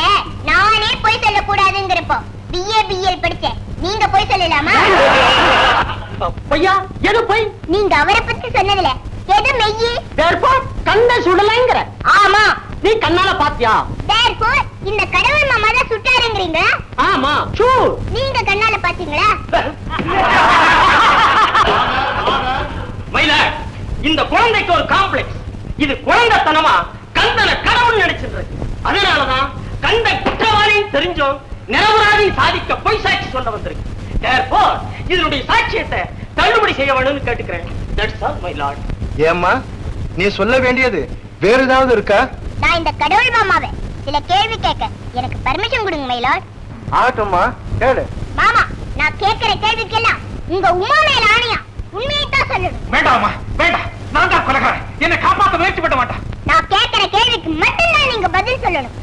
நானே போய் சொல்ல கூடாதுங்கறப்போ BA படிச்சேன், நீங்க போய் சொல்லலாமா? பொய்யா? எது பொய்? நீங்க அவரை பத்தி சொன்னதுல எது மெய்யி? therefore கண்ணை சுடலைங்கற. ஆமா. நீ கண்ணால பாத்தியா? therefore இந்த கடவுள் மாமா தான் சுட்டாருங்கறீங்க. ஆமா, sure. நீங்க கண்ணால பாத்தீங்களா? மயில, இந்த குழந்தைக்கு ஒரு காம்ப்ளெக்ஸ். இது குழந்தைத்தனமா கந்தனை கடவுள் நினைச்சிருக்கு. அதனாலதான் கந்த குற்றவாளின்னு தெரிஞ்சோம் நிரபராதி சாதிக்க பொய் சாட்சி சொல்ல வந்திருக்கு. therefore இதனுடைய சாட்சியத்தை தள்ளுபடி செய்ய வேணும்னு கேட்டுக்கிறேன். that's all my lord. ஏம்மா, நீ சொல்ல வேண்டியது வேற ஏதாவது இருக்கா? நான் இந்த கடவுள் மாமாவை சில கேள்வி கேட்க எனக்கு பர்மிஷன் கொடுங்க மை லார்ட். ஆகட்டும்மா, கேளு. மாமா, நான் கேட்கிற கேள்விக்கெல்லாம் உங்க உமா மேல ஆணையா உண்மையை தான் சொல்லணும். வேண்டாமா, வேண்டாம். நான் தான் கொலைகாரன், என்னை காப்பாற்ற முயற்சி பண்ண மாட்டான். நான் கேட்கிற கேள்விக்கு மட்டும்தான் நீங்க பதில் சொல்லணும்.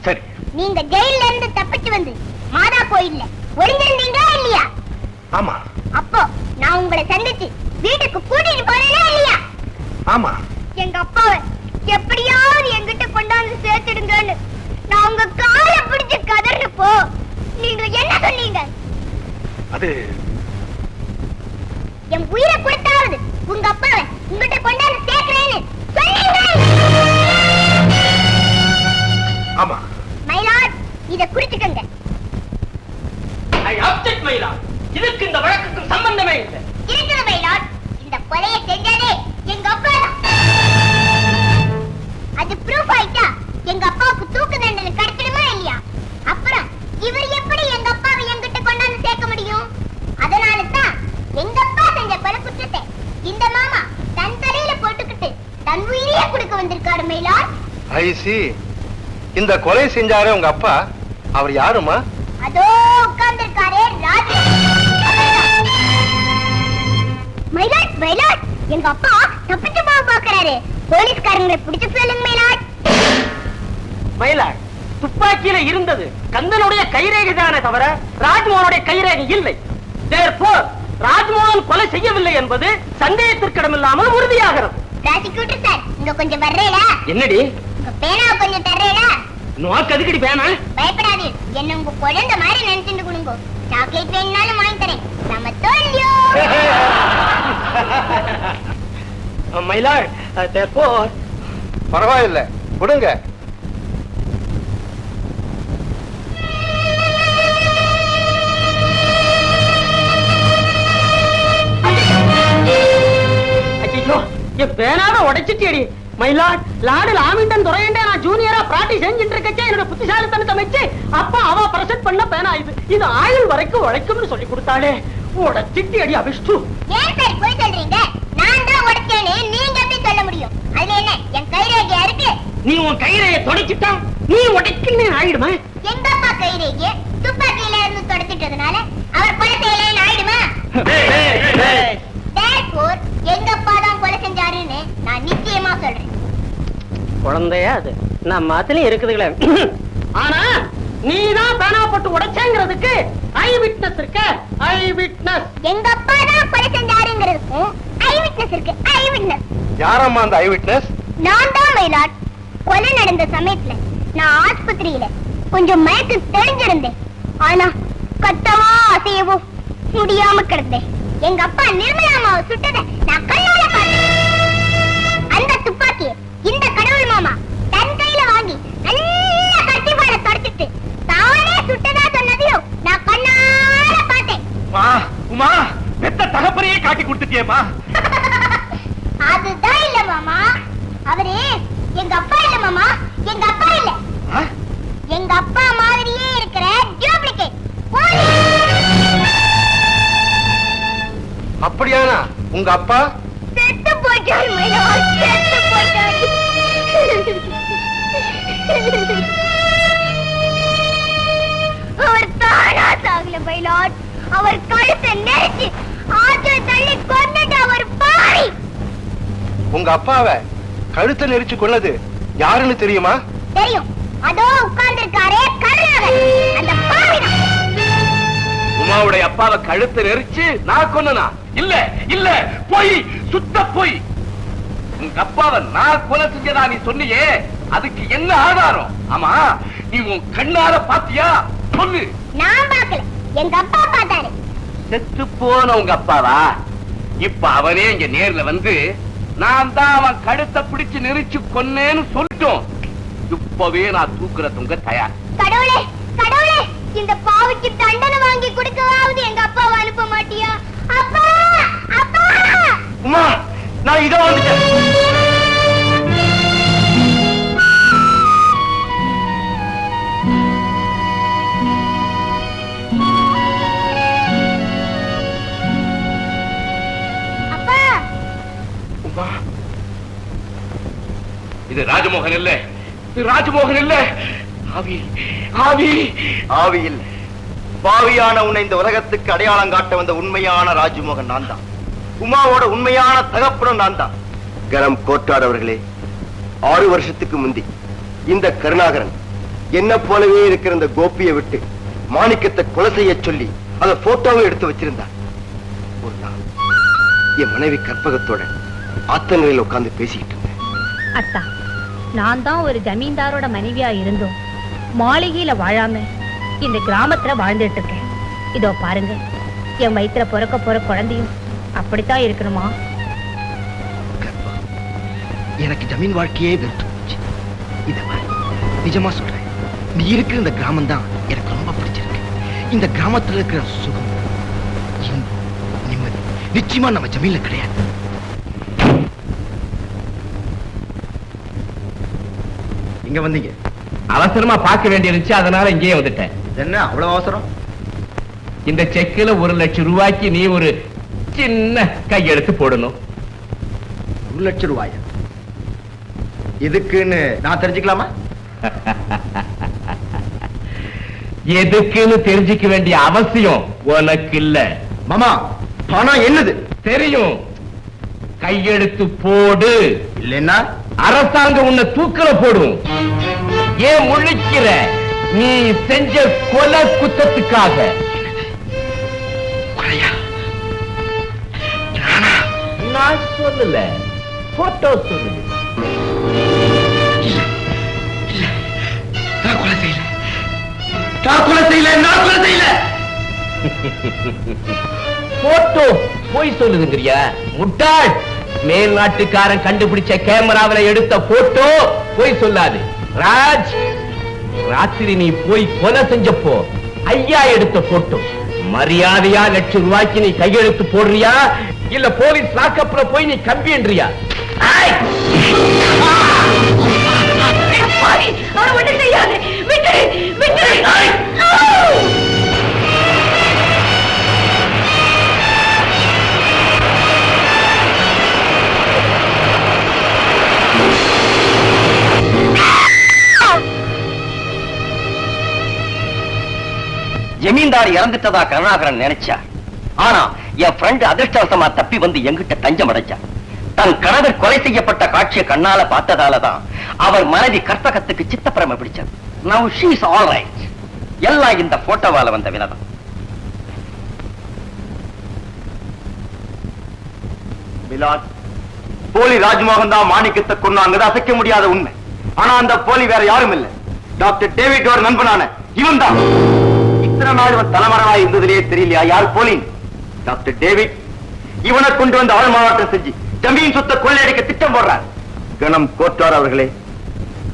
சரி. நீங்க ஜெயில இருந்து தப்பிச்சு வந்து மாதா கோயில்ல ஒளிஞ்சிருந்தீங்களா இல்லையா? ஆமா. அப்போ நான் உங்களை சந்திச்சு வீட்டுக்கு கூட்டிட்டு போறேனா இல்லையா? ஆமா. எங்க அப்பாவை எப்படியாவது என்கிட்ட கொண்டாந்து சேர்த்துடுங்கன்னு நான் உங்க காலை பிடிச்சு கதறப்போ நீங்க என்ன சொன்னீங்க? அது என் உயிரை கொடுத்தாவது உங்க அப்பாவை உங்ககிட்ட கொண்டாந்து சேர்க்கிறேன்னு சொல்லுங்கள். ஆமா. மயிலாட், இத குறிச்சுக்கங்க. ஐ அப்செக்ட் மயிலா. இதுக்கு இந்த வழக்குக்கு சம்பந்தமே இல்லை. இருக்குது மயிலாட். இந்த கொலையை செஞ்சதே எங்க அப்பா தான். அது ப்ரூஃப் ஆயிட்டா எங்க அப்பாவுக்கு தூக்கு தண்டனை கிடைக்கணுமா இல்லையா? அப்புறம் இவர் எப்படி எங்க அப்பாவை என்கிட்ட கொண்டாந்து சேர்க்க முடியும்? அதனால தான் எங்க அப்பா செஞ்ச கொலை குற்றத்தை இந்த மாமா தன் தலையில போட்டுக்கிட்டு தன் உயிரையே கொடுக்க வந்திருக்காரு மயிலாட். ஐசி, இந்த கொலை செஞ்சாரே உங்க அப்பா, அவர் யாருமா? அதோ உட்கார்ந்திருக்காரே ராஜு. மயிலாட், மயிலாட், எங்க அப்பா தப்பிச்சு போக பாக்குறாரு. போலீஸ்காரங்களை பிடிச்சு சொல்லுங்க மயிலாட். மயிலாட், துப்பாக்கியில இருந்தது கந்தனுடைய கைரேகை தானே தவிர ராஜ்மோகனுடைய கைரேகை இல்லை. Therefore, ராஜ்மோகன் கொலை செய்யவில்லை என்பது சந்தேகத்திற்கிடமில்லாமல் உறுதியாகிறது. ப்ராசிக்யூட்டர் சார், இங்க கொஞ்சம் வர்றேடா. என்னடி உங்க பேனாவை கொஞ்சம் தர்றேடா. நோக்கு அதுக்கடி பேனா? பயப்படாதீ, என்ன உங்க குழந்தை மாதிரி நினைச்சுட்டு கொடுங்க. சாக்லேட் வேணும்னாலும் வாங்கி தரேன். நம்ம தோல்வியோ. மயிலாட், therefore, பரவாயில்ல, கொடுங்க. ஐயோ, என் பேனாவை உடைச்சிட்டேடி. மயிலாட், லாடு லாமிண்டன் துறையண்டே நான் ஜூனியரா பிராட்டி செஞ்சுட்டு இருக்கச்சே என்னோட புத்திசாலித்தனத்தை வச்சு அப்பா அவ பிரசன்ட் பண்ண பேனா இது. இது ஆயுள் வரைக்கும் உழைக்கும்னு சொல்லி கொடுத்தாளே, உடைச்சிட்டி அடி அபிஷ்டு. ஏன் சார் போய் சொல்றீங்க? நான் தான் உடைச்சேன்னு நீங்க எப்படி சொல்ல முடியும்? அதுல என்ன என் கைரேகையா இருக்கு? நீ உன் கைரையை தொடச்சிட்டா நீ உடைக்கணும் ஆயிடுமா? எங்க அப்பா கைரேகைய துப்பாக்கியில இருந்து தொடச்சிட்டதுனால அவர் கொலை செய்யலன்னு ஆயிடுமா? Therefore, எங்க அப்பா தான் கொலை செஞ்சாருன்னு நான் நிச்சயமா சொல்றேன். குழந்தையா அது நம்ம மாத்திலையும் இருக்குதுங்களே. ஆனா நீதான் பேனா போட்டு உடைச்சேங்கிறதுக்கு ஐ விட்னஸ் இருக்க. ஐ விட்னஸ். எங்க அப்பா தான் கொலை செஞ்சாருங்கிறதுக்கும் ஐ விட்னஸ் இருக்கு. ஐ விட்னஸ். யாரம்மா அந்த ஐ விட்னஸ்? நான் தான் மயிலாட். கொலை நடந்த சமயத்துல நான் ஆஸ்பத்திரியில கொஞ்சம் மயக்கு தெளிஞ்சிருந்தேன். ஆனா கத்தவோ அசையவோ முடியாம கிடந்தேன். எங்க அப்பா நிர்மலாமாவை சுட்டதை நான் கண்ணால பார்த்தேன். அந்த துப்பாக்கியை இந்த கடவுள் மாமா தன் கையில வாங்கி நல்ல கட்டிப்பாட தொடச்சிட்டு தானே சுட்டதா சொன்னதையும் நான் கண்ணால பார்த்தேன். உமா, பெத்த தகப்பனையே காட்டி கொடுத்துட்டியேமா. அதுதான் இல்ல மாமா, அவரு எங்க அப்பா இல்ல மாமா. எங்க அப்பா இல்ல, எங்க அப்பா மாதிரியே இருக்கிற டூப்ளிகேட். அப்படியானா உங்க அப்பா செத்து போயிட்டாரு மயிலாட், செத்து போயிட்டாரு. அவர் தானா சாகல மயிலாட். அவர் கழுத்தை நெரிச்சு ஆற்ற தள்ளி கொண்டுட்டு அவர் பாரி. உங்க அப்பாவை கழுத்தை நெரிச்சு கொன்னது யாருன்னு தெரியுமா? தெரியும், அதோ உட்கார்ந்திருக்காரே கருணாகர், அந்த பாவிதான். உமாவுடைய அப்பாவை கழுத்து நெரிச்சு நான் கொன்னனா? இல்ல இல்ல, போய், சுத்த போய். உங்க அப்பாவை நான் கொலை செஞ்சதா நீ சொன்னியே, அதுக்கு என்ன ஆதாரம்? ஆமா, நீ உன் கண்ணால பாத்தியா? சொல்லு. நான் பார்க்கல, எங்க அப்பா பார்த்தாரு. செத்து போன உங்க அப்பாவா? இப்ப அவனே இங்க நேர்ல வந்து நான் தான் அவன் கழுத்தை பிடிச்சு நெரிச்சு கொன்னேன்னு சொல்லிட்டோம். இப்பவே நான் தூக்குற தொங்க தயார். கடவுளே, கடவுளே, இந்த பாவிக்கு தண்டனை வாங்கி கொடுக்கவாவது எங்க அப்பாவை அனுப்ப மாட்டியா? அப்பா, அப்பா. உமா, நான் இத வந்துட்டேன். அப்பா, உமா, இது ராஜமோகன் இல்ல, இது ராஜமோகன் இல்ல. ஆவி, ஆவி, ஆவி இல்ல. பாவியான உன்னை இந்த உலகத்துக்கு அடையாளம் காட்ட வந்த உண்மையான ராஜமோகன் நான் தான். உமாவோட உண்மையான தகப்பனும் நான் தான். கரம் கோட்டாடவர்களே, 6 வருஷத்துக்கு முந்தி இந்த கருணாகரன் என்ன போலவே இருக்கிற இந்த கோபியை விட்டு மாணிக்கத்தை கொலை செய்ய சொல்லி அத போட்டோவும் எடுத்து வச்சிருந்தார். ஒரு நாள் என் மனைவி கற்பகத்தோட ஆத்தங்கரையில் உட்கார்ந்து பேசிக்கிட்டு இருந்தேன். அத்தா, நான் தான் ஒரு ஜமீன்தாரோட மனைவியா இருந்தோம் மாளிகையில வாழாம இந்த கிராமத்துல வாழ்ந்துட்டு இருக்கேன். இதோ பாருங்க, என் வயித்துல பிறக்க போற குழந்தையும் அப்படித்தான் இருக்கணுமா? எனக்கு ஜமீன் வாழ்க்கையே வெறுத்து போச்சு. இத நிஜமா சொல்றேன், நீ இருக்கிற இந்த கிராமம் தான் எனக்கு ரொம்ப பிடிச்சிருக்கு. இந்த கிராமத்துல இருக்கிற சுகம், இன்பம், நிம்மதி நிச்சயமா நம்ம ஜமீன்ல கிடையாது. இங்க வந்தீங்க? அவசரமா பார்க்க வேண்டியிருந்துச்சு, அதனால இங்கேயே வந்துட்டேன். என்ன அவ்வளவு அவசரம்? இந்த செக்கில 1 லட்சம் ரூபாய்க்கு நீ ஒரு சின்ன கையெழுத்து போடணும். 1 லட்சம் ரூபாயா? இதுக்குன்னு நான் தெரிஞ்சுக்கலாமா? எதுக்குன்னு தெரிஞ்சுக்க வேண்டிய அவசியம் உனக்கு இல்ல. மாமா, பணம் என்னது? தெரியும். கையெழுத்து போடு, இல்லைன்னா அரசாங்கம் உன்னை தூக்கல போடும். ஏன் முழிக்கிற? நீ செஞ்ச கொலை குற்றத்துக்காக. நான் சொல்லல, போட்டோ சொல்லுது. நான் கொலை செய்யல, நான் கொலை செய்யல, நான் கொலை செய்யல. போட்டோ போய் சொல்லுதுங்கறியா? முட்டாள்! மேல் நாட்டுக்காரன் கண்டுபிடிச்ச கேமராவில எடுத்த போட்டோ போய் சொல்லாது. ராஜ், ராத்திரி நீ போய் கொலை செஞ்சப்போ ஐயா எடுத்த போட்டோ. மரியாதையா 1 லட்சம் ரூபாய்க்கு நீ கையெழுத்து போடுறியா, இல்ல போலீஸ் லாக்கப்ல போய் நீ கம்பி என்றியா? ஜமீன்தார் இறந்துட்டதா கருணாகரன் நினைச்சா. ஆனா என் ஃப்ரெண்ட் அதிர்ஷ்டவசமா தப்பி வந்து எங்கிட்ட தஞ்சம் அடைஞ்சார். தன் கணவர் கொலை செய்யப்பட்ட காட்சியை கண்ணால பார்த்ததாலதான் அவர் மனைவி கற்பகத்துக்கு சித்தப்பிரம பிடிச்சார். Now she is all right. எல்லாம் இந்த போட்டோவால வந்த வினதம். மிலாத், போலி ராஜ்மோகன் தான் மாணிக்கத்தை கொன்னாங்கிறது அசைக்க முடியாத உண்மை. ஆனா அந்த போலி வேற யாரும் இல்ல, டாக்டர் டேவிட்டோட நண்பனான இவன் தான். இத்தனை நாள் இவன் தலைமறைவாய் இருந்ததிலேயே தெரியலையா யார் போலி? டாக்டர் டேவிட் இவனை கொண்டு வந்து ஆள் மாறாட்டம் செஞ்சு ஜமீன் சொத்தை கொள்ளையடிக்க திட்டம் போடுறார். கணம் கோட்டார் அவர்களே,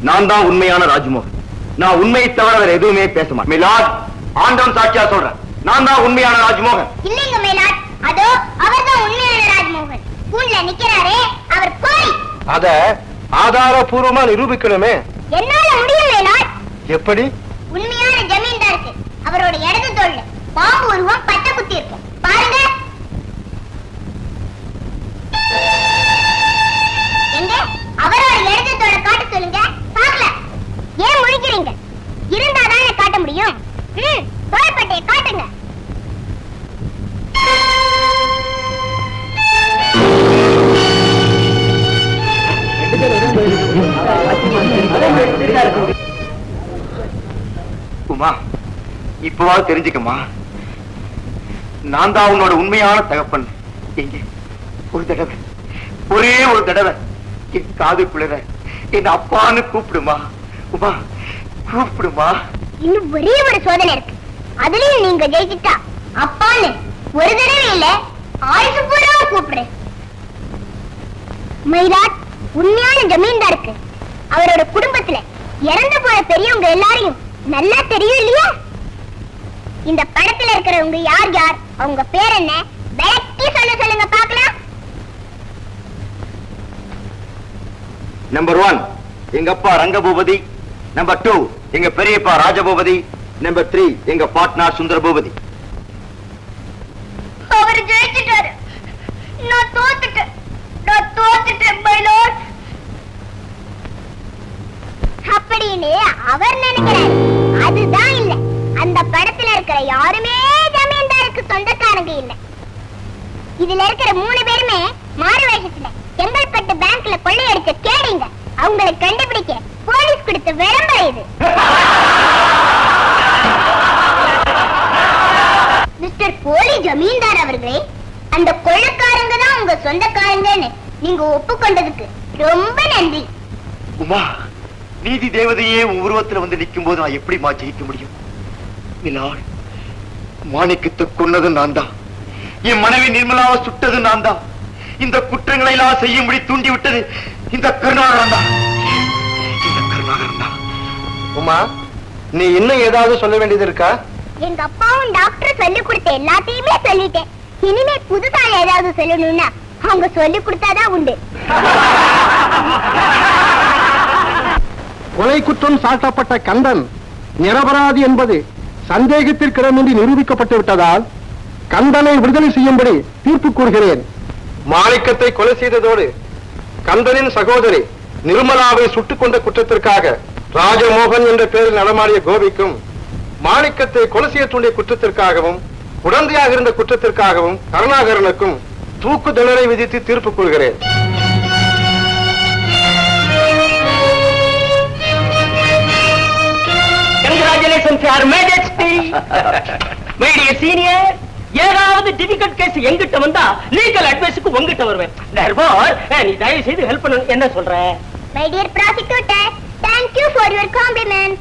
நான் தான் உண்மையான ராஜ்மோகன். நான் உண்மையை தவிர வேற எதுவுமே பேச மாட்டேன். மிலாத், ஆண்டவன் சாட்சியா சொல்றேன், நான் தான் உண்மையான ராஜ்மோகன். இல்லைங்க மேலாட், அதோ அவர்தான் உண்மையான ராஜ்மோகன். கூண்ல நிக்கிறாரே அவர் போலி. அத ஆதாரபூர்வமா நிரூபிக்கணுமே. என்னால முடியும் மேலாட். எப்படி? உண்மையான ஜமீன்தாருக்கு அவரோட இடது தோல்ல பாம்பு உருவம் பட்ட குத்தி இருக்கும் பாருங்க. எங்க அவரோட இடது தோலை காட்ட சொல்லுங்க பாக்கல. ஏன் முழிக்கிறீங்க? இருந்தாதானே காட்ட முடியும். தோள்பட்டையை காட்டுங்க. உமா, இப்பவாவது தெரிஞ்சுக்கமா, நான் தான் உன்னோட உண்மையான தகப்பன். எங்க ஒரு தடவை, ஒரே ஒரு தடவை என் காதுக்குள்ள என் அப்பான்னு கூப்பிடுமா. உமா, கூப்பிடுமா. இன்னும் ஒரே ஒரு சோதனை இருக்கு, அதுலயும் நீங்க ஜெயிச்சிட்டா அப்பான்னு ஒரு தடவை இல்ல ஆயுசு பூரா கூப்பிடுறேன். மயிலாட், உண்மையான ஜமீன்தாருக்கு அவரோட குடும்பத்துல இறந்து போற பெரியவங்க எல்லாரையும் நல்லா தெரியும் இல்லையா? இந்த படத்துல இருக்கிறவங்க யார் யார், அவங்க பேர் என்ன, விளக்கி சொல்லுங்க பாக்கலாம். நம்பர் 1 எங்க அப்பா ரங்கபூபதி. நம்பர் 2 எங்க பெரியப்பா ராஜபூபதி. நம்பர் 3 எங்க பாட்னா சுந்தரபூபதி. அவர் ஜெயிச்சிட்டாரு, நான் தோத்துட்டேன் மயிலாட் அப்படின்னு அவர் நினைக்கிறாரு. அதுதான் இல்ல, அந்த படத்துல இருக்கிற யாருமே ஜமீன்தாருக்கு சொந்தக்காரங்க இல்ல. இதுல இருக்கிற 3 பேருமே மாறு வேஷத்துல செங்கல்பட்டு பேங்க்ல கொள்ளையடிச்ச கேடிங்க. அவங்களை கண்டுபிடிக்க போலீஸ் கொடுத்த விளம்பரம் இது. மிஸ்டர் போலி ஜமீன்தார் அவர்களே, அந்த கொள்ளைக்காரங்க தான் உங்க சொந்தக்காரங்கன்னு நீங்க ஒப்புக்கொண்டதுக்கு ரொம்ப நன்றி. உமா, நீதி தேவதையே உன் உருவத்துல வந்து நிற்கும் போது நான் எப்படிமா ஜெயிக்க முடியும்? மிலாட், மாணிக்கத்தை கொன்னது நான் தான், என் மனைவி நிர்மலாவை சுட்டது நான் தான். இந்த குற்றங்களை எல்லாம் செய்யும்படி தூண்டி விட்டது இந்த கருணாகரன் தான். உமா, நீ இன்னும் ஏதாவது சொல்ல வேண்டியது இருக்கா? எங்க அப்பாவும் டாக்டர் சொல்லி கொடுத்த எல்லாத்தையுமே சொல்லிட்டேன். இனிமே புதுசா ஏதாவது சொல்லணும்னா அவங்க சொல்லி கொடுத்தாதான் உண்டு. கொலை குற்றம் சாட்டப்பட்ட கந்தன் நிரபராதி என்பது சந்தேகத்திற்கிடமின்றி நிரூபிக்கப்பட்டு விட்டதால் கந்தனை விடுதலை செய்யும்படி தீர்ப்பு கூறுகிறேன். மாணிக்கத்தை கொலை செய்ததோடு கந்தனின் சகோதரி நிர்மலாவை சுட்டுக் கொண்ட குற்றத்திற்காக ராஜமோகன் என்ற பெயரில் நடமாடிய கோபிக்கும் மாணிக்கத்தை கொலை செய்ய தூண்டிய குற்றத்திற்காகவும் உடந்தையாக இருந்த குற்றத்திற்காகவும் கருணாகரனுக்கும் தூக்கு தண்டனை விதித்து தீர்ப்பு கூறுகிறேன். Congratulations, Your Majesty. My dear senior, ஏதாவது டிஃபிகல்ட் கேஸ் எங்கிட்ட வந்தா லீகல் அட்வைஸ்க்கு உங்ககிட்ட வருவேன். Therefore, நீ தயவு செய்து ஹெல்ப் பண்ணு. என்ன சொல்ற? My dear prosecutor, thank you for your compliment.